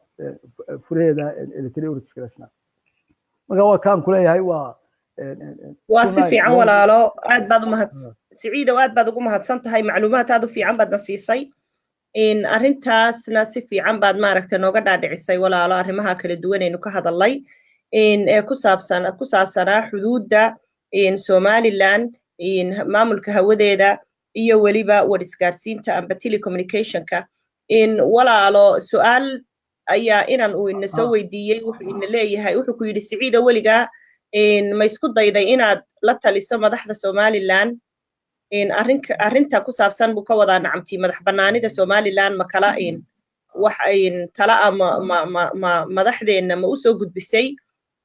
furaheeda Eritrea u rajiskareysnaa marka waa kaan ku leeyahay waa si fiican walaalo aad baad u mahadsan Siciidow aad baad ugu mahadsan tahay macluumaad aad u fiican baadna siisay arrintaasna si fiican baad maaragtay nooga dhaadhicisay walaalo arrimaha kala duwan aynu ka hadalnay ee ku saabsanaa xuduudda Somaliland maamulka hawadeeda iyo weliba warisgaarsiinta amba telecommunicationka walaalo su'aal ayaa inaan uu ina soo weydiiyey wuxuu ina leeyahay wuxuu ku yidhi Siciidow weligaa ma isku dayday inaad la taliso madaxda Somaliland arrinta ku saabsan buu ka wadaa nacamtii madax bannaanida Somaliland ma kala wax tala ama madaxdeena ma u soo gudbisay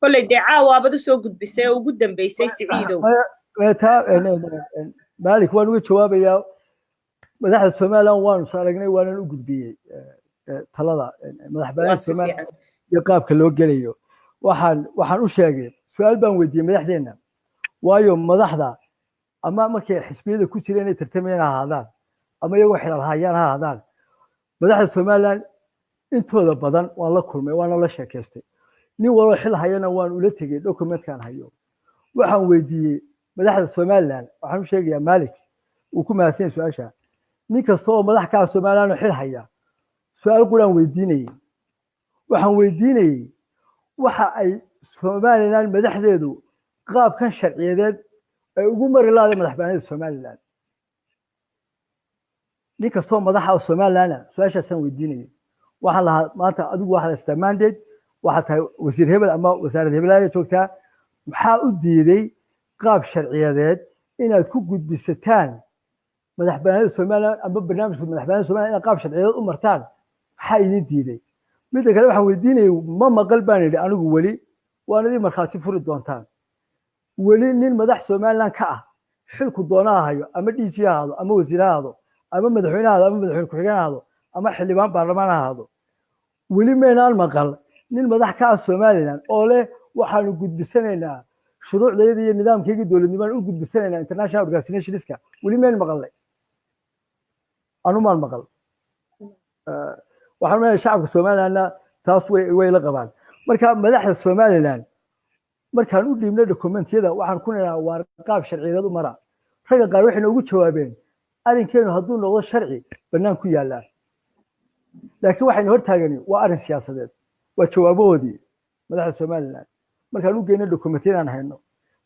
kolley dee caawaabad u soo gudbisay oo ugu dambeysay Siciidow maalik waan uga jawaabayaa madaxda Somaliland waanu soo aragnay waanan u gudbiyey talada madax bannaanida Somaliland iyo qaabka loo gelayo waxaan u sheegay su'aal baan weydiiyey madaxdeena waayo madaxda ama markay xisbiyada ku jireen ay tartamayaan ahaadaan ama iyagoo xilal hayaan ahaadaan madaxda Somaliland intooda badan waan la kulmay waan la sheekaystay nin walba xil hayana waan ula tegay documentkan hayo waxaan weydiiyey madaxda Somaliland waxaan u sheegayaa Malik uu ku mahadsan yahay su'aasha nin kasta oo madax ka Somaliland xil haya su'aal quraan weydiinayay waxaan weydiinayay waxa ay Somaliland madaxdeedu qaabkan sharciyeed ay ugu mari lahayd madax bannaanida Somaliland nin kasta oo madaxa Somaliland su'aashaasaan weydiinayay waxaan lahaa maanta adigu waxa la isticmaalay waxa tahay wasiir hebel ama wasaaradda hebel ay joogtaa maxaa u diiday qaab sharciyeed inaad ku gudbisataan madax bannaanida Somaliland ama barnaamijka madax bannaanida Somaliland inaad qaab sharciyeed u martaan maxaa idin diiday midda kale waxaan weydiinayay ma maqal baan idhi anigu weli waan idin markhaati furi doontaan weli nin madax Somaliland ka ah xilku doonaa hayo ama DG ahaado ama wasiir ahaado ama madaxweyne ahaado ama madaxweyne ku-xigeen ahaado ama xildhibaan baarlamaan ahaado weli meynaan maqal nin madax ka ah Somaliland oo leh waxaanu gudbisanaynaa shuruucdeeda iyo nidaamkeega dowladnimada u gudbisanaynaa international organizationska weli meen maqalay anumaan maqal waxaan leeyahay shacabka Somalilandna taas way la qabaan marka madaxda Somaliland markaan u dhiibnay dokumentiyada waxaan ku neenaa waa qaab sharciyeed u mara raga qaar waxay noogu jawaabeen arrinkeenu hadduu noqdo sharci bannaan ku yaala laakiin waxayna hortaagani waa arrin siyaasadeed waa jawaabahoodii madaxda Somaliland markaan u geynay dokumentiyadaan hayno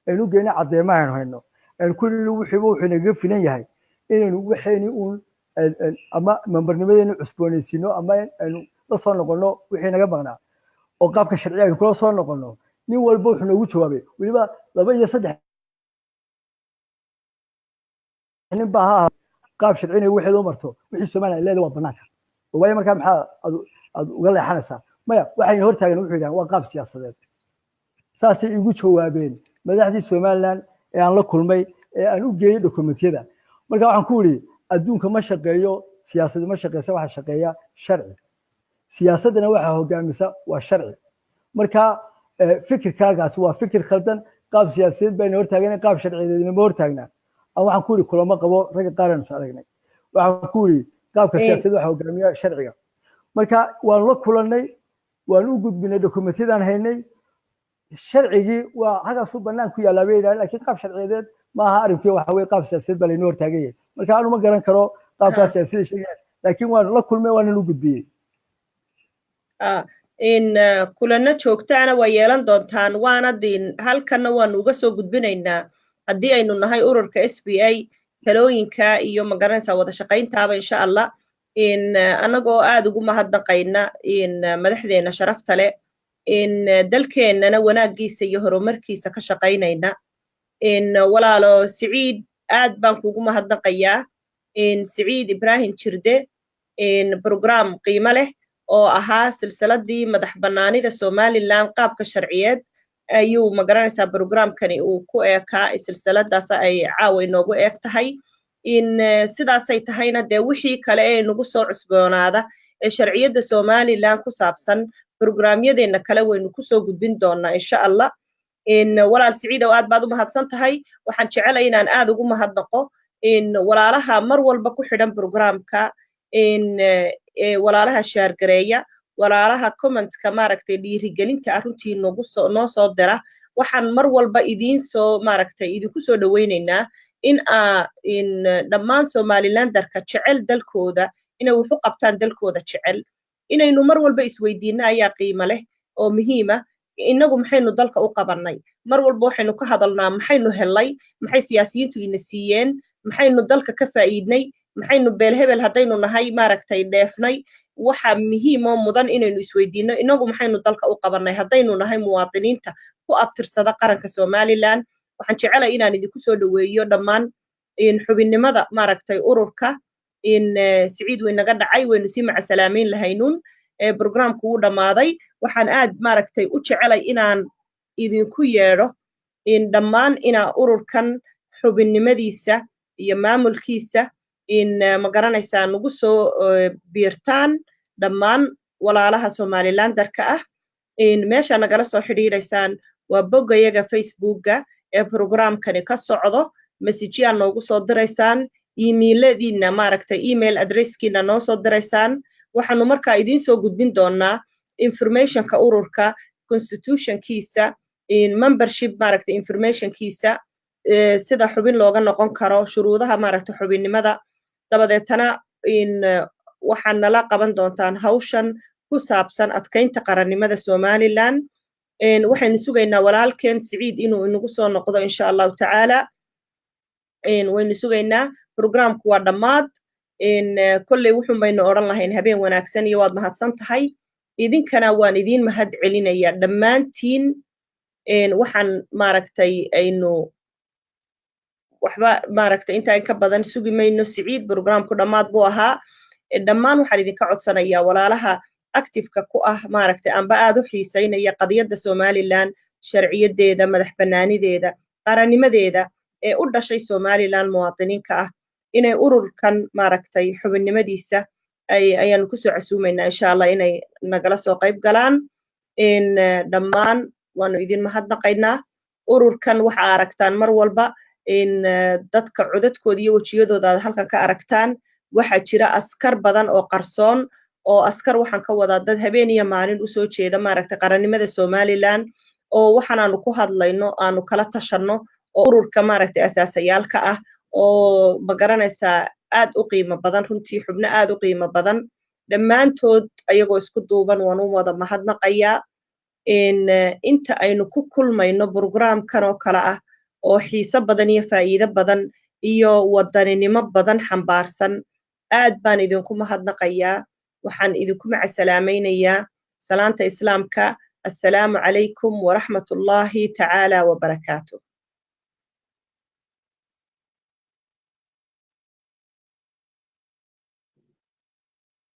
aynu u geynay caddeemahan hayno aan kulli wuxuu naga filan yahay inaynu waxayni uun ama membernimadeenu cusboonaysiino ama aynu la soo noqono wixii naga maqnaa oo qaabka sharciga aynu kula soo noqono nin walba wuxuu noogu jawaabay weliba 2 iyo 3 nin baa qaab sharciga wixii u marto wixii Soomaaliya leedahay waa banaanka way markaa maxaa aad uga leexanaysaa maya waxay hortaagan wuxuu yiraahdaa waa qaab siyaasadeed saasay igu jawaabeen madaxdii Somaliland ee aan la kulmay ee aan u geeyay dokumentiyada marka waxaan ku yiri adduunka ma shaqeeyo siyaasadda ma shaqeeysa waxa shaqeeya sharci siyaasadana waxa hogaamisa waa sharci marka fikirkaagaas waa fikir khaldan qaab siyaasadeed bayna hortaagan qaab sharciyeedna ma hortaagna waxaan ku yiri kulamo qabo rag qaaran soo aragnay waxaan ku yiri qaabka siyaasadda waxa hogaamiya sharciga marka waan la kulannay waan u gudbinay dokumentiyadaan haynay sharcigii waa halkaas u bannaan ku yaallaa bay yidhahdeen laakiin qaab sharciyeed maaha arrinkii waxa weye qaab siyaasadeed baa laynoo hortaagan yahay marka aanu ma garan karo qaabkaas siyaasadda sheegaya laakiin waan la kulmay waanan u gudbiyey in kulanno joogtaana waa yeelan doontaan waana halkanna waanu uga soo gudbinaynaa haddii aynu nahay ururka SBA talooyinka iyo magaranaysaa wada shaqayntaaba insha allah anagoo aad ugu mahadnaqayna madaxdeena sharafta leh dalkeennana wanaaggiisa iyo horumarkiisa ka shaqaynayna walaalo Siciid aad baan kugu mahadnaqayaa Siciid Ibrahim Jirde program qiimo leh oo ahaa silsiladii madax bannaanida Somaliland qaabka sharciyeed ayuu magaranaysaa programkani uu ku eekaa silsiladaas ay caawa inoogu eeg tahay sidaasay tahayna dee wixii kale ee nagu soo cusboonaada ee sharciyadda Somaliland ku saabsan programyadeena kale waynu ku soo gudbin doonaa insha Allah walaal Siciid oo aad baad u mahadsan tahay waxaan jecelahay inaan aad ugu mahadnaqo walaalaha mar walba ku xidhan programka walaalaha share gareeya walaalaha comment-ka maaragtay dhiirigelinta arrintii noo soo dira waxaan mar walba idinku soo dhaweynaynaa in dhammaan Somalilandarka jecel dalkooda inay wax u qabtaan dalkooda jecel inaynu mar walba isweydiino ayaa qiimo leh oo muhiim ah inagu maxaynu dalka u qabanay mar walba waxaynu ka hadalnaa maxaynu helay maxay siyaasiyiintu ina siiyeen maxaynu dalka ka faa'iidnay maxaynu beelhebel haddaynu nahay maaragtay dheefnay waxa muhiim oo mudan inaynu isweydiino inagu maxaynu dalka u qabanay haddaynu nahay muwaadiniinta ku abtirsada qaranka Somaliland waxaan jecelahay inaan idinku soo dhaweeyo dhammaan xubinnimada maaragtay ururka Siciid waynaga dhacay waynu si macasalaameyn lahaynuun programku uu dhamaaday waxaan aad maaragtay u jecelay inaan idinku yeedho dhammaan inaa ururkan xubinnimadiisa iyo maamulkiisa magaranaysaa nagu soo biirtaan dhammaan walaalaha Somalilandarka ah meesha nagala soo xidhiidhaysaan waa boggayaga Facebookga ee programkani ka socdo message noogu soo diraysaan emailadiina maaragtay email addresskiina noo soo diraysaan waxaanu markaa idiin soo gudbin doonaa informationka ururka constitutionkiisa membership maaragtay informationkiisa sida xubin looga noqon karo shuruudaha maaragtay xubinnimada dabadeetana waxaan nala qaban doontaan hawshan ku saabsan adkaynta qarannimada Somaliland waxaynu sugaynaa walaalkeen Siciid inuu inagu soo noqdo insha Allah taala waynu sugaynaa programku waa dhammaad kolley wuxuun baynu odhan lahayn habeen wanaagsan iyo waad mahadsan tahay idinkana waan idiin mahad celinaya dhammaantiin waxaan maaragtay aynu waxba maaragtay inta ka badan sugi mayno Siciid programku dhammaad buu ahaa dhammaan waxaan idinka codsanayaa walaalaha active-ka ku ah maaragtay amba aad u xiiseynaya qadiyadda Somaliland sharciyadeeda madax bannaanideeda qarannimadeeda ee u dhashay Somaliland muwaadiniinka ah inay ururkan maaragtay xubinnimadiisa ayaanu ku soo casuumaynaa insha Allah inay nagala soo qayb galaan dhammaan waanu idin mahadnaqaynaa ururkan waxa aragtaan mar walba dadka codadkooda iyo wajiyadooda aad halkan ka aragtaan waxa jira askar badan oo qarsoon oo askar waxaan ka wadaa dad habeen iyo maalin u soo jeeda maaragtay qarannimada Somaliland oo waxaanu ku hadlayno aanu kala tashanno oo ururka maaragtay asaasayaalka ah oo magaranaysaa aad u qiimo badan runtii xubno aad u qiimo badan dhammaantood ayagoo isku duuban waan u wada mahadnaqayaa inta aynu ku kulmayno programkan oo kale ah oo xiiso badan iyo faa'iido badan iyo wadaninimo badan xambaarsan aad baan idinku mahadnaqayaa waxaan idinku macasalaamaynayaa salaanta islaamka assalaamu calaykum waraxmatullaahi tacaala wabarakaatuh